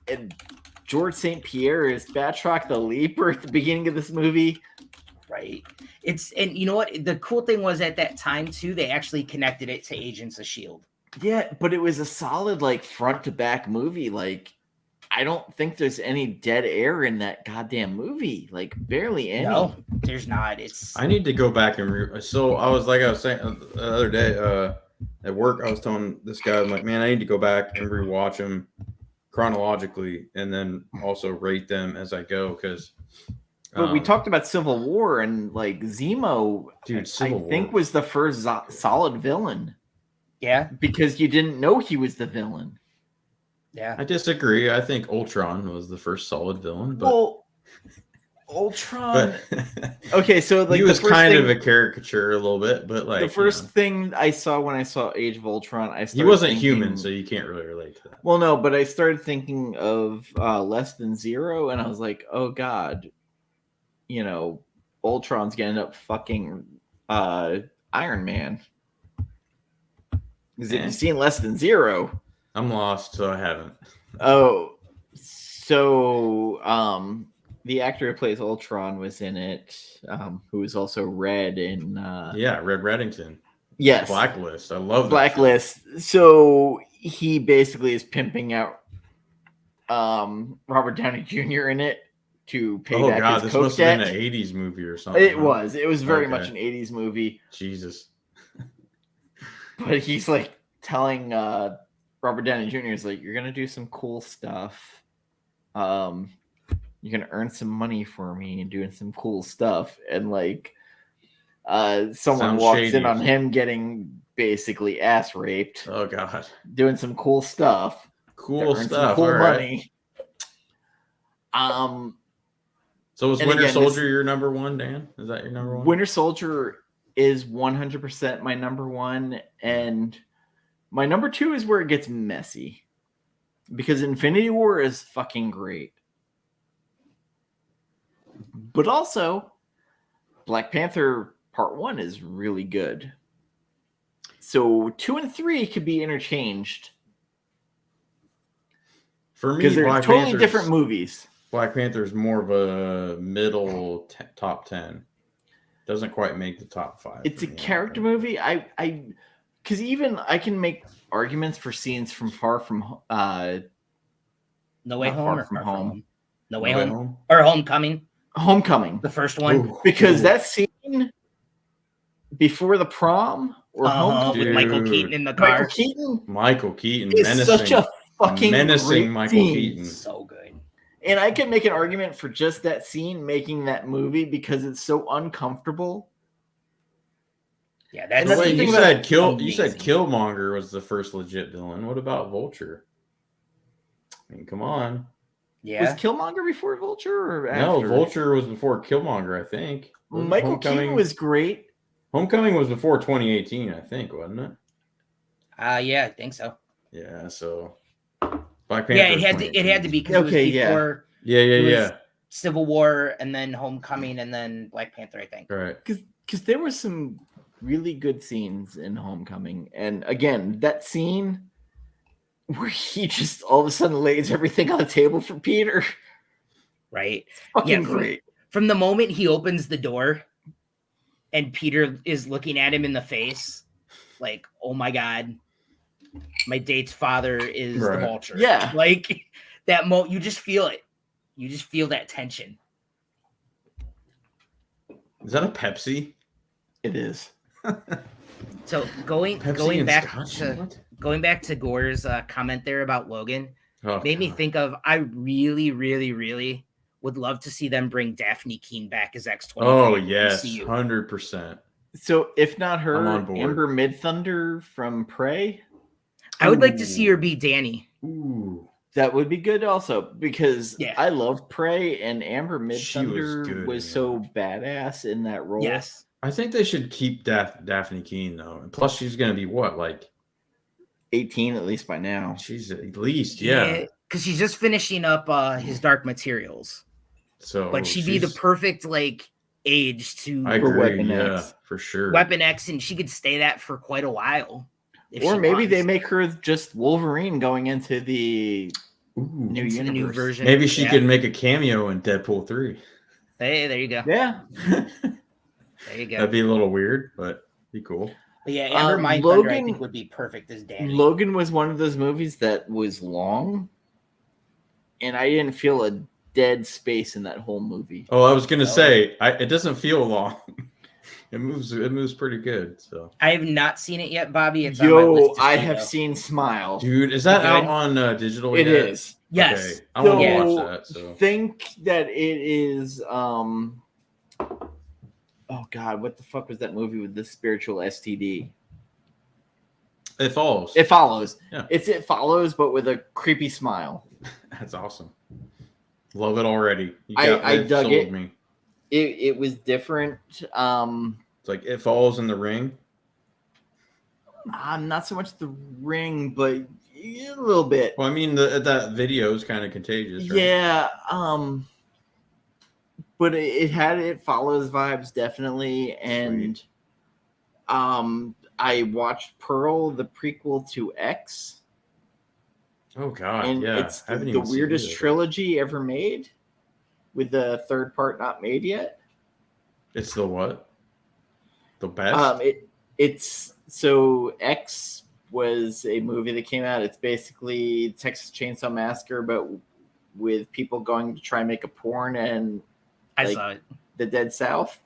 [SPEAKER 1] and George St. Pierre is Batroc the Leaper at the beginning of this movie.
[SPEAKER 2] Right. And you know what? The cool thing was at that time too, they actually connected it to Agents of S.H.I.E.L.D.
[SPEAKER 1] Yeah, but it was a solid like front to back movie. Like, I don't think there's any dead air in that goddamn movie. Like, barely any.
[SPEAKER 2] No, there's not.
[SPEAKER 3] I need to go back and so I was saying the other day at work, I was telling this guy, I'm like, man, I need to go back and rewatch them chronologically and then also rate them as I go because.
[SPEAKER 1] But we talked about Civil War and like Zemo.
[SPEAKER 3] Dude,
[SPEAKER 1] I think was the first solid villain.
[SPEAKER 2] Yeah,
[SPEAKER 1] because you didn't know he was the villain.
[SPEAKER 2] Yeah,
[SPEAKER 3] I disagree. I think Ultron was the first solid villain. But,
[SPEAKER 1] well, Ultron. Okay, so like
[SPEAKER 3] he was kind of a caricature a little bit, but like
[SPEAKER 1] the first thing I saw when I saw Age of Ultron,
[SPEAKER 3] he wasn't human, so you can't really relate to that.
[SPEAKER 1] Well, no, but I started thinking of Less Than Zero, and I was like, oh god, Ultron's gonna end up fucking Iron Man. Because if you've seen Less Than Zero,
[SPEAKER 3] I'm lost, so I haven't.
[SPEAKER 1] Oh, so the actor who plays Ultron was in it, who was also Red in
[SPEAKER 3] Red Reddington.
[SPEAKER 1] Yes,
[SPEAKER 3] Blacklist. I love that
[SPEAKER 1] Blacklist. So he basically is pimping out Robert Downey Jr. in it to pay back his
[SPEAKER 3] this
[SPEAKER 1] coke
[SPEAKER 3] must have
[SPEAKER 1] debt.
[SPEAKER 3] been an 80s movie or something.
[SPEAKER 1] It was very much an 80s movie.
[SPEAKER 3] Jesus.
[SPEAKER 1] But he's like telling Robert Downey Jr. is like, you're gonna do some cool stuff. You're gonna earn some money for me and doing some cool stuff. And like someone walks in on him getting basically ass raped.
[SPEAKER 3] Oh god.
[SPEAKER 1] Doing some cool stuff.
[SPEAKER 3] Cool stuff.
[SPEAKER 1] Cool money.
[SPEAKER 3] So was Winter Soldier your number one, Dan? Is that your number one?
[SPEAKER 1] Winter Soldier is 100% my number one, and my number two is where it gets messy, because Infinity War is fucking great, but also Black Panther Part 1 is really good. So 2 and 3 could be interchanged
[SPEAKER 3] for me
[SPEAKER 1] because they're totally different movies.
[SPEAKER 3] Black Panther is more of a middle top 10. Doesn't quite make the top 5.
[SPEAKER 1] It's a character movie. Because even I can make arguments for scenes from Far From
[SPEAKER 2] No Way Home or Far From Home. No Way Home or Homecoming. The first one.
[SPEAKER 1] Because that scene before the prom or Homecoming
[SPEAKER 2] with Michael Keaton in the car.
[SPEAKER 3] Michael Keaton
[SPEAKER 1] is such a fucking
[SPEAKER 3] menacing Michael Keaton.
[SPEAKER 2] So good.
[SPEAKER 1] And I can make an argument for just that scene making that movie because it's so uncomfortable.
[SPEAKER 2] Yeah, that's
[SPEAKER 3] the thing. You said Killmonger was the first legit villain. What about Vulture? I mean, come on.
[SPEAKER 2] Yeah.
[SPEAKER 1] Was Killmonger before Vulture or after?
[SPEAKER 3] No, Vulture was before Killmonger, I think.
[SPEAKER 1] Michael Keaton was great.
[SPEAKER 3] Homecoming was before 2018, I think, wasn't it?
[SPEAKER 2] Yeah, I think so.
[SPEAKER 3] Yeah, so Black Panther.
[SPEAKER 2] Yeah, it had to be because it was before.
[SPEAKER 3] Yeah.
[SPEAKER 2] Civil War and then Homecoming and then Black Panther, I think.
[SPEAKER 3] Right.
[SPEAKER 1] Because there were some really good scenes in Homecoming, and again, that scene where he just all of a sudden lays everything on the table for Peter.
[SPEAKER 2] Right.
[SPEAKER 1] Fucking great.
[SPEAKER 2] From the moment he opens the door and Peter is looking at him in the face, like, oh my God, my date's father is the Vulture.
[SPEAKER 1] Yeah.
[SPEAKER 2] Like that you just feel it. You just feel that tension.
[SPEAKER 3] Is that a Pepsi?
[SPEAKER 1] It is.
[SPEAKER 2] So going back to Gore's comment there about Logan, made me think of, I really, really, really would love to see them bring Daphne Keane back as X-23.
[SPEAKER 3] Oh yes, 100%.
[SPEAKER 1] So if not her,
[SPEAKER 3] I'm on board.
[SPEAKER 1] Amber Midthunder from Prey.
[SPEAKER 2] I would like to see her be Danny.
[SPEAKER 3] Ooh,
[SPEAKER 1] That would be good also, because
[SPEAKER 2] Yeah.
[SPEAKER 1] I love Prey, and Amber
[SPEAKER 3] She was
[SPEAKER 1] Midthunder
[SPEAKER 3] good
[SPEAKER 1] was
[SPEAKER 3] in
[SPEAKER 1] so badass in that role.
[SPEAKER 2] Yes.
[SPEAKER 3] I think they should keep Daphne Keane though. And plus, she's gonna be what, like
[SPEAKER 1] 18 at least by now.
[SPEAKER 3] she's at least, yeah.
[SPEAKER 2] Because she's just finishing up his Dark Materials.
[SPEAKER 3] So,
[SPEAKER 2] But she'd be the perfect like age to
[SPEAKER 3] I
[SPEAKER 1] For
[SPEAKER 3] agree,
[SPEAKER 1] Weapon
[SPEAKER 3] yeah,
[SPEAKER 1] X.
[SPEAKER 3] for sure.
[SPEAKER 2] Weapon X, and she could stay that for quite a while.
[SPEAKER 1] Or maybe they make her just Wolverine going into the
[SPEAKER 3] Ooh.
[SPEAKER 1] new
[SPEAKER 2] into the new
[SPEAKER 1] universe.
[SPEAKER 2] version.
[SPEAKER 3] Maybe she
[SPEAKER 2] Yeah.
[SPEAKER 3] could make a cameo in Deadpool 3.
[SPEAKER 2] Hey, there you go.
[SPEAKER 1] Yeah.
[SPEAKER 2] There you go.
[SPEAKER 3] That'd be a little weird, but be cool.
[SPEAKER 2] But yeah, Amber Mindthunder, I
[SPEAKER 1] Logan-
[SPEAKER 2] think, would be perfect as Danny.
[SPEAKER 1] Logan was one of those movies that was long, and I didn't feel a dead space in that whole movie.
[SPEAKER 3] Oh, I was gonna say, it doesn't feel long. It moves pretty good. So,
[SPEAKER 2] I have not seen it yet, Bobby. It's on my list to
[SPEAKER 1] I
[SPEAKER 2] see,
[SPEAKER 1] have
[SPEAKER 2] though.
[SPEAKER 1] seen Smile.
[SPEAKER 3] dude, is that
[SPEAKER 2] Good?
[SPEAKER 3] out on digital?
[SPEAKER 1] It
[SPEAKER 3] yet?
[SPEAKER 1] is.
[SPEAKER 2] Yes.
[SPEAKER 3] Okay. I want to
[SPEAKER 2] Yeah.
[SPEAKER 3] watch that. So,
[SPEAKER 1] Think that it is. Oh God, what the fuck was that movie with the spiritual STD?
[SPEAKER 3] It follows.
[SPEAKER 1] It Follows.
[SPEAKER 3] Yeah.
[SPEAKER 1] It Follows, but with a creepy smile.
[SPEAKER 3] That's awesome. Love it already.
[SPEAKER 1] I
[SPEAKER 3] it
[SPEAKER 1] dug
[SPEAKER 3] sold
[SPEAKER 1] it.
[SPEAKER 3] Me.
[SPEAKER 1] It was different.
[SPEAKER 3] It's like It Follows in the Ring.
[SPEAKER 1] Not so much the Ring, but a little bit.
[SPEAKER 3] Well, I mean, that video is kind of contagious, right?
[SPEAKER 1] Yeah. But it had It Follows vibes definitely, and
[SPEAKER 3] Sweet.
[SPEAKER 1] I watched Pearl, the prequel to X,
[SPEAKER 3] Oh God,
[SPEAKER 1] and
[SPEAKER 3] yeah.
[SPEAKER 1] it's
[SPEAKER 3] I haven't
[SPEAKER 1] the
[SPEAKER 3] even seen
[SPEAKER 1] weirdest
[SPEAKER 3] either.
[SPEAKER 1] trilogy ever made, with the third part not made yet.
[SPEAKER 3] It's the what? The best.
[SPEAKER 1] It's so X was a movie that came out. It's basically Texas Chainsaw Massacre, but with people going to try and make a porn and
[SPEAKER 2] I saw it.
[SPEAKER 1] the Dead South.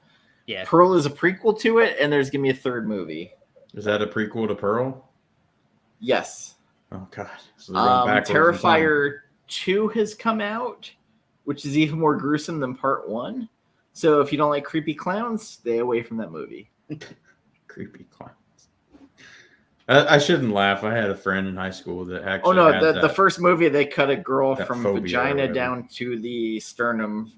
[SPEAKER 2] Yeah.
[SPEAKER 1] Pearl is a prequel to it, and there's gonna be a third movie.
[SPEAKER 3] Is that a prequel to Pearl?
[SPEAKER 1] Yes.
[SPEAKER 3] Oh God. So they're going backwards in time.
[SPEAKER 1] Terrifier 2 has come out, which is even more gruesome than part 1. So if you don't like creepy clowns, stay away from that movie.
[SPEAKER 3] Creepy clowns. I shouldn't laugh. I had a friend in high school that actually.
[SPEAKER 1] Oh no,
[SPEAKER 3] had
[SPEAKER 1] the first movie they cut a girl
[SPEAKER 3] that
[SPEAKER 1] from
[SPEAKER 3] phobia or
[SPEAKER 1] vagina
[SPEAKER 3] whatever.
[SPEAKER 1] down to the sternum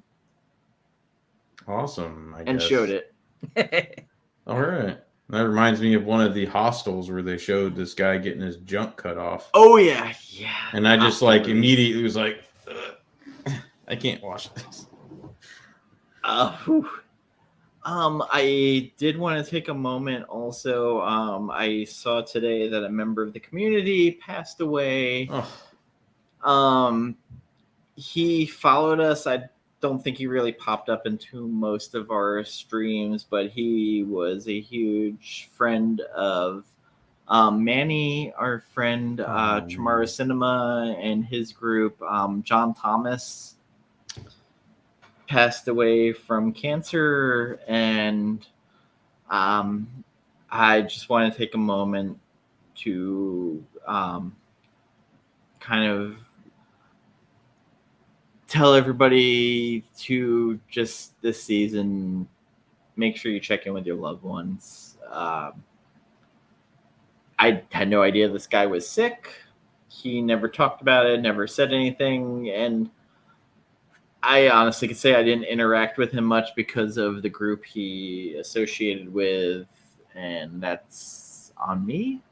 [SPEAKER 3] Awesome. I
[SPEAKER 1] and
[SPEAKER 3] guess.
[SPEAKER 1] showed it.
[SPEAKER 3] All right. That reminds me of one of the Hostels where they showed this guy getting his junk cut off.
[SPEAKER 1] Oh yeah, yeah.
[SPEAKER 3] And I just like immediately was like, ugh, I can't watch this.
[SPEAKER 1] Whew. I did want to take a moment also. I saw today that a member of the community passed away.
[SPEAKER 3] Oh,
[SPEAKER 1] He followed us. I don't think he really popped up into most of our streams, but he was a huge friend of Manny, our friend Tomorrow Cinema, and his group. John Thomas passed away from cancer, and I just want to take a moment to kind of tell everybody to just this season, make sure you check in with your loved ones. I had no idea this guy was sick. He never talked about it, never said anything, and I honestly could say I didn't interact with him much because of the group he associated with, and that's on me.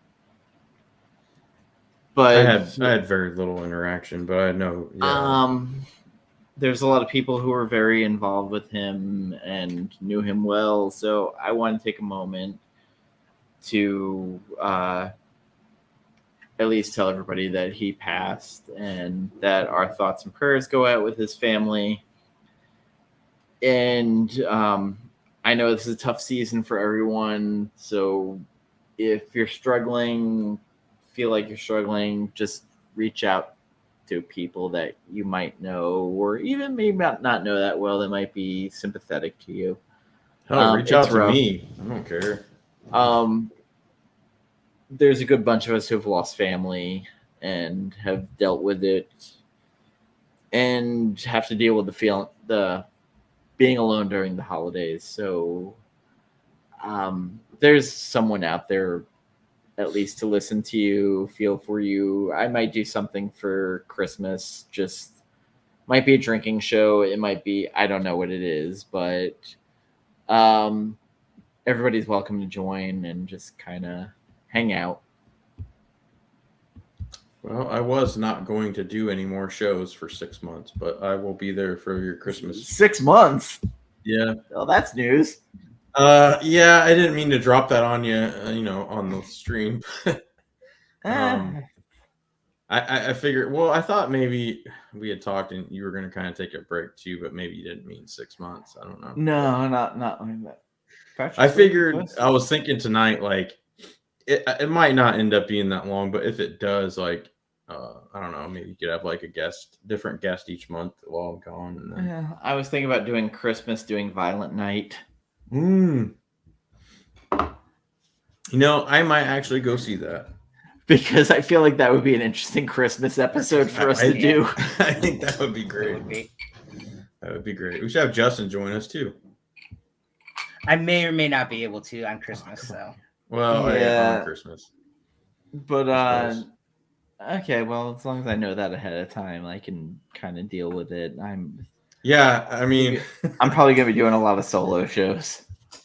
[SPEAKER 1] But
[SPEAKER 3] I had very little interaction, but I know. Yeah.
[SPEAKER 1] There's a lot of people who were very involved with him and knew him well, so I want to take a moment to at least tell everybody that he passed and that our thoughts and prayers go out with his family. And I know this is a tough season for everyone, so if you're struggling, feel like you're struggling, just reach out to people that you might know, or even maybe not know that well, that might be sympathetic to you.
[SPEAKER 3] Hell, reach out
[SPEAKER 1] it's
[SPEAKER 3] to
[SPEAKER 1] rough.
[SPEAKER 3] me. I don't care.
[SPEAKER 1] There's a good bunch of us who've lost family and have dealt with it and have to deal with the being alone during the holidays. So there's someone out there at least to listen to you, feel for you. I might do something for Christmas. Just might be a drinking show. It might be, I don't know what it is, but everybody's welcome to join and just kind of hang out.
[SPEAKER 3] Well, I was not going to do any more shows for 6 months, but I will be there for your Christmas.
[SPEAKER 1] 6 months?
[SPEAKER 3] Yeah.
[SPEAKER 1] Well, that's news.
[SPEAKER 3] Yeah, I didn't mean to drop that on you, on the stream. I figured, well, I thought maybe we had talked and you were going to kind of take a break too, but maybe you didn't mean 6 months. I don't know.
[SPEAKER 1] No, not like that.
[SPEAKER 3] I figured, I was thinking tonight, like, it might not end up being that long, but if it does, like, I don't know, maybe you could have like a different guest each month while I'm gone. And then...
[SPEAKER 1] Yeah, I was thinking about doing Christmas, doing Violent Night.
[SPEAKER 3] I might actually go see that.
[SPEAKER 1] Because I feel like that would be an interesting Christmas episode for us to do.
[SPEAKER 3] I think that would be great. That would be great. We should have Justin join us too.
[SPEAKER 2] I may or may not be able to on Christmas, so.
[SPEAKER 3] Well, yeah, on Christmas.
[SPEAKER 1] But okay, well, as long as I know that ahead of time, I can kind of deal with it. I'm probably gonna be doing a lot of solo shows.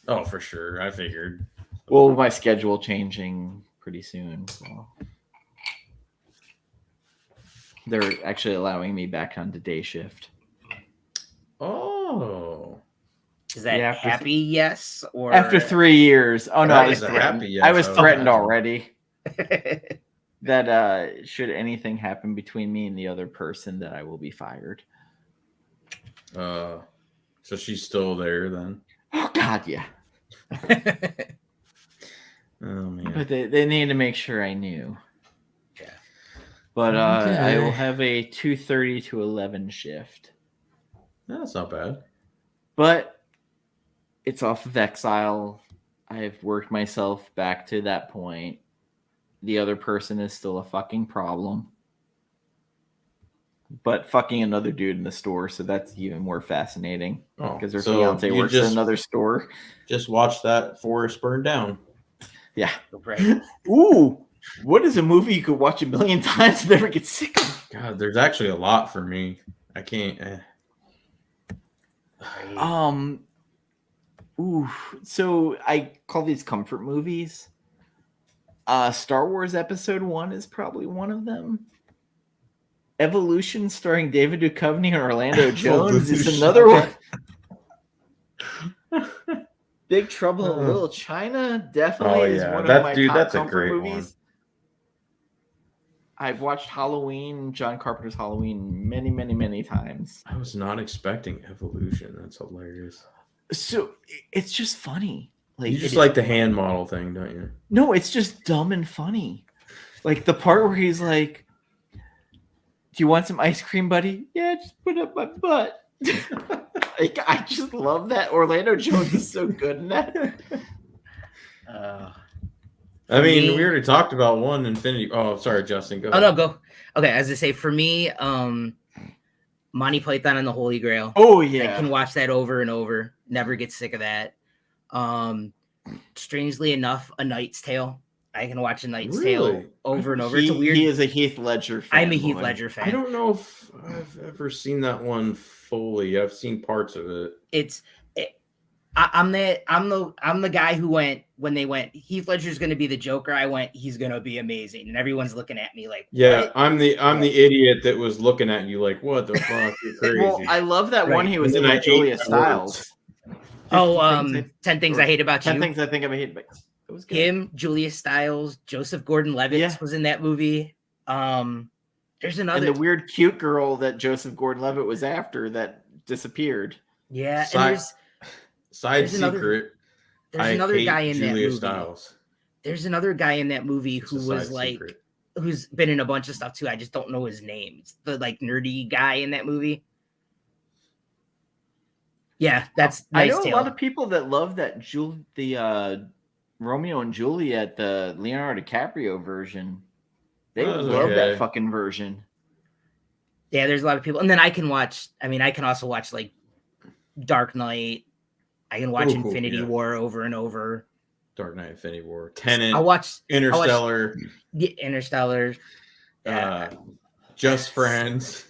[SPEAKER 3] Oh, for sure. I figured.
[SPEAKER 1] Well, my schedule changing pretty soon. So. They're actually allowing me back on to day shift.
[SPEAKER 3] Oh.
[SPEAKER 2] Is that happy yes or
[SPEAKER 1] after 3 years? Oh no, I was threatened.
[SPEAKER 3] Yes,
[SPEAKER 1] I was threatened already. That should anything happen between me and the other person, that I will be fired.
[SPEAKER 3] So she's still there then?
[SPEAKER 1] Oh God, yeah.
[SPEAKER 3] Oh man.
[SPEAKER 1] But they need to make sure I knew.
[SPEAKER 2] Yeah.
[SPEAKER 1] But I will have a 2:30 to 11 shift.
[SPEAKER 3] That's not bad.
[SPEAKER 1] But it's off of Exile. I've worked myself back to that point. The other person is still a fucking problem. But fucking another dude in the store, so that's even more fascinating. Because her fiance works in another store. Just
[SPEAKER 3] watch that forest burn down.
[SPEAKER 1] Yeah. Right. Ooh. What is a movie you could watch 1,000,000 times and never get sick of?
[SPEAKER 3] God, there's actually a lot for me. I can't.
[SPEAKER 1] So I call these comfort movies. Star Wars Episode 1 is probably one of them. Evolution, starring David Duchovny and Orlando Jones, is another one. Big Trouble in Little China definitely is one of my top comfort movies. One. I've watched Halloween, John Carpenter's Halloween, many, many, many times.
[SPEAKER 3] I was not expecting Evolution. That's hilarious.
[SPEAKER 1] So it's just funny.
[SPEAKER 3] Like, you just like the hand model thing, don't you?
[SPEAKER 1] No, it's just dumb and funny. Like the part where he's like, "Do you want some ice cream, buddy?" "Yeah, just put up my butt." Like, I just love that. Orlando Jones is so good in that.
[SPEAKER 3] I mean, we already talked about one Infinity. Oh, sorry, Justin. Go ahead.
[SPEAKER 2] Oh no, go. Okay, as I say, for me, Monty Python and the Holy Grail.
[SPEAKER 1] Oh yeah,
[SPEAKER 2] I can watch that over and over. Never get sick of that. Strangely enough, A Knight's Tale. I can watch A Knight's Tale over and over. It's a weird.
[SPEAKER 1] He is a Heath Ledger fan.
[SPEAKER 2] I'm a Heath Ledger fan.
[SPEAKER 3] I don't know if I've ever seen that one fully. I've seen parts of it.
[SPEAKER 2] I'm the guy who went when they went, Heath Ledger's going to be the Joker. I went, he's going to be amazing, and everyone's looking at me like,
[SPEAKER 3] yeah,
[SPEAKER 2] what?
[SPEAKER 3] I'm the idiot that was looking at you like, what the fuck? You're crazy.
[SPEAKER 1] Well, I love that one. He was in with Julia Stiles.
[SPEAKER 2] 10 Things I Hate About You.
[SPEAKER 1] 10 Things I Think I Hate About You. It was good.
[SPEAKER 2] Him, Julia Stiles, Joseph Gordon-Levitt was in that movie. There's another.
[SPEAKER 1] And the weird cute girl that Joseph Gordon-Levitt was after that disappeared.
[SPEAKER 2] Yeah,
[SPEAKER 3] Side secret.
[SPEAKER 2] There's another guy in
[SPEAKER 3] Julia
[SPEAKER 2] that movie.
[SPEAKER 3] Stiles.
[SPEAKER 2] There's another guy in that movie who was like, who's been in a bunch of stuff too. I just don't know his name. It's the like nerdy guy in that movie. Yeah, that's nice.
[SPEAKER 1] I know a lot of people that love that the Romeo and Juliet, the Leonardo DiCaprio version. They love that fucking version.
[SPEAKER 2] Yeah, there's a lot of people. And then I can also watch like Dark Knight. I can watch Infinity War over and over.
[SPEAKER 3] Dark Knight, Infinity War, Tenet,
[SPEAKER 2] I watched
[SPEAKER 3] Interstellar,
[SPEAKER 2] Interstellar. Yeah.
[SPEAKER 3] Just Friends.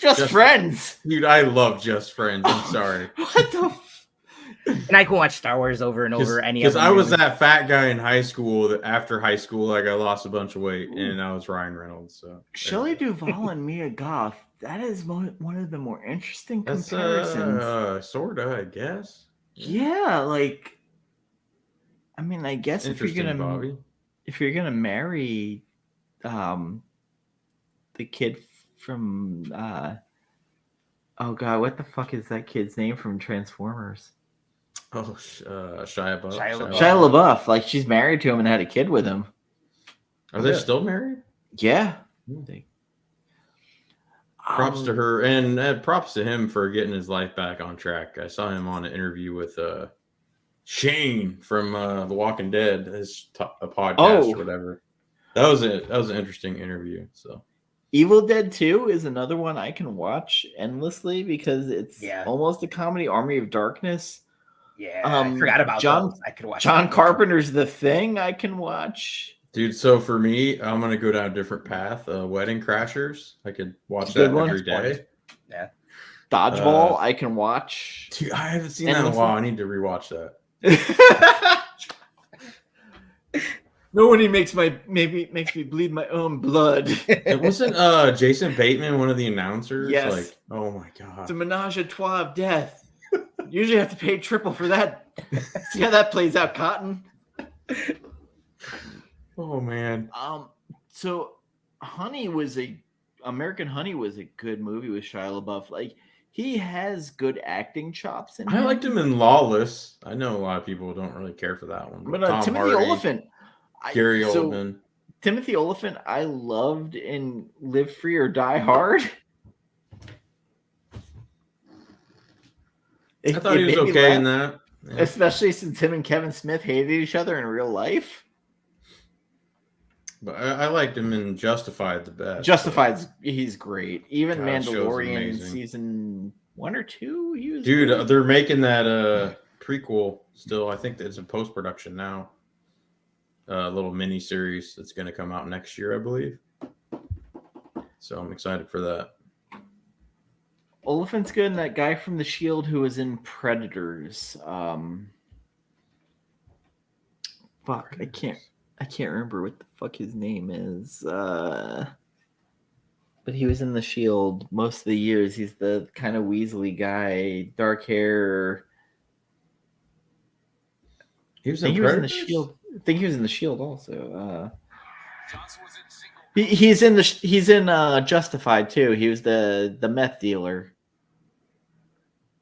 [SPEAKER 1] Just Friends.
[SPEAKER 3] Dude, I love Just Friends. I'm sorry.
[SPEAKER 1] What the?
[SPEAKER 2] And I can watch Star Wars over and over.
[SPEAKER 3] Because I was that fat guy in high school that after high school, like I lost a bunch of weight, and I was Ryan Reynolds. So
[SPEAKER 1] Shelley Duvall and Mia Goth. That is one of the more interesting
[SPEAKER 3] that's
[SPEAKER 1] comparisons.
[SPEAKER 3] sorta, I guess.
[SPEAKER 1] Yeah, like, I mean, I guess if you're gonna marry, the kid from oh god, what the fuck is that kid's name from Transformers?
[SPEAKER 3] Oh, Shia LaBeouf.
[SPEAKER 2] Shia
[SPEAKER 1] Shia LaBeouf. Like, she's married to him and had a kid with him.
[SPEAKER 3] Are they still married?
[SPEAKER 1] Yeah.
[SPEAKER 3] Props to her, and props to him for getting his life back on track. I saw him on an interview with Shane from The Walking Dead, a podcast or whatever. That was an interesting interview. So,
[SPEAKER 1] Evil Dead 2 is another one I can watch endlessly because it's almost a comedy. Army of Darkness.
[SPEAKER 2] Yeah, I forgot about those. I could watch
[SPEAKER 1] John Carpenter's The Thing. I can watch.
[SPEAKER 3] Dude, so for me, I'm gonna go down a different path. Wedding Crashers, I could watch that every day.
[SPEAKER 2] Yeah.
[SPEAKER 1] Dodgeball, I can watch.
[SPEAKER 3] Dude, I haven't seen that in a while. I need to rewatch that.
[SPEAKER 1] Nobody makes me bleed my own blood.
[SPEAKER 3] It wasn't Jason Bateman one of the announcers?
[SPEAKER 1] Yes.
[SPEAKER 3] Like, oh my god.
[SPEAKER 1] It's a menage a trois of death. Usually have to pay triple for that. See how that plays out, Cotton.
[SPEAKER 3] Oh man.
[SPEAKER 1] So American Honey was a good movie with Shia LaBeouf. Like, he has good acting chops in
[SPEAKER 3] I liked him in Lawless. I know a lot of people don't really care for that one.
[SPEAKER 1] But Timothy Olyphant.
[SPEAKER 3] Gary Oldman.
[SPEAKER 1] Timothy Olyphant, I loved in Live Free or Die Hard.
[SPEAKER 3] I thought he was okay in that.
[SPEAKER 1] Yeah. Especially since him and Kevin Smith hated each other in real life.
[SPEAKER 3] But I liked him in Justified the best.
[SPEAKER 1] Justified, he's great. Even Mandalorian season 1 or 2, he was
[SPEAKER 3] great. They're making that prequel still. I think it's in post-production now. A little mini series that's going to come out next year, I believe. So I'm excited for that.
[SPEAKER 1] Oliphant's good, and that guy from The Shield who was in Predators. Fuck, I can't remember what the fuck his name is. But he was in The Shield most of the years. He's the kind of Weasley guy, dark hair.
[SPEAKER 3] He was in The
[SPEAKER 1] Shield. I think he was in The Shield also. He's in Justified too. He was the meth dealer.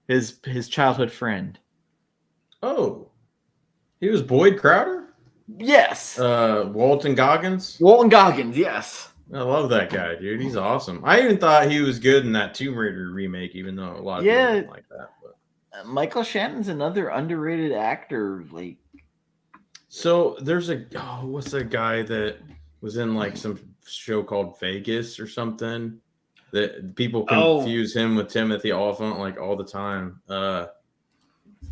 [SPEAKER 1] His childhood friend.
[SPEAKER 3] Oh, he was Boyd Crowder?
[SPEAKER 1] Yes.
[SPEAKER 3] Walton Goggins?
[SPEAKER 1] Walton Goggins, yes.
[SPEAKER 3] I love that guy, dude. He's awesome. I even thought he was good in that Tomb Raider remake, even though a lot of people didn't like that. But
[SPEAKER 1] Michael Shannon's another underrated actor. Like,
[SPEAKER 3] so there's what's that guy that was in like some show called Vegas or something? That people confuse him with Timothy Olyphant like all the time. Oh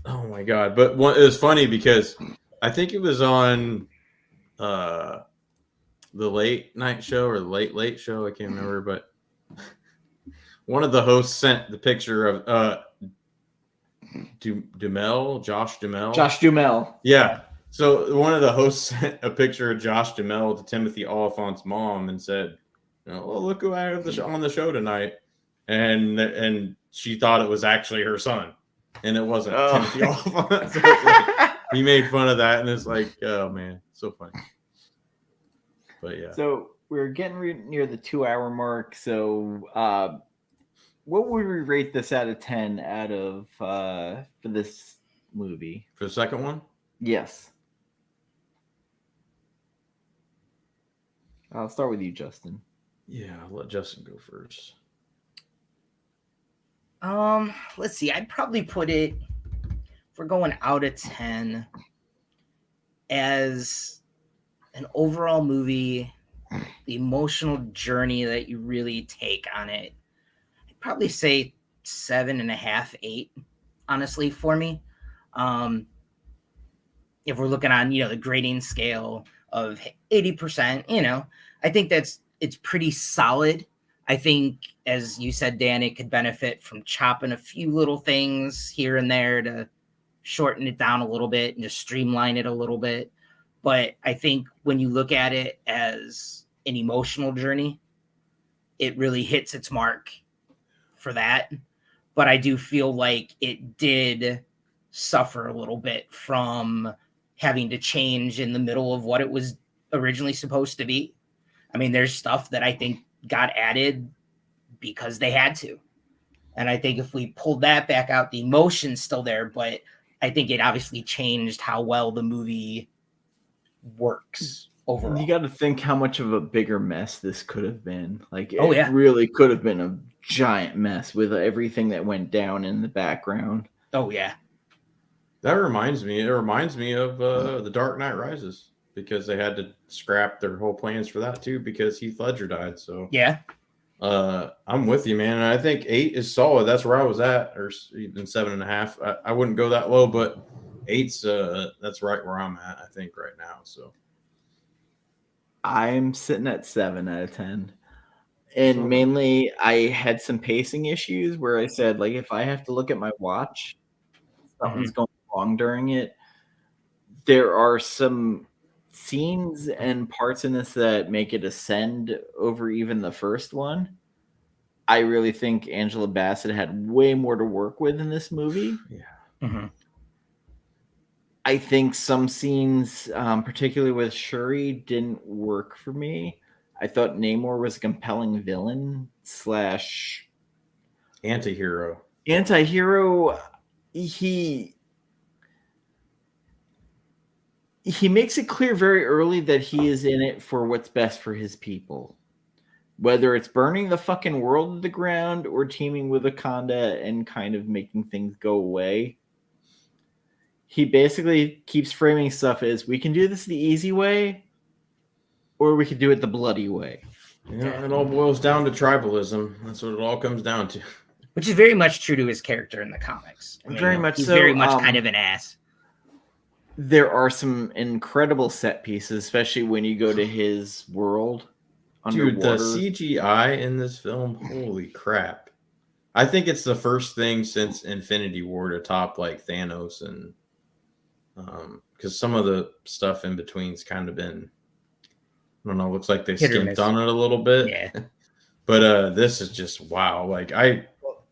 [SPEAKER 3] my god! But it was funny because I think it was on the late night show or the late show. I can't remember, but one of the hosts sent the picture of Josh Duhamel.
[SPEAKER 1] Josh Duhamel.
[SPEAKER 3] Yeah. So one of the hosts sent a picture of Josh Duhamel to Timothy Olyphant's mom and said, "Well, look who I have on the show tonight," and she thought it was actually her son, and it wasn't Timothy Olyphant. So he made fun of that, and it's like, oh man, so funny. But yeah.
[SPEAKER 1] So we're getting near the 2-hour mark. So, what would we rate this out of 10 out of for this movie?
[SPEAKER 3] For the second one?
[SPEAKER 1] Yes. I'll start with you, Justin.
[SPEAKER 3] Yeah, I'll let Justin go first.
[SPEAKER 2] Let's see. I'd probably put it, if we're going out of 10, as an overall movie, the emotional journey that you really take on it. I'd probably say 7.5, 8, honestly, for me. if we're looking on, the grading scale of 80%, I think it's pretty solid. I think, as you said, Dan, it could benefit from chopping a few little things here and there to shorten it down a little bit and just streamline it a little bit. But I think when you look at it as an emotional journey, it really hits its mark for that. But I do feel like it did suffer a little bit from having to change in the middle of what it was originally supposed to be. I mean, there's stuff that I think got added because they had to. And I think if we pulled that back out, the emotion's still there, but I think it obviously changed how well the movie works overall.
[SPEAKER 1] You got to think how much of a bigger mess this could have been. Like,
[SPEAKER 2] it
[SPEAKER 1] really could have been a giant mess with everything that went down in the background.
[SPEAKER 2] Oh, yeah.
[SPEAKER 3] That reminds me. It reminds me of The Dark Knight Rises, because they had to scrap their whole plans for that too because Heath Ledger died. So
[SPEAKER 2] yeah,
[SPEAKER 3] I'm with you, man. And I think 8 is solid. That's where I was at, or even 7.5. I wouldn't go that low, but 8's that's right where I'm at, I think, right now. So
[SPEAKER 1] I'm sitting at 7 out of 10. And mainly I had some pacing issues where I said, like, if I have to look at my watch, something's going wrong during it. There are some scenes and parts in this that make it ascend over even the first one. I really think Angela Bassett had way more to work with in this movie.
[SPEAKER 3] Yeah.
[SPEAKER 1] I think some scenes, particularly with Shuri, didn't work for me. I thought Namor was a compelling villain /
[SPEAKER 3] Anti-hero.
[SPEAKER 1] He makes it clear very early that he is in it for what's best for his people. Whether it's burning the fucking world to the ground or teaming with Wakanda and kind of making things go away. He basically keeps framing stuff as, we can do this the easy way, or we can do it the bloody way.
[SPEAKER 3] Yeah, it all boils down to tribalism. That's what it all comes down to.
[SPEAKER 2] Which is very much true to his character in the comics. I mean,
[SPEAKER 1] very much
[SPEAKER 2] he's
[SPEAKER 1] so.
[SPEAKER 2] Very much kind of an ass.
[SPEAKER 1] There are some incredible set pieces, especially when you go to his world underwater.
[SPEAKER 3] Dude, the CGI in this film, holy crap. I think it's the first thing since Infinity War to top like Thanos, and because some of the stuff in between's kind of been, I don't know, looks like they skimped on it a little bit.
[SPEAKER 2] Yeah.
[SPEAKER 3] But this is just wow. Like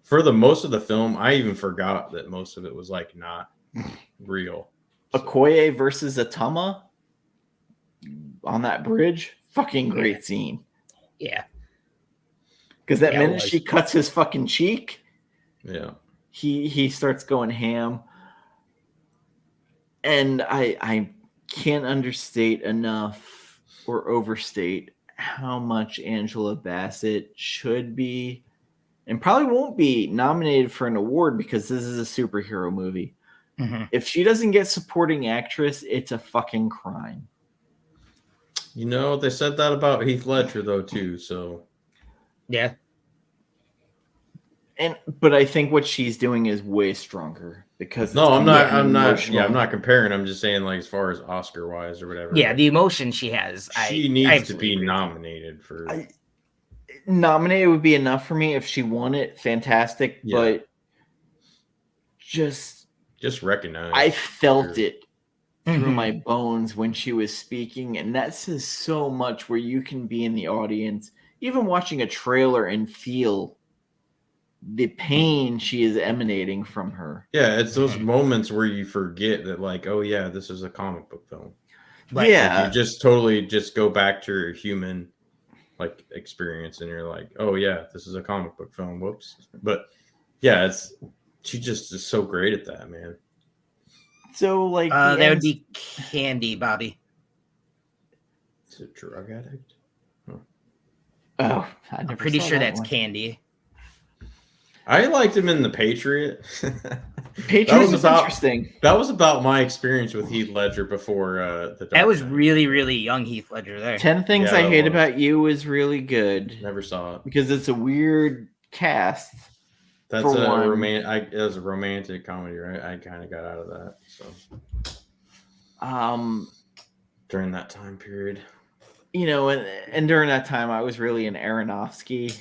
[SPEAKER 3] for the most of the film, I even forgot that most of it was like not real.
[SPEAKER 1] Okoye versus Atama on that bridge, fucking great scene.
[SPEAKER 2] Yeah.
[SPEAKER 1] Because that minute she cuts his fucking cheek,
[SPEAKER 3] yeah,
[SPEAKER 1] he starts going ham. And I can't understate enough or overstate how much Angela Bassett should be, and probably won't be, nominated for an award, because this is a superhero movie. If she doesn't get supporting actress, it's a fucking crime.
[SPEAKER 3] You know, they said that about Heath Ledger though too, so
[SPEAKER 2] yeah.
[SPEAKER 1] But I think what she's doing is way stronger, because
[SPEAKER 3] I'm not comparing. I'm just saying, like, as far as Oscar wise or whatever.
[SPEAKER 2] Yeah, the emotion she has.
[SPEAKER 3] She needs to be nominated for.
[SPEAKER 1] Nominated would be enough for me. If she won it, fantastic. Yeah. But just
[SPEAKER 3] recognize.
[SPEAKER 1] I felt it through my bones when she was speaking, and that says so much. Where you can be in the audience, even watching a trailer, and feel the pain she is emanating from her.
[SPEAKER 3] Yeah, it's those moments where you forget that, like, oh yeah, this is a comic book film.
[SPEAKER 1] Right. Yeah,
[SPEAKER 3] like you just totally just go back to your human like experience, and you're like, oh yeah, this is a comic book film. Whoops. But yeah, she just is so great at that, man.
[SPEAKER 1] So like
[SPEAKER 2] that would be Candy, Bobby.
[SPEAKER 3] Is it drug addict?
[SPEAKER 1] Oh,
[SPEAKER 2] I'm pretty sure that's Candy.
[SPEAKER 3] I liked him in The Patriot.
[SPEAKER 1] Patriot was interesting.
[SPEAKER 3] That was about my experience with Heath Ledger before the Dark
[SPEAKER 2] That was
[SPEAKER 3] Knight.
[SPEAKER 2] really, really young Heath Ledger there.
[SPEAKER 1] 10 Things I Hate About You was really good.
[SPEAKER 3] Never saw it.
[SPEAKER 1] Because it's a weird cast.
[SPEAKER 3] That's it was a romantic comedy, right? I kind of got out of that. So During that time period.
[SPEAKER 1] And during that time, I was really an Aronofsky.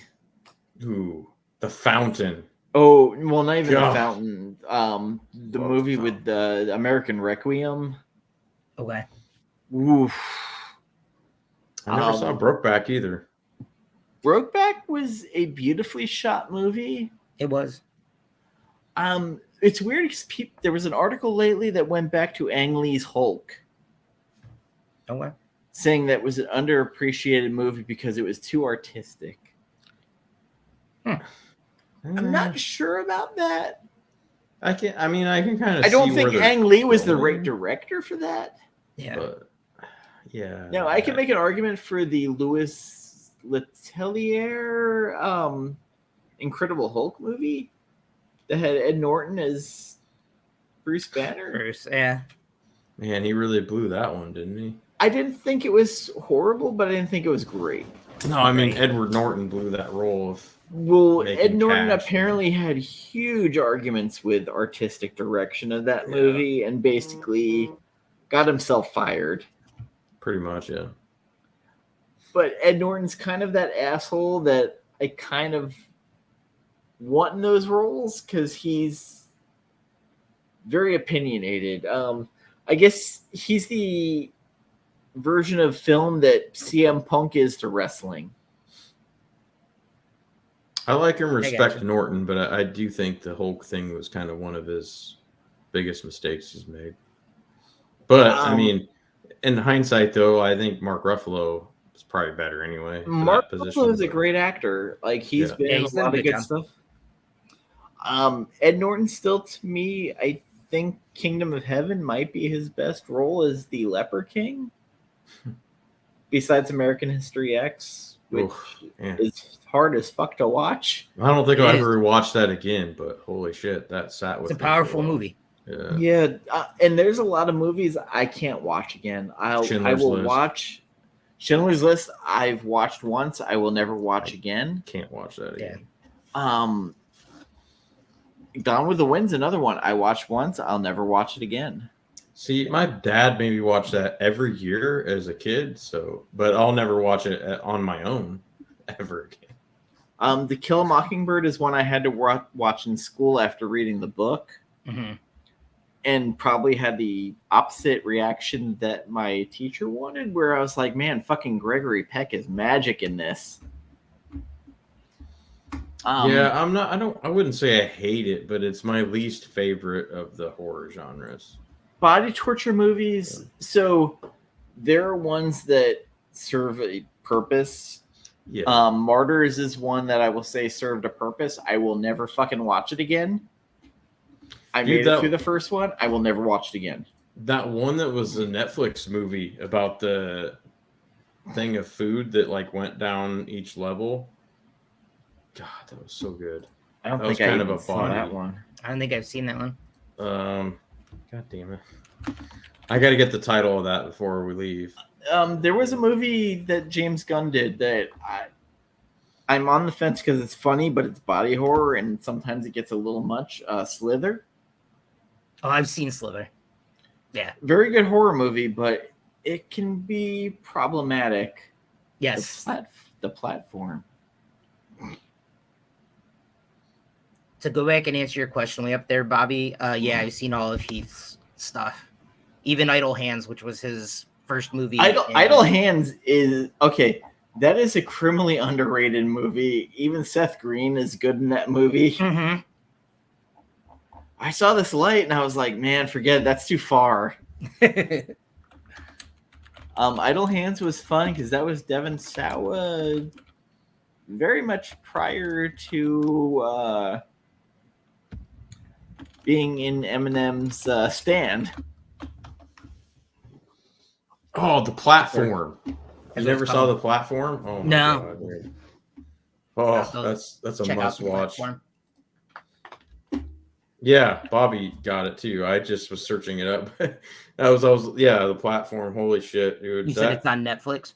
[SPEAKER 3] Ooh, The Fountain.
[SPEAKER 1] Oh, well, not even
[SPEAKER 3] God.
[SPEAKER 1] The Fountain. The
[SPEAKER 3] Love
[SPEAKER 1] movie
[SPEAKER 3] The
[SPEAKER 1] with the American Requiem.
[SPEAKER 2] Okay.
[SPEAKER 1] Oof.
[SPEAKER 3] I never saw Brokeback either.
[SPEAKER 1] Brokeback was a beautifully shot movie.
[SPEAKER 2] It was.
[SPEAKER 1] It's weird because there was an article lately that went back to Ang Lee's Hulk.
[SPEAKER 2] Okay.
[SPEAKER 1] Saying that was an underappreciated movie because it was too artistic. I'm not sure about that.
[SPEAKER 3] I can kind of.
[SPEAKER 1] I don't think Ang Lee was the right director for that.
[SPEAKER 2] Yeah.
[SPEAKER 3] But, yeah.
[SPEAKER 1] No, I can make an argument for the Louis Leterrier Incredible Hulk movie that had Ed Norton as Bruce Banner.
[SPEAKER 2] Bruce, yeah.
[SPEAKER 3] Man, he really blew that one, didn't he?
[SPEAKER 1] I didn't think it was horrible, but I didn't think it was great.
[SPEAKER 3] No, I mean Edward Norton blew that role of.
[SPEAKER 1] Well, Ed Norton apparently had huge arguments with artistic direction of that movie and basically got himself fired.
[SPEAKER 3] Pretty much, yeah.
[SPEAKER 1] But Ed Norton's kind of that asshole that I kind of want in those roles because he's very opinionated. I guess he's the version of film that CM Punk is to wrestling.
[SPEAKER 3] I like and respect Norton, but I do think the Hulk thing was kind of one of his biggest mistakes he's made. But, I mean, in hindsight, though, I think Mark Ruffalo is probably better anyway.
[SPEAKER 1] Mark Ruffalo is a great actor. Like, he's been in a lot of good stuff. Ed Norton still, to me, I think Kingdom of Heaven might be his best role as the Leper King. Besides American History X, which is hard as fuck to watch.
[SPEAKER 3] I don't think I'll ever watch that again, but holy shit, that sat with me.
[SPEAKER 2] It's a powerful movie.
[SPEAKER 1] Yeah, and there's a lot of movies I can't watch again. I will watch Schindler's List. I've watched once. I will never watch again.
[SPEAKER 3] Can't watch that again.
[SPEAKER 1] Gone with the Wind's another one. I watched once. I'll never watch it again.
[SPEAKER 3] See, my dad made me watch that every year as a kid, but I'll never watch it on my own ever again.
[SPEAKER 1] To Kill a Mockingbird is one I had to watch in school after reading the book, and probably had the opposite reaction that my teacher wanted, where I was like, "Man, fucking Gregory Peck is magic in this."
[SPEAKER 3] I wouldn't say I hate it, but it's my least favorite of the horror genres.
[SPEAKER 1] Body torture movies, so there are ones that serve a purpose. Yeah. Martyrs is one that I will say served a purpose. I will never fucking watch it again. I made it through the first one. I will never watch it again.
[SPEAKER 3] That one that was a Netflix movie about the thing of food that like went down each level. God, that was so good.
[SPEAKER 1] I don't think I even saw that one.
[SPEAKER 2] I don't think I've seen that one.
[SPEAKER 3] God damn it. I got to get the title of that before we leave.
[SPEAKER 1] There was a movie that James Gunn did that I'm on the fence because it's funny, but it's body horror and sometimes it gets a little much. Slither.
[SPEAKER 2] Oh, I've seen Slither. Yeah.
[SPEAKER 1] Very good horror movie, but it can be problematic.
[SPEAKER 2] Yes.
[SPEAKER 1] The platform.
[SPEAKER 2] To go back and answer your question way up there, Bobby, yeah, I've seen all of Heath's stuff. Even Idle Hands, which was his first movie.
[SPEAKER 1] Idle Hands is okay. That is a criminally underrated movie. Even Seth Green is good in that movie.
[SPEAKER 2] Mm-hmm.
[SPEAKER 1] I saw This Light and I was like, man, forget it. That's too far. Idle Hands was fun because that was Devon Sawa very much prior to being in Eminem's Stand.
[SPEAKER 3] Oh, The Platform. You never saw The Platform? Oh my God. Oh, that's a must watch. Yeah, Bobby got it too. I just was searching it up. The Platform. Holy shit, dude.
[SPEAKER 2] You said it's on Netflix?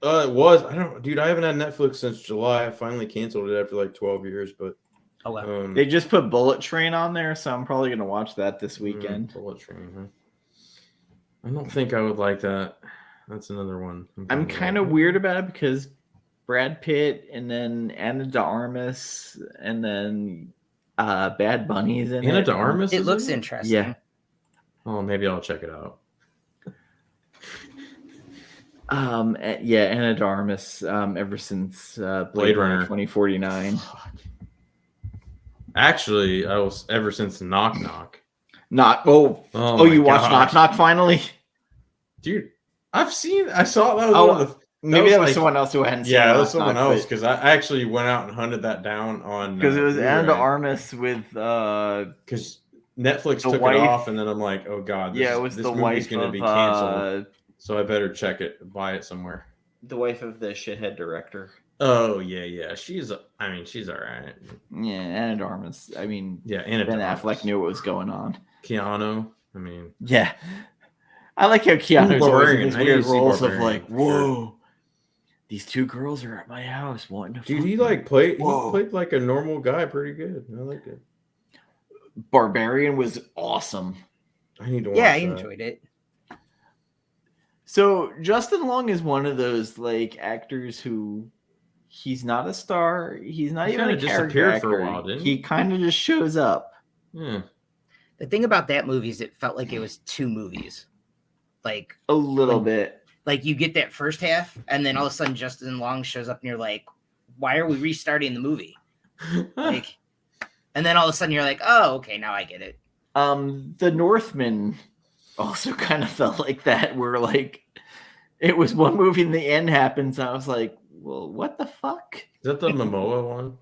[SPEAKER 3] It was. I haven't had Netflix since July. I finally canceled it after like 12 years, but
[SPEAKER 1] they just put Bullet Train on there, so I'm probably gonna watch that this weekend.
[SPEAKER 3] Bullet Train, huh? I don't think I would like that. That's another one.
[SPEAKER 1] I'm kind of weird about it because Brad Pitt and then Anna de Armas and then Bad Bunny's in
[SPEAKER 3] Anna
[SPEAKER 1] it.
[SPEAKER 3] de Armas.
[SPEAKER 2] It
[SPEAKER 3] is
[SPEAKER 2] looks
[SPEAKER 3] in it?
[SPEAKER 2] interesting.
[SPEAKER 1] Yeah.
[SPEAKER 3] Oh, maybe I'll check it out.
[SPEAKER 1] Yeah, Anna de Armas. Ever since
[SPEAKER 3] Blade Runner
[SPEAKER 1] 2049.
[SPEAKER 3] Actually, I was ever since Knock Knock.
[SPEAKER 1] Oh, you watched Knock Knock finally?
[SPEAKER 3] Dude, I saw that was one of the.
[SPEAKER 1] Maybe that was someone else who hadn't seen
[SPEAKER 3] Yeah,
[SPEAKER 1] Knock
[SPEAKER 3] that was someone
[SPEAKER 1] Knock,
[SPEAKER 3] else because I actually went out and hunted that down on
[SPEAKER 1] because it was Anna de
[SPEAKER 3] Blu-ray.
[SPEAKER 1] Armas with
[SPEAKER 3] because Netflix
[SPEAKER 1] the
[SPEAKER 3] took
[SPEAKER 1] wife-
[SPEAKER 3] it off, and then I'm like, oh god,
[SPEAKER 1] it was
[SPEAKER 3] this
[SPEAKER 1] the
[SPEAKER 3] movie's
[SPEAKER 1] wife
[SPEAKER 3] gonna
[SPEAKER 1] of
[SPEAKER 3] be canceled, so I better check it, buy it somewhere.
[SPEAKER 1] the wife of the shithead director.
[SPEAKER 3] Oh yeah, she's all right.
[SPEAKER 1] Yeah, Anna de Armas. I mean,
[SPEAKER 3] Yeah, Anna
[SPEAKER 1] Ben
[SPEAKER 3] de
[SPEAKER 1] Affleck
[SPEAKER 3] Armas.
[SPEAKER 1] knew what was going on.
[SPEAKER 3] Keanu. I mean,
[SPEAKER 1] Yeah, I like how Keanu's always in these
[SPEAKER 3] I need
[SPEAKER 1] weird
[SPEAKER 3] to see
[SPEAKER 1] roles of
[SPEAKER 3] Barbarian,
[SPEAKER 1] like,
[SPEAKER 3] for sure.
[SPEAKER 1] whoa, these two girls are at my house wanting to.
[SPEAKER 3] dude,
[SPEAKER 1] fuck
[SPEAKER 3] he
[SPEAKER 1] me."
[SPEAKER 3] like played.
[SPEAKER 1] Whoa.
[SPEAKER 3] He played like a normal guy, pretty good. I liked it.
[SPEAKER 1] Barbarian was awesome.
[SPEAKER 3] I need to watch
[SPEAKER 2] Yeah, I
[SPEAKER 3] that.
[SPEAKER 2] enjoyed it.
[SPEAKER 1] So Justin Long is one of those like actors who he's not a star. He's not
[SPEAKER 3] He
[SPEAKER 1] even a
[SPEAKER 3] kinda
[SPEAKER 1] character
[SPEAKER 3] disappeared
[SPEAKER 1] actor.
[SPEAKER 3] for a while, didn't he?
[SPEAKER 1] He kind of just shows up.
[SPEAKER 3] Yeah.
[SPEAKER 2] The thing about that movie is it felt like it was two movies. Like
[SPEAKER 1] A little bit.
[SPEAKER 2] you get that first half, and then all of a sudden Justin Long shows up, and you're like, "Why are we restarting the movie?" Like, and then all of a sudden you're like, "Oh, okay, now I get it."
[SPEAKER 1] The Northman also kind of felt like that, where like it was one movie and the end happens, and I was like, well, what the fuck?
[SPEAKER 3] Is that the Momoa one?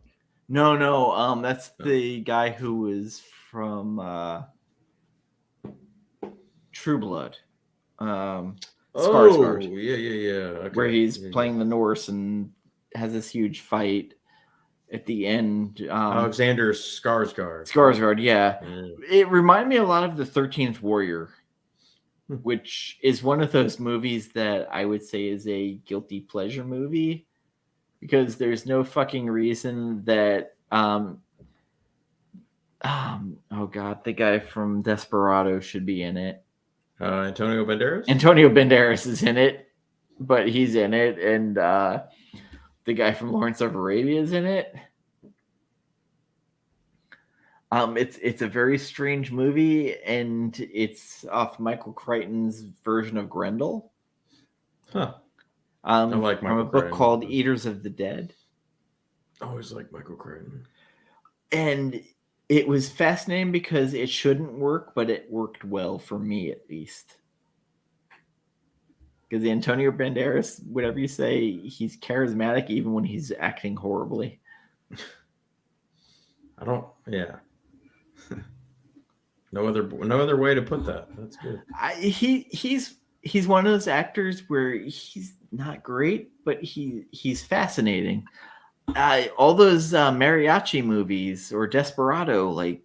[SPEAKER 1] No, that's the guy who was from True Blood. Skarsgård,
[SPEAKER 3] Yeah. Okay.
[SPEAKER 1] where he's
[SPEAKER 3] Yeah,
[SPEAKER 1] playing the Norse and has this huge fight at the end.
[SPEAKER 3] Alexander Skarsgård.
[SPEAKER 1] Skarsgård, yeah.
[SPEAKER 3] Yeah.
[SPEAKER 1] It reminded me a lot of the 13th Warrior, which is one of those movies that I would say is a guilty pleasure movie, because there's no fucking reason that oh god, the guy from Desperado should be in it.
[SPEAKER 3] Antonio Banderas.
[SPEAKER 1] Antonio Banderas is in it, but he's in it, and the guy from Lawrence of Arabia is in it. It's a very strange movie, and it's off Michael Crichton's version of Grendel.
[SPEAKER 3] Huh. I like
[SPEAKER 1] from
[SPEAKER 3] Michael
[SPEAKER 1] a book
[SPEAKER 3] Crichton.
[SPEAKER 1] called Eaters of the Dead.
[SPEAKER 3] I always like Michael Crichton.
[SPEAKER 1] And it was fascinating because it shouldn't work, but it worked well for me, at least. Because Antonio Banderas, whatever you say, he's charismatic even when he's acting horribly.
[SPEAKER 3] Yeah. No other way to put that. That's good.
[SPEAKER 1] He's one of those actors where he's not great, but he's fascinating. All those mariachi movies or Desperado, like,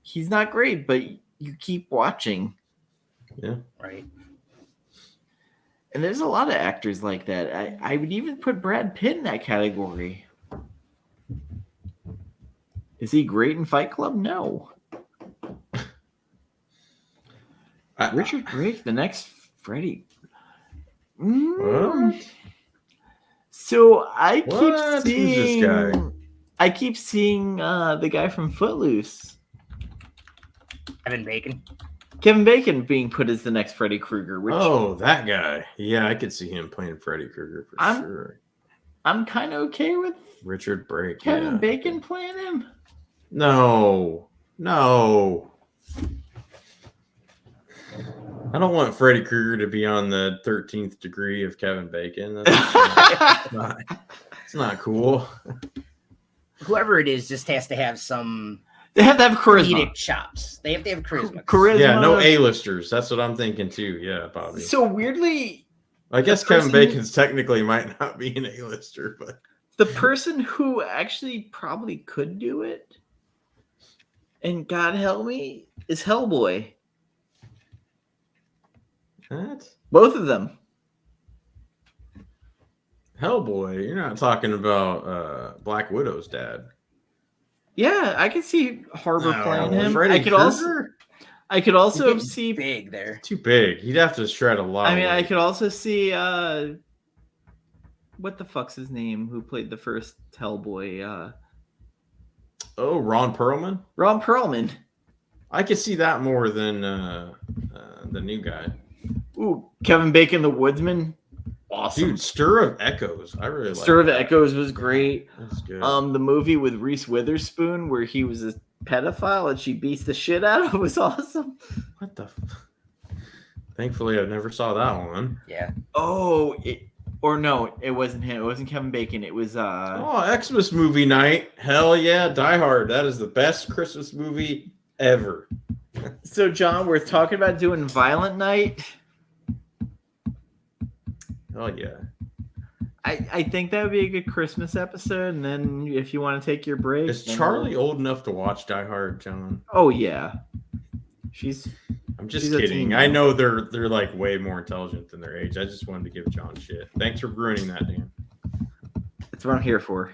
[SPEAKER 1] he's not great, but you keep watching.
[SPEAKER 3] Yeah.
[SPEAKER 2] Right.
[SPEAKER 1] And there's a lot of actors like that. I would even put Brad Pitt in that category. Is he great in Fight Club? No. Richard Brake, the next Freddy.
[SPEAKER 3] What?
[SPEAKER 1] So I keep
[SPEAKER 3] What?
[SPEAKER 1] seeing.
[SPEAKER 3] Who's this guy?
[SPEAKER 1] I keep seeing the guy from Footloose,
[SPEAKER 2] Kevin Bacon.
[SPEAKER 1] Kevin Bacon, being put as the next Freddy Krueger. Which
[SPEAKER 3] That guy. Yeah, I could see him playing Freddy Krueger for sure.
[SPEAKER 1] I'm kind of okay with
[SPEAKER 3] Richard Brake.
[SPEAKER 1] Kevin Bacon playing him.
[SPEAKER 3] No. I don't want Freddy Krueger to be on the 13th degree of Kevin Bacon. It's not cool.
[SPEAKER 2] Whoever it is just has to have some
[SPEAKER 1] They have to have charisma.
[SPEAKER 2] comedic chops. They have to have charisma.
[SPEAKER 1] Charisma.
[SPEAKER 3] Yeah, no A-listers. That's what I'm thinking too. Yeah, Bobby.
[SPEAKER 1] So weirdly,
[SPEAKER 3] I guess Kevin Bacon's technically might not be an A-lister, but
[SPEAKER 1] the person who actually probably could do it, and God help me, is Hellboy.
[SPEAKER 3] what?
[SPEAKER 1] Both of them.
[SPEAKER 3] Hellboy? You're not talking about Black Widow's dad.
[SPEAKER 1] Yeah, I could see Harbor playing him.
[SPEAKER 3] Freddy
[SPEAKER 1] I could
[SPEAKER 3] Krueger?
[SPEAKER 1] also. I could
[SPEAKER 2] He's
[SPEAKER 1] also
[SPEAKER 2] getting
[SPEAKER 1] see.
[SPEAKER 2] big there.
[SPEAKER 3] Too big. He'd have to shred a lot.
[SPEAKER 1] I mean,
[SPEAKER 3] of
[SPEAKER 1] I
[SPEAKER 3] weight.
[SPEAKER 1] could also see. What the fuck's his name? Who played the first Hellboy?
[SPEAKER 3] Oh, Ron Perlman.
[SPEAKER 1] Ron Perlman.
[SPEAKER 3] I could see that more than the new guy.
[SPEAKER 1] Ooh, Kevin Bacon, the Woodsman. Awesome.
[SPEAKER 3] Dude, Stir of Echoes. I really like
[SPEAKER 1] Stir of
[SPEAKER 3] that.
[SPEAKER 1] Echoes was great.
[SPEAKER 3] That's good.
[SPEAKER 1] The movie with Reese Witherspoon where he was a pedophile and she beats the shit out of him was awesome.
[SPEAKER 3] What the? Thankfully, I never saw that one.
[SPEAKER 2] Yeah.
[SPEAKER 1] Oh, it wasn't him. It wasn't Kevin Bacon. It was
[SPEAKER 3] Xmas movie night. Hell yeah, Die Hard. That is the best Christmas movie ever.
[SPEAKER 1] So John, we're talking about doing Violent Night.
[SPEAKER 3] Hell yeah.
[SPEAKER 1] I think that would be a good Christmas episode, and then if you want to take your break.
[SPEAKER 3] Is Charlie old enough to watch Die Hard, John?
[SPEAKER 1] Oh yeah.
[SPEAKER 3] I'm just
[SPEAKER 1] she's a
[SPEAKER 3] kidding.
[SPEAKER 1] teen
[SPEAKER 3] I
[SPEAKER 1] now.
[SPEAKER 3] know they're like way more intelligent than their age. I just wanted to give John shit. Thanks for ruining that, Dan.
[SPEAKER 1] That's what I'm here for.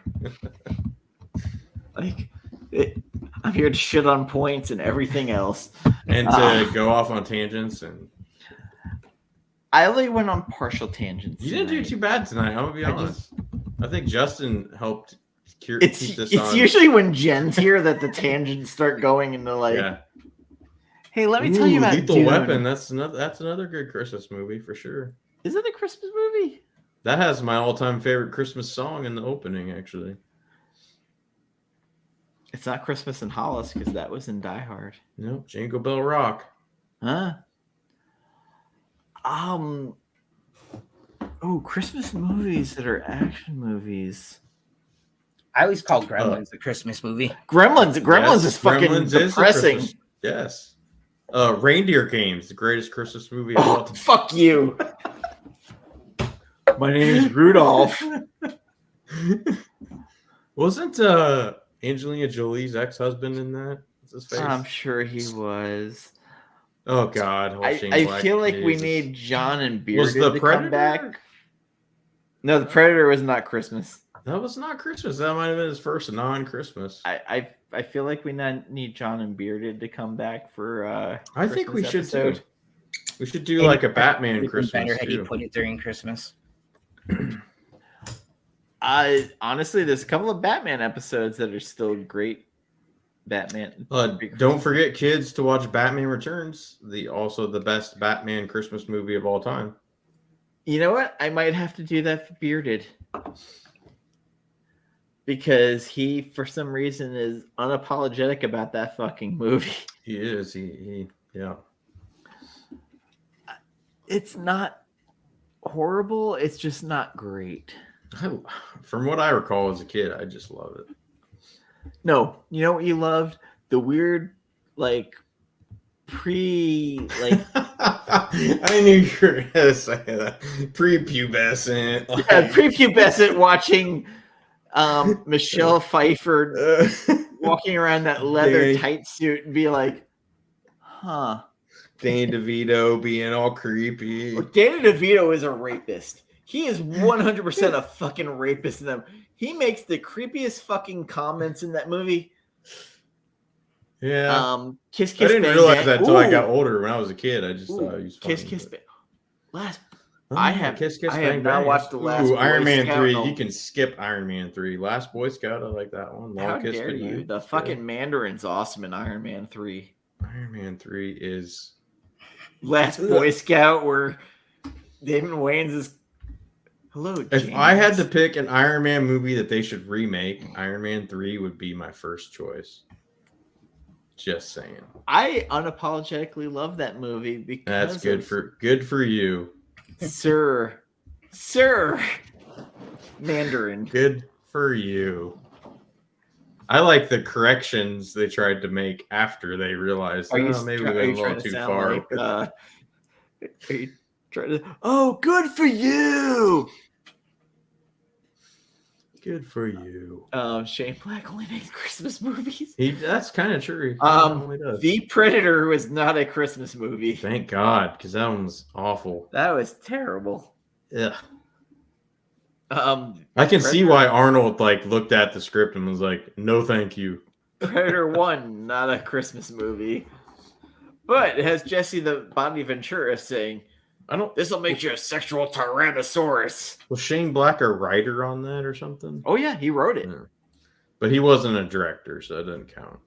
[SPEAKER 1] I'm here to shit on points and everything else.
[SPEAKER 3] And to go off on tangents. And
[SPEAKER 1] I only went on partial tangents.
[SPEAKER 3] you didn't do
[SPEAKER 1] tonight.
[SPEAKER 3] too bad tonight. I'm gonna be honest. I think Justin helped keep this
[SPEAKER 1] It's
[SPEAKER 3] on.
[SPEAKER 1] usually when Jen's here that the tangents start going into like,
[SPEAKER 3] Yeah.
[SPEAKER 1] hey, let me tell you about
[SPEAKER 3] Lethal
[SPEAKER 1] Dune.
[SPEAKER 3] Weapon. That's another good Christmas movie for sure.
[SPEAKER 1] Is it a Christmas movie?
[SPEAKER 3] That has my all-time favorite Christmas song in the opening, actually.
[SPEAKER 1] It's not Christmas in Hollis because that was in Die Hard.
[SPEAKER 3] Nope, Jingle Bell Rock.
[SPEAKER 1] Huh? Christmas movies that are action movies.
[SPEAKER 2] I always call Gremlins a Christmas movie.
[SPEAKER 1] Gremlins
[SPEAKER 3] Yes,
[SPEAKER 1] is fucking
[SPEAKER 3] Gremlins is a
[SPEAKER 1] depressing.
[SPEAKER 3] Christmas- Yes. Reindeer Games, the greatest Christmas movie of all
[SPEAKER 1] Oh,
[SPEAKER 3] time.
[SPEAKER 1] fuck you. My name is Rudolph.
[SPEAKER 3] Wasn't Angelina Jolie's ex-husband in that? What's his face?
[SPEAKER 1] I'm sure he was.
[SPEAKER 3] Oh God!
[SPEAKER 1] I feel like we
[SPEAKER 3] Jesus.
[SPEAKER 1] need John and
[SPEAKER 3] Was
[SPEAKER 1] Bearded
[SPEAKER 3] the
[SPEAKER 1] to
[SPEAKER 3] Predator?
[SPEAKER 1] come back. No, the Predator was not Christmas.
[SPEAKER 3] That was not Christmas. That might have been his first non-Christmas.
[SPEAKER 1] I feel like we need John and Bearded to come back for.
[SPEAKER 3] I think we
[SPEAKER 1] Christmas
[SPEAKER 3] should
[SPEAKER 1] episode.
[SPEAKER 3] too. We should do like a Batman
[SPEAKER 2] It'd be
[SPEAKER 3] Christmas
[SPEAKER 2] better had you
[SPEAKER 3] too.
[SPEAKER 2] put it during Christmas.
[SPEAKER 1] Honestly, there's a couple of Batman episodes that are still great. Batman.
[SPEAKER 3] Don't forget, kids, to watch Batman Returns. Also the best Batman Christmas movie of all time.
[SPEAKER 1] You know what? I might have to do that for Bearded. Because he, for some reason, is unapologetic about that fucking movie.
[SPEAKER 3] He is. Yeah.
[SPEAKER 1] It's not horrible. It's just not great.
[SPEAKER 3] From what I recall as a kid, I just love it.
[SPEAKER 1] No, you know what you loved? The weird, like,
[SPEAKER 3] I knew you were going to say that. Prepubescent.
[SPEAKER 1] prepubescent watching Michelle Pfeiffer walking around that leather tight suit and be like, huh.
[SPEAKER 3] Danny DeVito being all creepy.
[SPEAKER 1] Well, Danny DeVito is a rapist. He is 100% a fucking rapist in them. He makes the creepiest fucking comments in that movie.
[SPEAKER 3] Yeah.
[SPEAKER 1] Kiss,
[SPEAKER 3] I
[SPEAKER 1] kiss,
[SPEAKER 3] didn't
[SPEAKER 1] bang,
[SPEAKER 3] realize
[SPEAKER 1] bang.
[SPEAKER 3] that until I
[SPEAKER 1] Ooh.
[SPEAKER 3] got older. When I was a kid, I just thought he was funny.
[SPEAKER 1] Kiss, kiss, bang. Last
[SPEAKER 3] Oh,
[SPEAKER 1] I have
[SPEAKER 3] Kiss, Kiss,
[SPEAKER 1] I
[SPEAKER 3] Bang,
[SPEAKER 1] have not
[SPEAKER 3] Bang.
[SPEAKER 1] watched the last
[SPEAKER 3] Ooh, Iron
[SPEAKER 1] Boy
[SPEAKER 3] Man
[SPEAKER 1] Scout
[SPEAKER 3] 3.
[SPEAKER 1] novel.
[SPEAKER 3] You can skip Iron Man 3. Last Boy Scout, I like that one.
[SPEAKER 1] How
[SPEAKER 3] Long Kiss
[SPEAKER 1] dare you?
[SPEAKER 3] Goodnight.
[SPEAKER 1] The fucking Mandarin's awesome in Iron Man 3.
[SPEAKER 3] Iron Man 3 is...
[SPEAKER 1] Last Boy Scout where Damon Wayans is... Hello,
[SPEAKER 3] If
[SPEAKER 1] James.
[SPEAKER 3] I had to pick an Iron Man movie that they should remake, Iron Man 3 would be my first choice. Just saying.
[SPEAKER 1] I unapologetically love that movie because
[SPEAKER 3] That's good for you.
[SPEAKER 1] Sir Mandarin.
[SPEAKER 3] Good for you. I like the corrections they tried to make after they realized maybe we went a little too far.
[SPEAKER 1] Are you trying to? Oh, good for you.
[SPEAKER 3] Good for you.
[SPEAKER 1] Shane Black only makes Christmas movies.
[SPEAKER 3] That's kind of true. He only does.
[SPEAKER 1] The Predator was not a Christmas movie.
[SPEAKER 3] Thank God, because that one was awful.
[SPEAKER 1] That was terrible.
[SPEAKER 3] Yeah.
[SPEAKER 1] Um,
[SPEAKER 3] I can see
[SPEAKER 1] Predator-
[SPEAKER 3] why Arnold looked at the script and was like, "No, thank you."
[SPEAKER 1] Predator 1, not a Christmas movie. But it has Jesse the Bobby Ventura saying, this will make you a sexual Tyrannosaurus.
[SPEAKER 3] Was Shane Black a writer on that or something?
[SPEAKER 1] Oh, yeah, he wrote it.
[SPEAKER 3] Yeah. But he wasn't a director, so that doesn't count.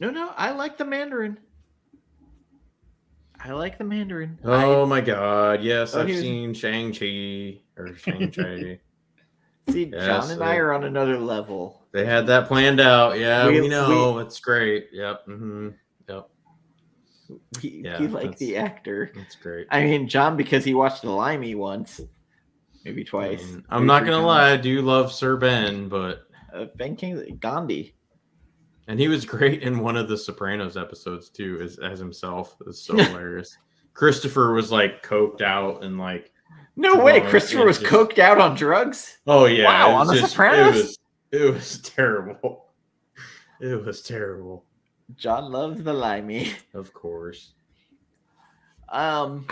[SPEAKER 1] No, I like the Mandarin.
[SPEAKER 3] Oh my God! Yes, I've seen Shang-Chi or Shang-Chi.
[SPEAKER 1] See, John and I are on another level.
[SPEAKER 3] They had that planned out. Yeah, we know. It's great. Yep. Mm-hmm. Yep.
[SPEAKER 1] He liked the actor.
[SPEAKER 3] That's great.
[SPEAKER 1] I mean, John, because he watched The Limey once, maybe twice.
[SPEAKER 3] I'm not gonna lie, I do love Sir Ben, but
[SPEAKER 1] Ben Kingsley, Gandhi.
[SPEAKER 3] And he was great in one of the Sopranos episodes too, as himself. It was so hilarious. Christopher was like coked out and like.
[SPEAKER 1] No way, Christopher was coked out on drugs.
[SPEAKER 3] Oh yeah!
[SPEAKER 1] Wow, on the Sopranos.
[SPEAKER 3] It was terrible. It was terrible.
[SPEAKER 1] John loves the Limey,
[SPEAKER 3] of course.
[SPEAKER 1] So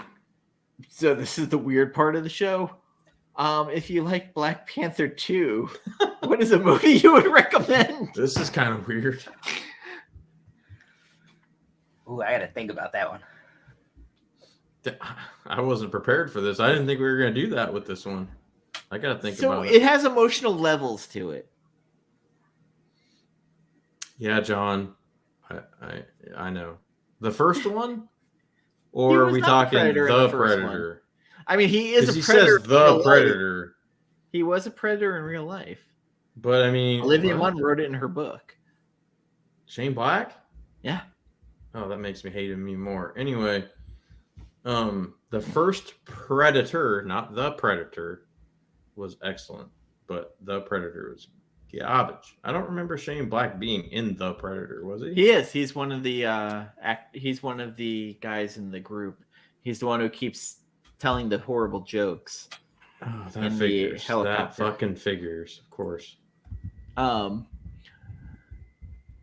[SPEAKER 1] this is the weird part of the show. If you like Black Panther 2, what is a movie you would recommend?
[SPEAKER 3] This is kind of weird.
[SPEAKER 2] Ooh, I gotta think about that one.
[SPEAKER 3] I wasn't prepared for this. I didn't think we were gonna do that with this one. I gotta think about it.
[SPEAKER 1] So it has emotional levels to it.
[SPEAKER 3] Yeah, John. I know. The first one? Or are we talking the Predator?
[SPEAKER 1] I mean, he is a
[SPEAKER 3] predator. He says the Predator.
[SPEAKER 1] He was a predator in real life.
[SPEAKER 3] But I mean,
[SPEAKER 1] Olivia Munn wrote it in her book.
[SPEAKER 3] Shane Black?
[SPEAKER 1] Yeah.
[SPEAKER 3] Oh, that makes me hate him even more. Anyway, the first Predator, not the Predator, was excellent, but the Predator was garbage. I don't remember Shane Black being in the Predator, was he?
[SPEAKER 1] He is. He's one of the he's one of the guys in the group. He's the one who keeps telling the horrible jokes.
[SPEAKER 3] Oh, that figures. That fucking figures, of course.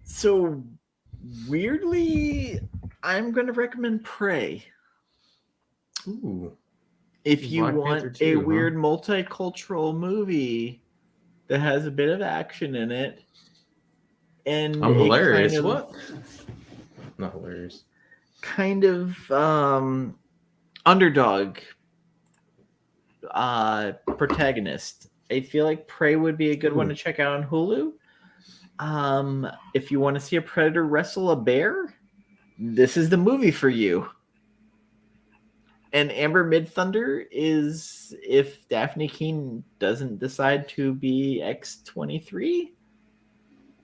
[SPEAKER 1] So weirdly, I'm going to recommend Prey.
[SPEAKER 3] Ooh.
[SPEAKER 1] If you want a weird multicultural movie that has a bit of action in it, and
[SPEAKER 3] I'm hilarious. What? Not hilarious.
[SPEAKER 1] Kind of underdog protagonist. I feel like Prey would be a good one to check out on Hulu. If you want to see a predator wrestle a bear, this is the movie for you. And Amber Midthunder is if Daphne Keane doesn't decide to be X-23,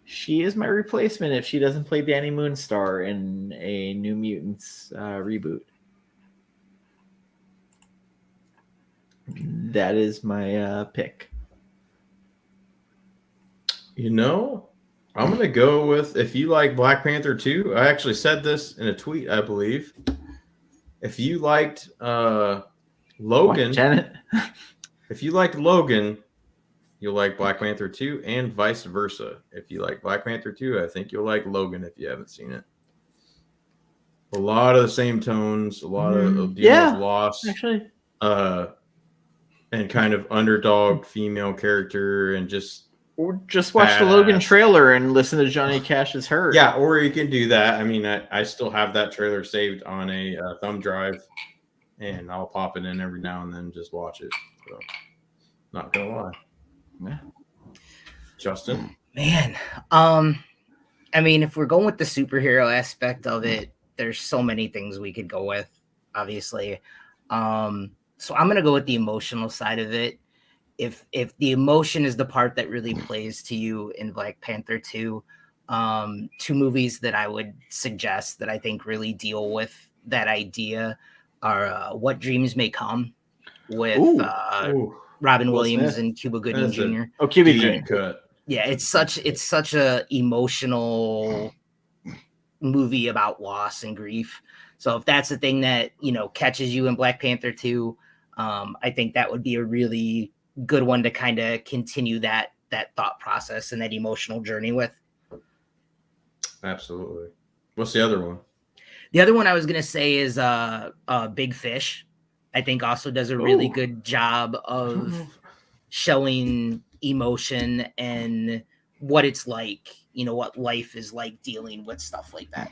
[SPEAKER 1] she is my replacement if she doesn't play Danny Moonstar in a New Mutants reboot. That is my pick.
[SPEAKER 3] You know, I'm going to go with, if you like Black Panther 2, I actually said this in a tweet, I believe. If you liked Logan, if you liked Logan, you'll like Black Panther 2 and vice versa. If you like Black Panther 2, I think you'll like Logan if you haven't seen it. A lot of the same tones, a lot of dealing with loss.
[SPEAKER 1] Actually.
[SPEAKER 3] And kind of underdog female character and
[SPEAKER 1] or just watch the Logan trailer and listen to Johnny Cash's Hurt.
[SPEAKER 3] Yeah, or you can do that. I mean, I still have that trailer saved on a thumb drive, and I'll pop it in every now and then, just watch it. So, not gonna lie.
[SPEAKER 1] Yeah.
[SPEAKER 3] Justin?
[SPEAKER 2] Man, I mean, if we're going with the superhero aspect of it, there's so many things we could go with, obviously. So I'm gonna go with the emotional side of it. If the emotion is the part that really plays to you in Black Panther 2, two movies that I would suggest that I think really deal with that idea are What Dreams May Come with Robin Williams and Cuba Gooding Jr.
[SPEAKER 1] Cuba Jr.
[SPEAKER 2] Yeah, it's such a emotional movie about loss and grief. So if that's the thing that, catches you in Black Panther 2, I think that would be a really good one to kind of continue that thought process and that emotional journey with.
[SPEAKER 3] Absolutely. What's the other one?
[SPEAKER 2] The other one I was going to say is Big Fish. I think also does a really good job of showing emotion and what it's like, what life is like dealing with stuff like that.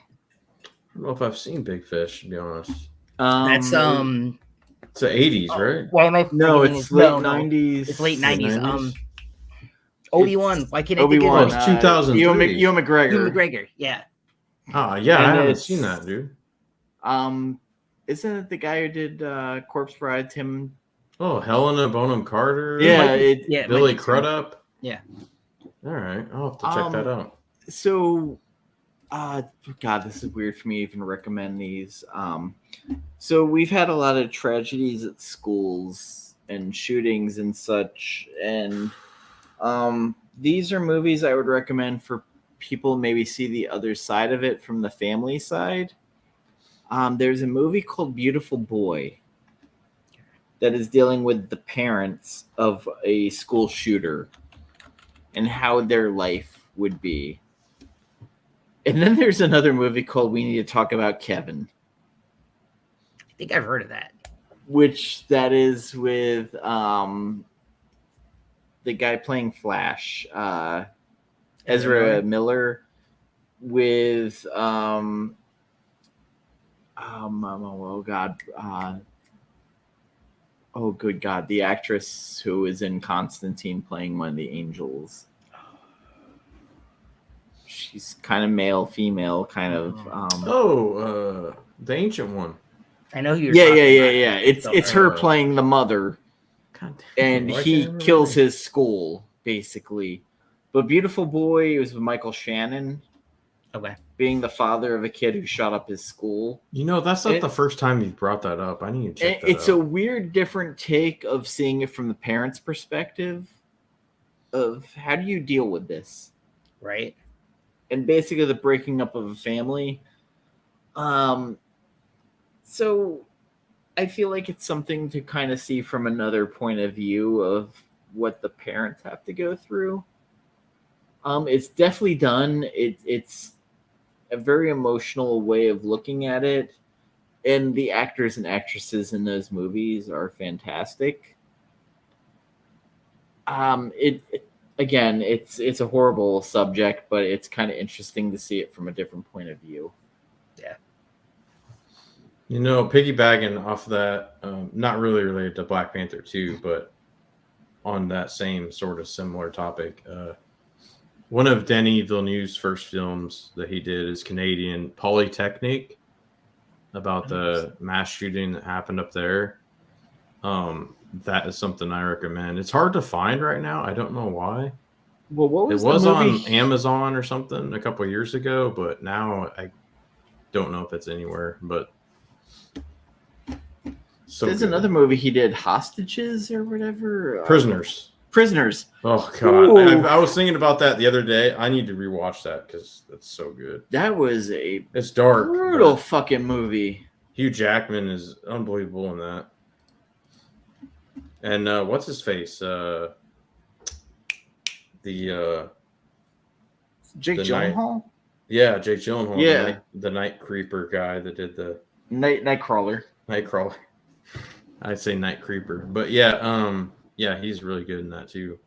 [SPEAKER 3] don't know if I've seen Big Fish, to be honest.
[SPEAKER 2] That's
[SPEAKER 3] It's the 80s, right?
[SPEAKER 2] Why am I
[SPEAKER 1] No,
[SPEAKER 2] forgetting
[SPEAKER 1] it's
[SPEAKER 2] his-
[SPEAKER 1] late
[SPEAKER 2] no, no.
[SPEAKER 1] 90s.
[SPEAKER 2] It's late
[SPEAKER 3] Late
[SPEAKER 2] 90s.
[SPEAKER 3] 90s?
[SPEAKER 2] Obi-Wan. Why can't I think
[SPEAKER 1] Obi-Wan,
[SPEAKER 2] of
[SPEAKER 3] it's 2003.
[SPEAKER 1] Ewan McGregor.
[SPEAKER 2] Ewan McGregor? Yeah.
[SPEAKER 3] Oh, yeah,
[SPEAKER 1] And
[SPEAKER 3] I haven't
[SPEAKER 1] it's-
[SPEAKER 3] seen that, dude.
[SPEAKER 1] Isn't it the guy who did Corpse Bride? Tim?
[SPEAKER 3] Oh, Helena Bonham Carter.
[SPEAKER 1] Yeah,
[SPEAKER 3] Billy
[SPEAKER 2] Mike Gibson.
[SPEAKER 3] Crudup.
[SPEAKER 2] Yeah.
[SPEAKER 3] All right, I'll have to check that out.
[SPEAKER 1] So, God, this is weird for me to even recommend these. So we've had a lot of tragedies at schools and shootings and such, and these are movies I would recommend for people maybe see the other side of it from the family side. There's a movie called Beautiful Boy that is dealing with the parents of a school shooter and how their life would be. And then there's another movie called We Need to Talk About Kevin,
[SPEAKER 2] I think I've heard of that.
[SPEAKER 1] which that is with the guy playing Flash, Ezra Miller, with good God, the actress who is in Constantine playing one of the angels. She's kind of male, female, kind of.
[SPEAKER 3] The ancient one.
[SPEAKER 2] I know who you're
[SPEAKER 1] Yeah.
[SPEAKER 2] talking about.
[SPEAKER 1] It's her playing the mother,
[SPEAKER 3] God damn,
[SPEAKER 1] and
[SPEAKER 3] why
[SPEAKER 1] he
[SPEAKER 3] can't I remember
[SPEAKER 1] kills
[SPEAKER 3] her name?
[SPEAKER 1] his school basically. But Beautiful Boy was with Michael Shannon,
[SPEAKER 2] Okay.
[SPEAKER 1] being the father of a kid who shot up his school.
[SPEAKER 3] You know, that's not
[SPEAKER 1] It-
[SPEAKER 3] the first time you've brought that up. I need to check that
[SPEAKER 1] It's a
[SPEAKER 3] out.
[SPEAKER 1] weird, different take of seeing it from the parents' perspective of how do you deal with this,
[SPEAKER 2] Right.
[SPEAKER 1] and basically the breaking up of a family. So I feel like it's something to kind of see from another point of view of what the parents have to go through. It's definitely done. It's a very emotional way of looking at it, and the actors and actresses in those movies are fantastic. Again, it's a horrible subject, but it's kind of interesting to see it from a different point of view.
[SPEAKER 3] You know, piggybacking off of that, not really related to Black Panther 2, but on that same sort of similar topic, one of Denis Villeneuve's first films that he did is Canadian, Polytechnique, about the mass shooting that happened up there. That is something I recommend. It's hard to find right now. I don't know why.
[SPEAKER 1] Well, what was
[SPEAKER 3] It was
[SPEAKER 1] the
[SPEAKER 3] on
[SPEAKER 1] movie?
[SPEAKER 3] Amazon or something a couple of years ago, but now I don't know if it's anywhere. But so
[SPEAKER 1] There's
[SPEAKER 3] good.
[SPEAKER 1] another movie he did, Hostages or whatever.
[SPEAKER 3] Prisoners.
[SPEAKER 1] Prisoners.
[SPEAKER 3] Oh god,
[SPEAKER 1] Ooh.
[SPEAKER 3] I was thinking about that the other day. I need to rewatch that because that's so good.
[SPEAKER 1] That was a
[SPEAKER 3] It's dark.
[SPEAKER 1] brutal
[SPEAKER 3] but
[SPEAKER 1] fucking movie.
[SPEAKER 3] Hugh Jackman is unbelievable in that. And what's his face?
[SPEAKER 1] Jake
[SPEAKER 3] The
[SPEAKER 1] Gyllenhaal,
[SPEAKER 3] yeah, Jake Gyllenhaal.
[SPEAKER 1] Yeah.
[SPEAKER 3] the night creeper guy that did the
[SPEAKER 1] Nightcrawler.
[SPEAKER 3] Nightcrawler. I'd say Night Creeper, but yeah, he's really good in that too.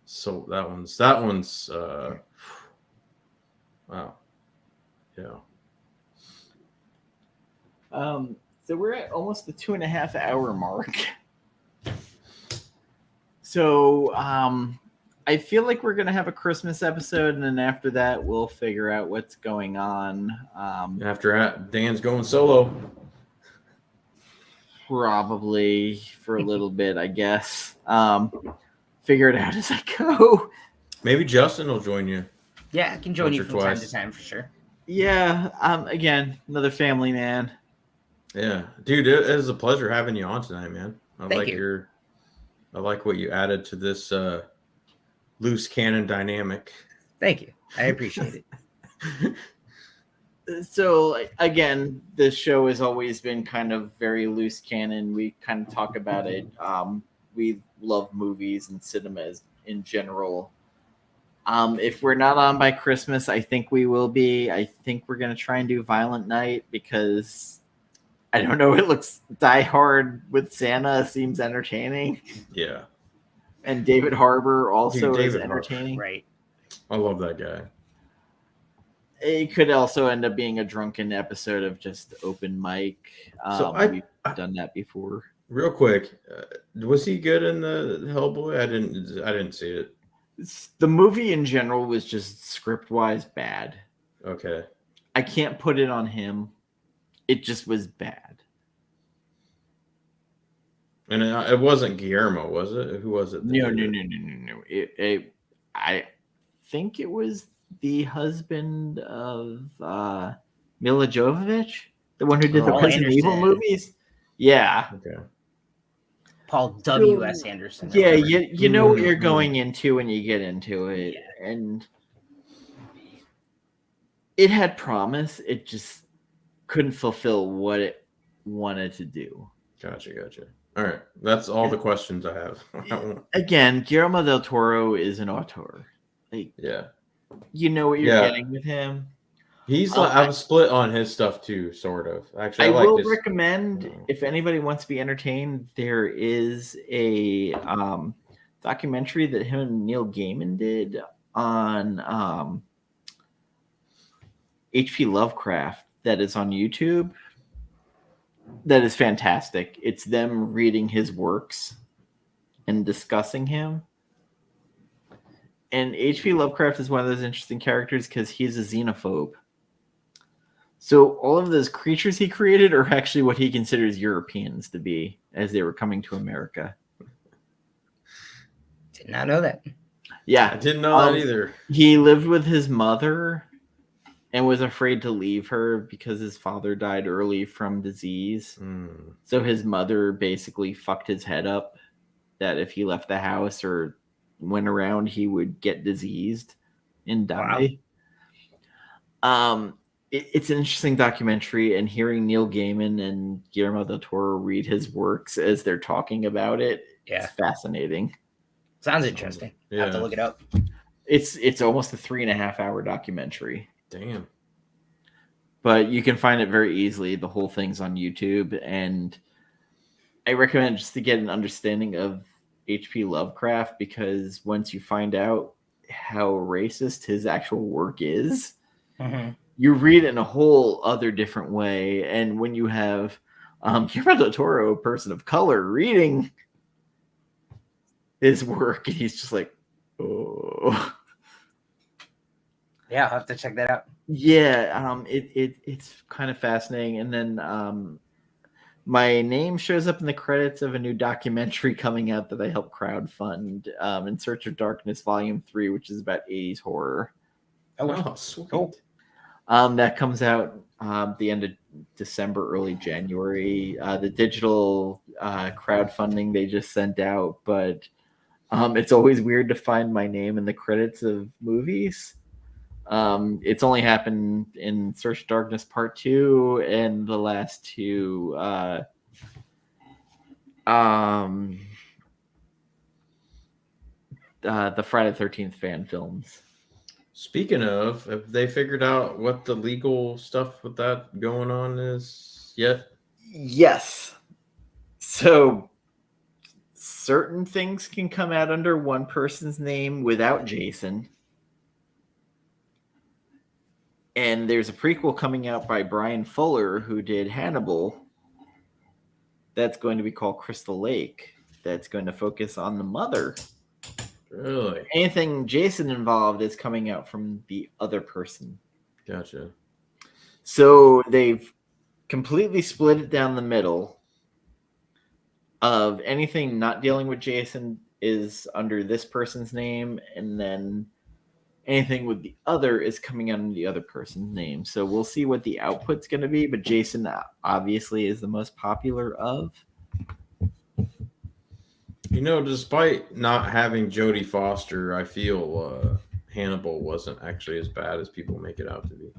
[SPEAKER 3] So that one's wow, yeah.
[SPEAKER 1] So we're at almost the 2.5 hour mark. So I feel like we're gonna have a Christmas episode, and then after that we'll figure out what's going on.
[SPEAKER 3] After that, Dan's going solo.
[SPEAKER 1] Probably for a little bit, I guess. Figure it out as I go.
[SPEAKER 3] Maybe Justin will join you.
[SPEAKER 2] Yeah, I can join
[SPEAKER 3] Once
[SPEAKER 2] you
[SPEAKER 3] or
[SPEAKER 2] from time
[SPEAKER 3] twice.
[SPEAKER 2] to time for sure.
[SPEAKER 1] Yeah. Again, another family man.
[SPEAKER 3] Yeah, dude, it is a pleasure having you on tonight, man.
[SPEAKER 2] Thank you.
[SPEAKER 3] I like what you added to this loose cannon dynamic.
[SPEAKER 2] Thank you. I appreciate it.
[SPEAKER 1] So again, this show has always been kind of very loose cannon. We kind of talk about it. We love movies and cinemas in general. If we're not on by Christmas, I think we will be. I think we're gonna try and do Violent Night because I don't know. It looks Die Hard with Santa seems entertaining,
[SPEAKER 3] Yeah,
[SPEAKER 1] and David Harbour also
[SPEAKER 3] Dude,
[SPEAKER 1] is
[SPEAKER 3] David Harbour.
[SPEAKER 1] entertaining.
[SPEAKER 2] Right.
[SPEAKER 3] I love that guy.
[SPEAKER 1] It could also end up being a drunken episode of just open mic. We've done that before.
[SPEAKER 3] Real quick, was he good in the Hellboy? I didn't see it.
[SPEAKER 1] The movie in general was just script-wise bad.
[SPEAKER 3] Okay.
[SPEAKER 1] I can't put it on him. It just was bad.
[SPEAKER 3] And it wasn't Guillermo, was it? Who was it?
[SPEAKER 1] No. I think it was the husband of Mila Jovovich, the one who did the Resident Evil movies. Yeah.
[SPEAKER 3] Okay.
[SPEAKER 2] Paul W.S. Anderson.
[SPEAKER 1] Yeah, you know what you're going into when you get into it. Yeah. And it had promise. It just couldn't fulfill what it wanted to do.
[SPEAKER 3] Gotcha. All right. That's all the questions I have.
[SPEAKER 1] Again, Guillermo del Toro is an auteur.
[SPEAKER 3] Yeah.
[SPEAKER 1] You know what you're getting with him.
[SPEAKER 3] He's I'm split on his stuff too, sort of. Actually,
[SPEAKER 1] I will recommend if anybody wants to be entertained, there is a documentary that him and Neil Gaiman did on H.P. Lovecraft that is on YouTube. That is fantastic. It's them reading his works and discussing him. And H.P. Lovecraft is one of those interesting characters because he's a xenophobe. So all of those creatures he created are actually what he considers Europeans to be as they were coming to America.
[SPEAKER 2] Did not know that.
[SPEAKER 1] Yeah.
[SPEAKER 3] I didn't know that either.
[SPEAKER 1] He lived with his mother and was afraid to leave her because his father died early from disease. So his mother basically fucked his head up that if he left the house or went around, he would get diseased and die. Wow. It's an interesting documentary, and hearing Neil Gaiman and Guillermo del Toro read his works as they're talking about it, it's fascinating.
[SPEAKER 2] Sounds interesting. I have to look it up.
[SPEAKER 1] It's almost a 3.5-hour documentary.
[SPEAKER 3] Damn.
[SPEAKER 1] But you can find it very easily. The whole thing's on YouTube, and I recommend just to get an understanding of H.P. Lovecraft, because once you find out how racist his actual work is, you read it in a whole other different way. And when you have Guillermo del Toro, a person of color, reading his work, and he's just like, oh.
[SPEAKER 2] Yeah, I'll have to check that out.
[SPEAKER 1] Yeah, it's kind of fascinating. And then my name shows up in the credits of a new documentary coming out that I helped crowdfund, In Search of Darkness Volume 3, which is about 80s horror.
[SPEAKER 3] Oh, sweet.
[SPEAKER 1] Cool. That comes out the end of December, early January. The digital crowdfunding they just sent out, but it's always weird to find my name in the credits of movies. It's only happened in Search of Darkness Part 2 and the last two the Friday the 13th fan films.
[SPEAKER 3] Speaking of, have they figured out what the legal stuff with that going on is yet?
[SPEAKER 1] Yes. So certain things can come out under one person's name without Jason. And there's a prequel coming out by Brian Fuller, who did Hannibal. That's going to be called Crystal Lake. That's going to focus on the mother.
[SPEAKER 3] Really?
[SPEAKER 1] Anything Jason involved is coming out from the other person.
[SPEAKER 3] Gotcha.
[SPEAKER 1] So they've completely split it down the middle of anything not dealing with Jason is under this person's name, and then anything with the other is coming out under the other person's name. So we'll see what the output's going to be, but Jason obviously is the most popular of.
[SPEAKER 3] You know, despite not having Jodie Foster, I feel Hannibal wasn't actually as bad as people make it out to be.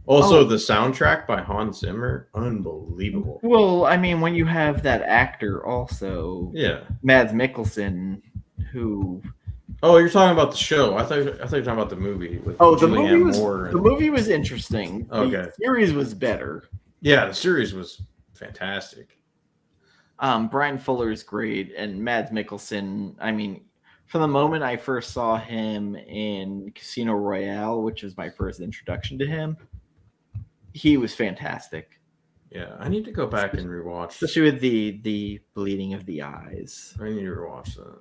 [SPEAKER 3] Also, the soundtrack by Hans Zimmer, unbelievable.
[SPEAKER 1] Well, I mean, when you have that actor also, Mads Mikkelsen, who...
[SPEAKER 3] Oh, you're talking about the show. I thought you were talking about the movie. With
[SPEAKER 1] the movie was interesting.
[SPEAKER 3] Okay.
[SPEAKER 1] The series was better.
[SPEAKER 3] Yeah, the series was fantastic.
[SPEAKER 1] Brian Fuller is great, and Mads Mikkelsen, I mean, from the moment I first saw him in Casino Royale, which was my first introduction to him, he was fantastic.
[SPEAKER 3] Yeah, I need to go back and rewatch.
[SPEAKER 1] Especially with the bleeding of the eyes.
[SPEAKER 3] I need to rewatch that.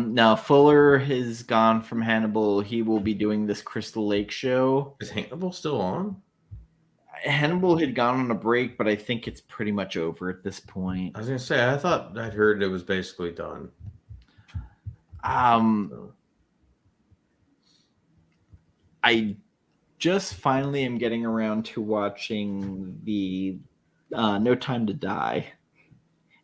[SPEAKER 1] No, Fuller has gone from Hannibal. He will be doing this Crystal Lake show.
[SPEAKER 3] Is Hannibal still on?
[SPEAKER 1] Hannibal had gone on a break, but I think it's pretty much over at this point.
[SPEAKER 3] I was gonna say, I thought I'd heard it was basically done.
[SPEAKER 1] I just finally am getting around to watching the No Time to Die.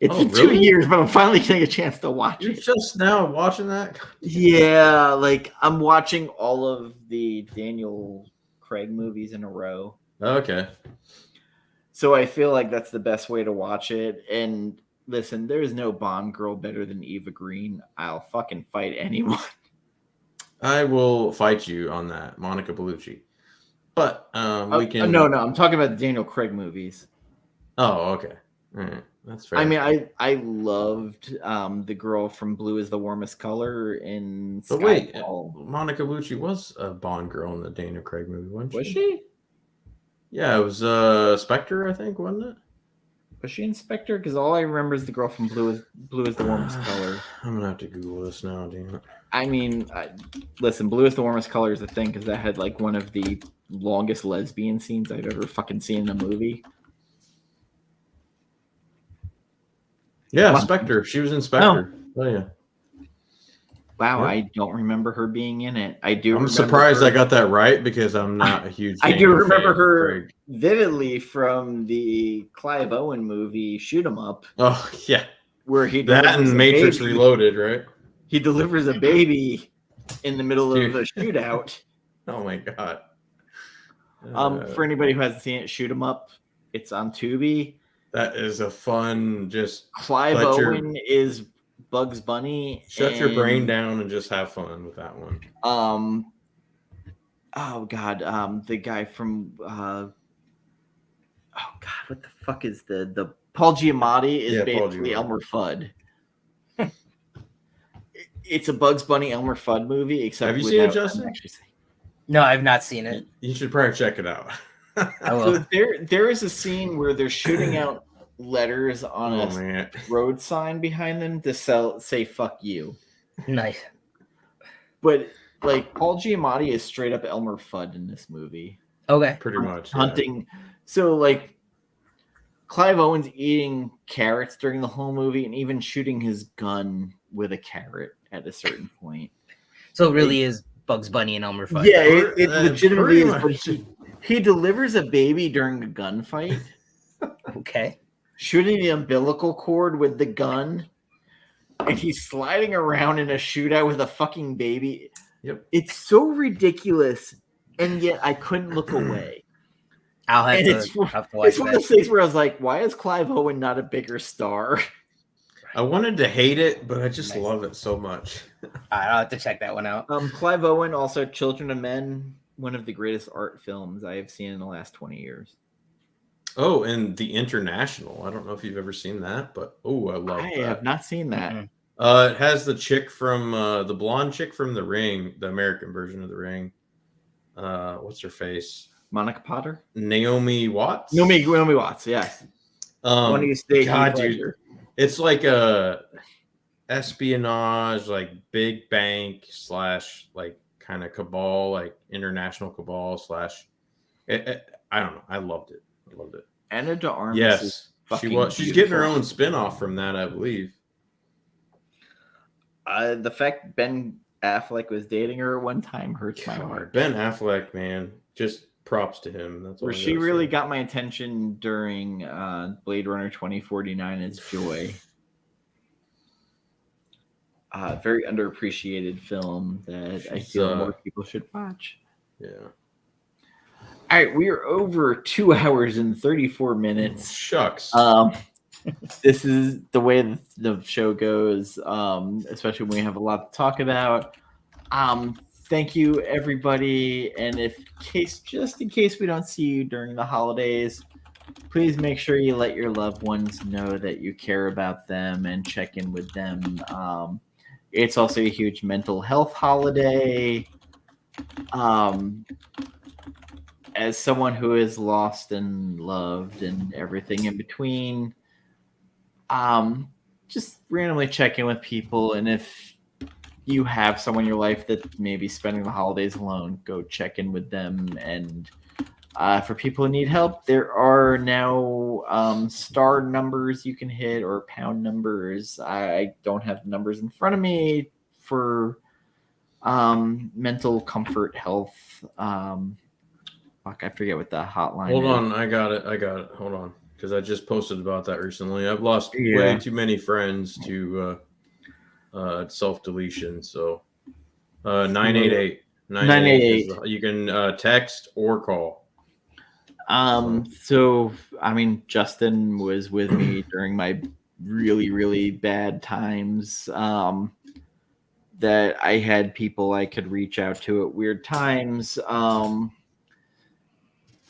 [SPEAKER 1] It's been 2 years, but I'm finally getting a chance to watch
[SPEAKER 3] You're
[SPEAKER 1] it.
[SPEAKER 3] just now watching that?
[SPEAKER 1] Yeah, like I'm watching all of the Daniel Craig movies in a row.
[SPEAKER 3] Okay.
[SPEAKER 1] So I feel like that's the best way to watch it. And listen, there is no Bond girl better than Eva Green. I'll fucking fight anyone.
[SPEAKER 3] I will fight you on that, Monica Bellucci. But we can.
[SPEAKER 1] No, I'm talking about the Daniel Craig movies.
[SPEAKER 3] Oh, okay. All right. That's fair.
[SPEAKER 1] I mean, I loved the girl from Blue is the Warmest Color in
[SPEAKER 3] But wait,
[SPEAKER 1] Skyfall.
[SPEAKER 3] Monica Bellucci was a Bond girl in the Daniel Craig movie, wasn't she?
[SPEAKER 1] Was she?
[SPEAKER 3] Yeah, it was Spectre, I think, wasn't it?
[SPEAKER 1] Was she in Spectre? Because all I remember is the girl from Blue is the Warmest Color.
[SPEAKER 3] I'm gonna have to Google this now, damn it.
[SPEAKER 1] I mean, listen, Blue is the Warmest Color is a thing because that had like one of the longest lesbian scenes I've ever fucking seen in a movie.
[SPEAKER 3] Yeah, Spectre. She was in Spectre. Oh yeah.
[SPEAKER 1] Wow,
[SPEAKER 3] Yeah.
[SPEAKER 1] I don't remember her being in it. I do.
[SPEAKER 3] I'm surprised I got that right because I'm not a huge.
[SPEAKER 1] I do remember
[SPEAKER 3] fan of
[SPEAKER 1] her
[SPEAKER 3] Craig.
[SPEAKER 1] vividly from the Clive Owen movie Shoot 'Em Up,
[SPEAKER 3] Oh yeah,
[SPEAKER 1] where he
[SPEAKER 3] that
[SPEAKER 1] delivers
[SPEAKER 3] and
[SPEAKER 1] a
[SPEAKER 3] Matrix
[SPEAKER 1] baby.
[SPEAKER 3] Reloaded, right?
[SPEAKER 1] He delivers a baby in the middle of
[SPEAKER 3] Dude.
[SPEAKER 1] a shootout.
[SPEAKER 3] Oh my god.
[SPEAKER 1] For anybody who hasn't seen it, Shoot 'Em Up. It's on Tubi.
[SPEAKER 3] That is a fun. Just
[SPEAKER 1] Clive
[SPEAKER 3] let your-
[SPEAKER 1] Owen is Bugs Bunny.
[SPEAKER 3] shut your brain down and just have fun with that one.
[SPEAKER 1] Oh god, the guy from oh god, what the fuck is the Paul Giamatti is
[SPEAKER 3] Yeah, Paul
[SPEAKER 1] basically
[SPEAKER 3] Giamatti.
[SPEAKER 1] Elmer Fudd. It's a Bugs Bunny Elmer Fudd movie, except
[SPEAKER 3] Have you seen it,
[SPEAKER 1] without them
[SPEAKER 3] Justin?
[SPEAKER 1] actually saying-
[SPEAKER 2] No, I've not seen it.
[SPEAKER 3] You should probably check it out.
[SPEAKER 2] I will.
[SPEAKER 1] So there is a scene where they're shooting out letters on
[SPEAKER 3] Oh
[SPEAKER 1] a
[SPEAKER 3] man.
[SPEAKER 1] road sign behind them to say "fuck you,"
[SPEAKER 2] Nice.
[SPEAKER 1] but like Paul Giamatti is straight up Elmer Fudd in this movie.
[SPEAKER 2] Okay.
[SPEAKER 3] Pretty much. yeah.
[SPEAKER 1] Hunting. So like Clive Owen's eating carrots during the whole movie and even shooting his gun with a carrot at a certain point.
[SPEAKER 2] So it really is Bugs Bunny and Elmer Fudd.
[SPEAKER 1] Yeah, it legitimately
[SPEAKER 3] pretty
[SPEAKER 1] is. But he delivers a baby during a gunfight,
[SPEAKER 2] Okay.
[SPEAKER 1] shooting the umbilical cord with the gun, and he's sliding around in a shootout with a fucking baby.
[SPEAKER 3] Yep.
[SPEAKER 1] It's so ridiculous, and yet I couldn't look away.
[SPEAKER 2] I'll have
[SPEAKER 1] And
[SPEAKER 2] to,
[SPEAKER 1] it's
[SPEAKER 2] I'll have to watch
[SPEAKER 1] It's one of
[SPEAKER 2] that.
[SPEAKER 1] those things where I was like, why is Clive Owen not a bigger star?
[SPEAKER 3] I wanted to hate it, but I just
[SPEAKER 2] Nice.
[SPEAKER 3] love it so much.
[SPEAKER 2] I'll have to check that one out.
[SPEAKER 1] Clive Owen, also Children of Men, one of the greatest art films I have seen in the last 20 years.
[SPEAKER 3] Oh, and The International. I don't know if you've ever seen that, but I love
[SPEAKER 1] I
[SPEAKER 3] that.
[SPEAKER 1] have not seen that.
[SPEAKER 2] Mhm.
[SPEAKER 3] It has the chick from the blonde chick from The Ring, the American version of The Ring. What's her face?
[SPEAKER 1] Monica Potter?
[SPEAKER 3] Naomi Watts.
[SPEAKER 1] Naomi Watts, yes. One of you stay
[SPEAKER 3] God, dude, it's like a espionage, like big bank / like kind of cabal, like international cabal / I don't know. I loved it.
[SPEAKER 1] Anna de Armas.
[SPEAKER 3] Yes,
[SPEAKER 1] is
[SPEAKER 3] she
[SPEAKER 1] fucking
[SPEAKER 3] was. She's getting her
[SPEAKER 1] beautiful.
[SPEAKER 3] own spin-off from that, I believe.
[SPEAKER 1] The fact Ben Affleck was dating her at one time hurts my heart.
[SPEAKER 3] Ben Affleck, man, just props to him. That's all
[SPEAKER 1] Where
[SPEAKER 3] I
[SPEAKER 1] she
[SPEAKER 3] gotta
[SPEAKER 1] really
[SPEAKER 3] say.
[SPEAKER 1] got my attention during Blade Runner 2049 as Joy. Very underappreciated film that I
[SPEAKER 3] She's,
[SPEAKER 1] feel more people should watch.
[SPEAKER 3] Yeah.
[SPEAKER 1] All right, we are over 2 hours and 34 minutes.
[SPEAKER 3] Shucks.
[SPEAKER 1] This is the way the show goes, especially when we have a lot to talk about. Thank you, everybody. And just in case we don't see you during the holidays, please make sure you let your loved ones know that you care about them and check in with them. It's also a huge mental health holiday. As someone who is lost and loved and everything in between, just randomly check in with people. And if you have someone in your life that may be spending the holidays alone, go check in with them. And for people who need help, there are now star numbers you can hit or pound numbers. I don't have the numbers in front of me for mental comfort health. Fuck, I forget what the hotline
[SPEAKER 3] Hold
[SPEAKER 1] is.
[SPEAKER 3] on, I got it. Hold on, because I just posted about that recently. I've lost way too many friends to self-deletion. So 988. 988. You can text or call.
[SPEAKER 1] So I mean, Justin was with me during my really, really bad times. That I had people I could reach out to at weird times.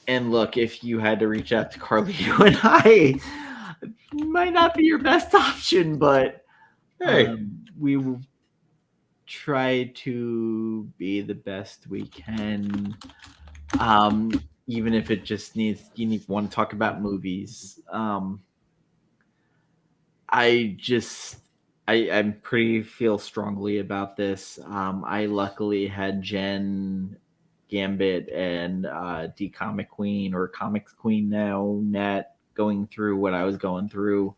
[SPEAKER 1] And look, if you had to reach out to Carlito and I, it might not be your best option, but
[SPEAKER 3] Hey,
[SPEAKER 1] we will try to be the best we can. Even if it just needs you want to talk about movies. I pretty feel strongly about this. I luckily had Jen Gambit and D Comic Queen or Comics Queen now, Nat, going through what I was going through.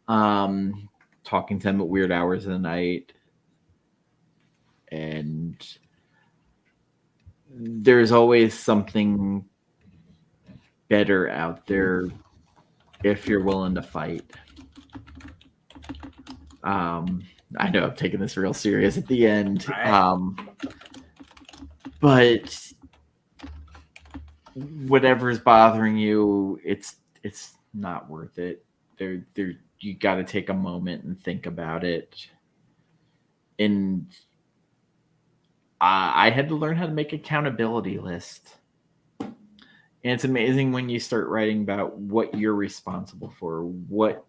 [SPEAKER 1] Talking to them at weird hours of the night. And there's always something better out there if you're willing to fight. I know I'm taking this real serious at the end. Right. But whatever's bothering you, it's not worth it. You got to take a moment and think about it. And I had to learn how to make accountability list. And it's amazing when you start writing about what you're responsible for, what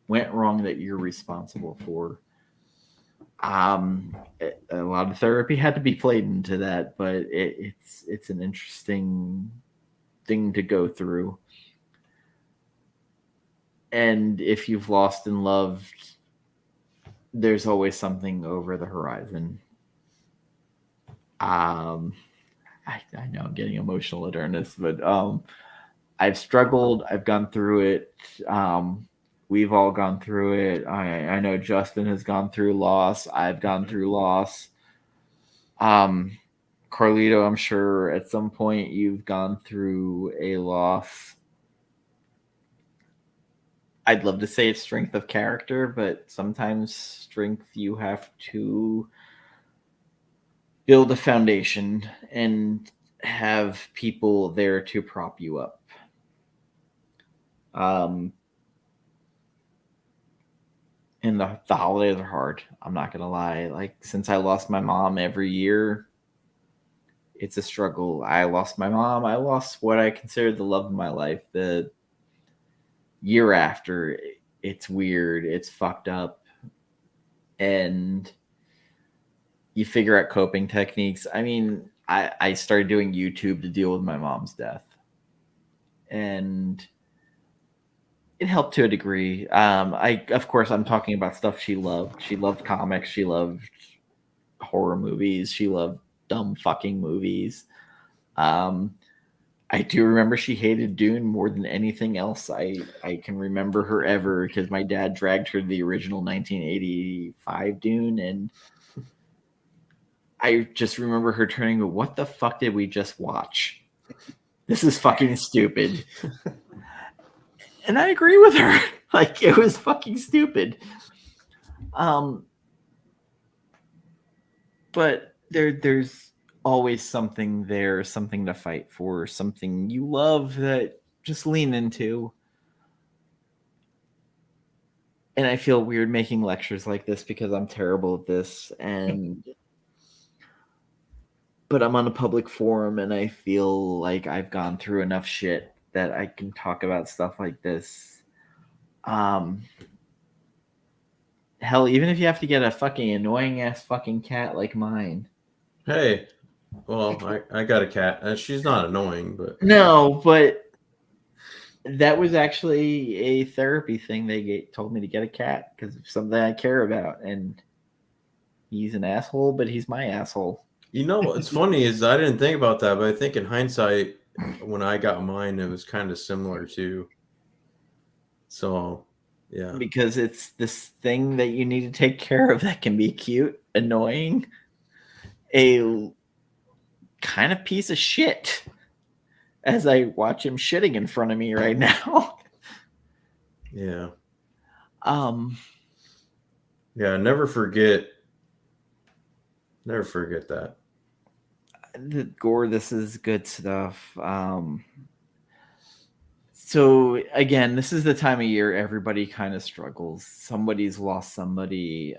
[SPEAKER 1] went wrong that you're responsible for. A lot of therapy had to be played into that, but it's an interesting thing to go through. And if you've lost and loved, there's always something over the horizon. I know I'm getting emotional during this, but I've struggled. I've gone through it. We've all gone through it. I know Justin has gone through loss. I've gone through loss. Carlito, I'm sure at some point you've gone through a loss. I'd love to say it's strength of character, but sometimes strength you have to build a foundation and have people there to prop you up. And the holidays are hard. I'm not going to lie. Like, since I lost my mom every year, it's a struggle. I lost my mom. I lost what I considered the love of my life. The year after, it's weird. It's fucked up. And you figure out coping techniques. I mean, I started doing YouTube to deal with my mom's death. And it helped to a degree. Of course, I'm talking about stuff she loved. She loved comics. She loved horror movies. She loved dumb fucking movies. I do remember she hated Dune more than anything else I can remember her ever, because my dad dragged her to the original 1985 Dune, and I just remember her turning, what the fuck did we just watch? This is fucking stupid. And I agree with her. Like, it was fucking stupid. But there's always something there, something to fight for, something you love that just lean into. And I feel weird making lectures like this because I'm terrible at this. But I'm on a public forum and I feel like I've gone through enough shit that I can talk about stuff like this. Hell, even if you have to get a fucking annoying ass fucking cat like mine.
[SPEAKER 3] Hey, well, I got a cat. She's not annoying, but
[SPEAKER 1] No, but that was actually a therapy thing. They told me to get a cat because of something I care about, and he's an asshole, but he's my asshole.
[SPEAKER 3] you know what's funny is I didn't think about that, but I think in hindsight, when I got mine, it was kind of similar too. So, yeah.
[SPEAKER 1] Because it's this thing that you need to take care of that can be cute, annoying, a kind of piece of shit. As I watch him shitting in front of me right now.
[SPEAKER 3] Yeah.
[SPEAKER 1] Yeah,
[SPEAKER 3] never forget that.
[SPEAKER 1] Gore, this is good stuff. So again, this is the time of year everybody kind of struggles. Somebody's lost somebody.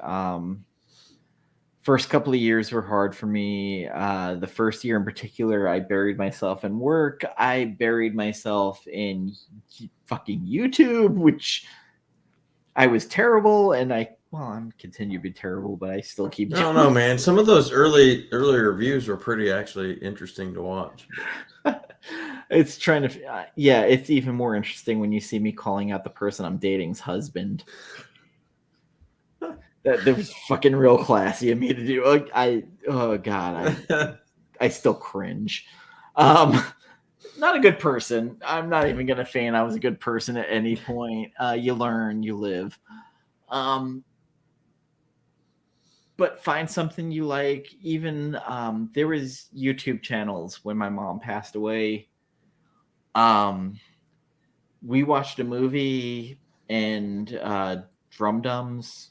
[SPEAKER 1] First couple of years were hard for me. The first year in particular, I buried myself in work. I buried myself in fucking YouTube, which I was terrible, and I'm continue to be terrible, but I still keep doing.
[SPEAKER 3] I don't know, man. Some of those early reviews were pretty actually interesting to watch.
[SPEAKER 1] It's trying to, it's even more interesting when you see me calling out the person I'm dating's husband. That was fucking real classy of me to do. Oh god, I still cringe. Not a good person. I'm not even gonna feign I was a good person at any point. You learn, you live. But find something you like. Even there was YouTube channels when my mom passed away. We watched a movie and Drum Dums.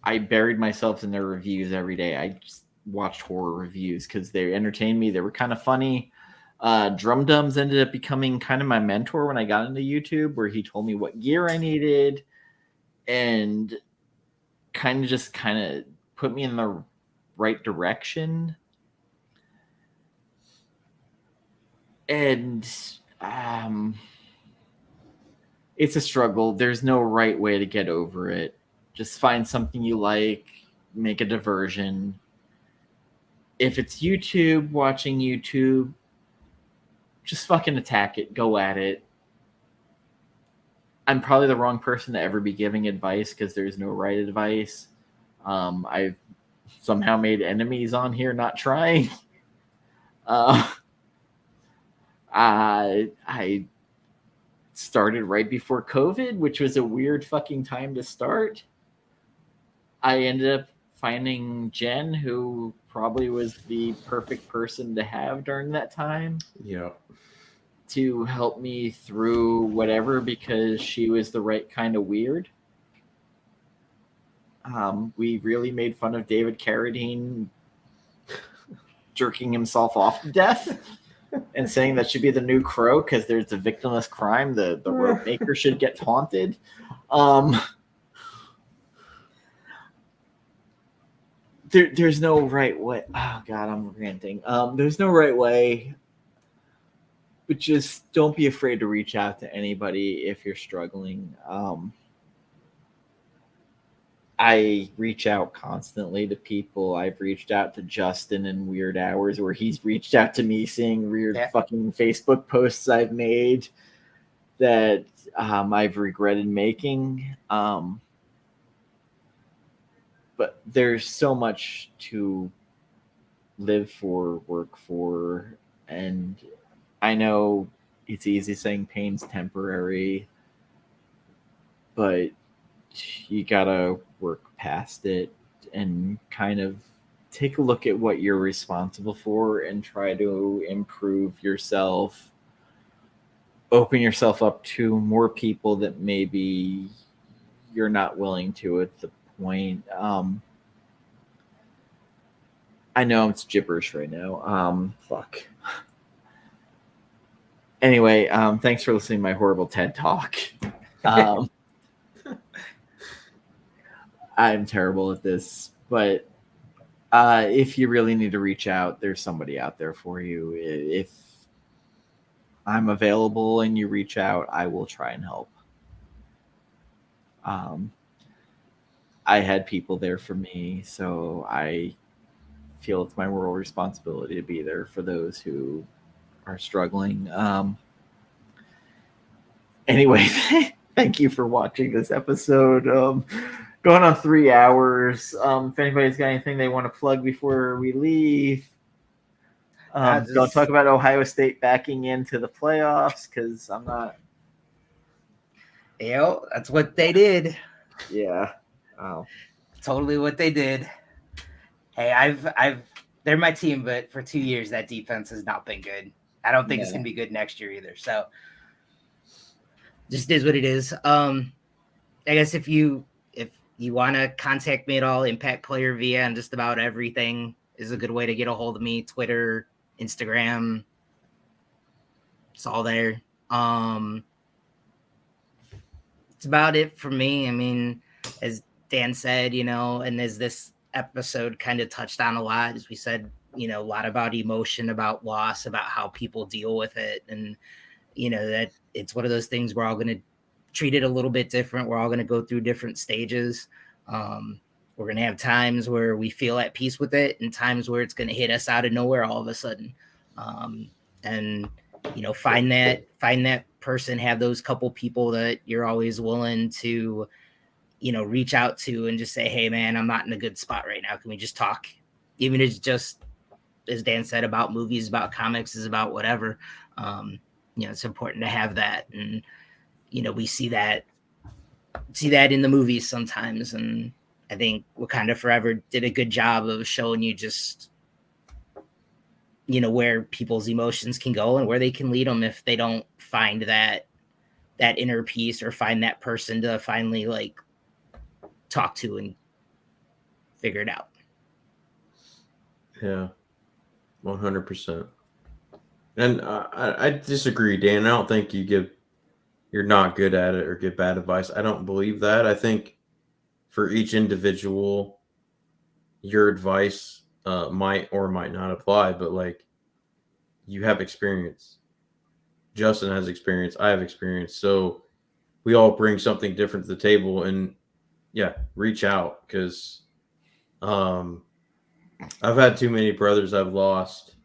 [SPEAKER 1] I buried myself in their reviews every day. I just watched horror reviews because they entertained me. They were kind of funny. Drum Dums ended up becoming kind of my mentor when I got into YouTube, where he told me what gear I needed and kind of put me in the right direction. And it's a struggle. There's no right way to get over it. Just find something you like, make a diversion. If it's YouTube, watching YouTube, just fucking attack it. Go at it. I'm probably the wrong person to ever be giving advice because there's no right advice. I've somehow made enemies on here not trying. I started right before COVID, which was a weird fucking time to start. I ended up finding Jen, who probably was the perfect person to have during that time.
[SPEAKER 3] Yeah.
[SPEAKER 1] To help me through whatever, because she was the right kind of weird. We really made fun of David Carradine jerking himself off to death and saying that should be the new Crow because there's a victimless crime. The rope maker should get taunted. There's no right way. Oh God, I'm ranting. There's no right way, but just don't be afraid to reach out to anybody if you're struggling. I reach out constantly to people. I've reached out to Justin in weird hours where he's reached out to me seeing weird fucking Facebook posts I've made that I've regretted making. But there's so much to live for, work for, and I know it's easy saying pain's temporary, but you gotta work past it and kind of take a look at what you're responsible for and try to improve yourself. Open yourself up to more people that maybe you're not willing to at the point. I know it's gibberish right now. Fuck. Anyway, thanks for listening to my horrible TED Talk. I'm terrible at this, but if you really need to reach out, there's somebody out there for you. If I'm available and you reach out, I will try and help. I had people there for me, so I feel it's my moral responsibility to be there for those who are struggling. Anyway, thank you for watching this episode. Going on 3 hours. If anybody's got anything they want to plug before we leave, don't talk about Ohio State backing into the playoffs because I'm not.
[SPEAKER 2] Yeah, that's what they did.
[SPEAKER 1] Yeah. Oh.
[SPEAKER 2] Totally what they did. Hey, they're my team, but for 2 years that defense has not been good. I don't think it's gonna be good next year either. So just is what it is. I guess if you want to contact me at all, Impact Player Via and just about everything is a good way to get a hold of me. Twitter, Instagram, it's all there. It's about it for me. I mean, as Dan said, and as this episode kind of touched on a lot, as we said, a lot about emotion, about loss, about how people deal with it. And, that it's one of those things we're all going to treat it a little bit different. We're all going to go through different stages. We're going to have times where we feel at peace with it and times where it's going to hit us out of nowhere all of a sudden. And, find that person, have those couple people that you're always willing to, reach out to and just say, hey man, I'm not in a good spot right now. Can we just talk? Even if it's just, as Dan said, about movies, about comics, is about whatever. It's important to have that. And, we see that in the movies sometimes. And I think Wakanda Forever did a good job of showing you just, where people's emotions can go and where they can lead them if they don't find that inner peace or find that person to finally like talk to and figure it out.
[SPEAKER 3] Yeah, 100%. And I disagree, Dan. I don't think you're not good at it or give bad advice. I don't believe that. I think for each individual, your advice might or might not apply, but like you have experience. Justin has experience. I have experience. So we all bring something different to the table, and yeah, reach out because I've had too many brothers I've lost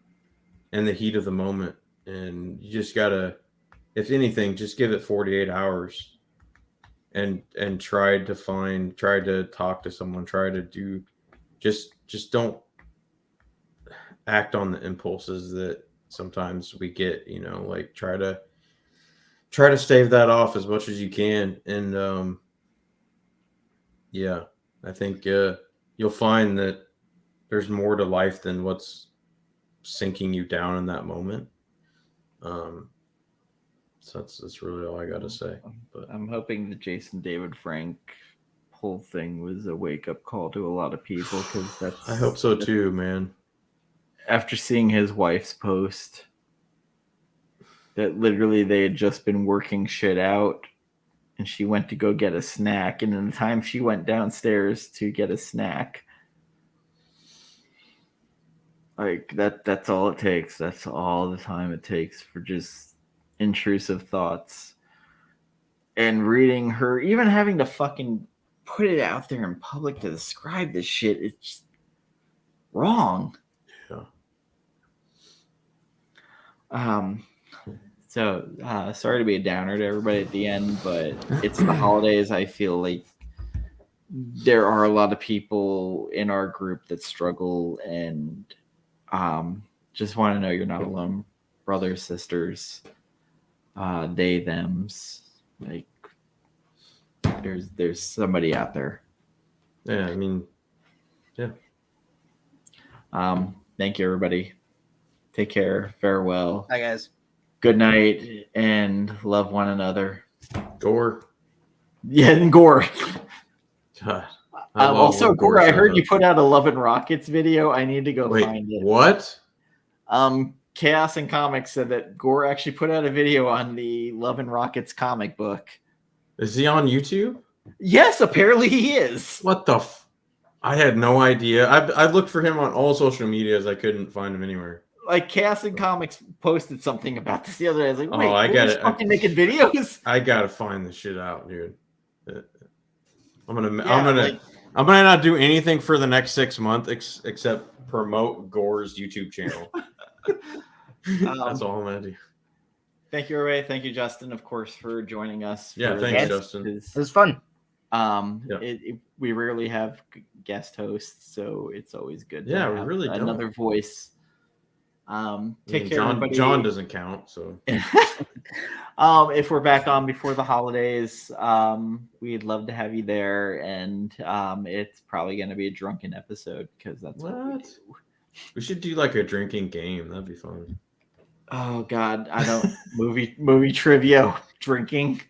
[SPEAKER 3] in the heat of the moment, and you just gotta, if anything, just give it 48 hours and try to talk to someone, try to do, just don't act on the impulses that sometimes we get, like try to stave that off as much as you can. And yeah, I think you'll find that there's more to life than what's sinking you down in that moment. So that's really all I got to say. But
[SPEAKER 1] I'm hoping the Jason David Frank whole thing was a wake-up call to a lot of people, because
[SPEAKER 3] I hope so too, man.
[SPEAKER 1] After seeing his wife's post that literally they had just been working shit out and she went to go get a snack, and in the time she went downstairs to get a snack, like that's all it takes. That's all the time it takes for just intrusive thoughts. And reading her, even having to fucking put it out there in public to describe this shit, it's just wrong.
[SPEAKER 3] Yeah.
[SPEAKER 1] So sorry to be a downer to everybody at the end, but it's the holidays. I feel like there are a lot of people in our group that struggle, and just want to know you're not alone, brothers, sisters, they, thems. Like there's somebody out there.
[SPEAKER 3] Yeah, I mean, yeah.
[SPEAKER 1] Thank you, everybody. Take care. Farewell.
[SPEAKER 2] Bye, guys.
[SPEAKER 1] Good night, and love one another.
[SPEAKER 3] Gore.
[SPEAKER 1] Yeah, and Gore.
[SPEAKER 3] God,
[SPEAKER 1] also, Gore, I heard you put out a Love and Rockets video. I need to go find it.
[SPEAKER 3] What?
[SPEAKER 1] Chaos and Comics said that Gore actually put out a video on the Love and Rockets comic book.
[SPEAKER 3] Is he on YouTube?
[SPEAKER 1] Yes, apparently he is.
[SPEAKER 3] What the I had no idea. I looked for him on all social medias. I couldn't find him anywhere.
[SPEAKER 1] like Chaos and Comics posted something about this the other day. I was like, wait,
[SPEAKER 3] I
[SPEAKER 1] we're
[SPEAKER 3] got
[SPEAKER 1] just
[SPEAKER 3] it.
[SPEAKER 1] fucking making videos.
[SPEAKER 3] I gotta find this shit out, dude. I'm gonna
[SPEAKER 1] like,
[SPEAKER 3] I'm gonna not do anything for the next 6 months except promote Gore's YouTube channel. That's all I'm gonna do.
[SPEAKER 1] Thank you, Ray. Thank you, Justin, of course, for joining us.
[SPEAKER 3] Yeah, thanks, Justin.
[SPEAKER 2] It was fun.
[SPEAKER 1] We rarely have guest hosts, so it's always good to
[SPEAKER 3] we
[SPEAKER 1] have
[SPEAKER 3] really
[SPEAKER 1] another
[SPEAKER 3] don't.
[SPEAKER 1] voice. Take care, everybody.
[SPEAKER 3] John doesn't count, so
[SPEAKER 1] if we're back on before the holidays, we'd love to have you there, and it's probably going to be a drunken episode because that's what we do.
[SPEAKER 3] We should do like a drinking game. That'd be fun.
[SPEAKER 1] Oh God, I don't movie trivia drinking.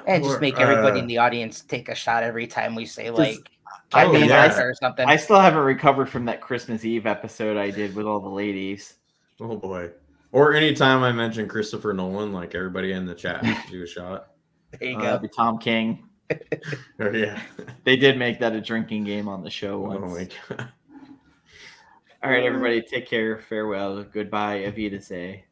[SPEAKER 2] And just make everybody in the audience take a shot every time we say like
[SPEAKER 1] or
[SPEAKER 2] something.
[SPEAKER 1] I still haven't recovered from that Christmas Eve episode I did with all the ladies.
[SPEAKER 3] Oh boy. Or anytime I mention Christopher Nolan, like everybody in the chat has to do a shot.
[SPEAKER 2] There you go.
[SPEAKER 1] That'd be Tom King.
[SPEAKER 3] Yeah.
[SPEAKER 1] They did make that a drinking game on the show once.
[SPEAKER 3] Oh my God.
[SPEAKER 1] All right, everybody, take care. Farewell. Goodbye. Avita say.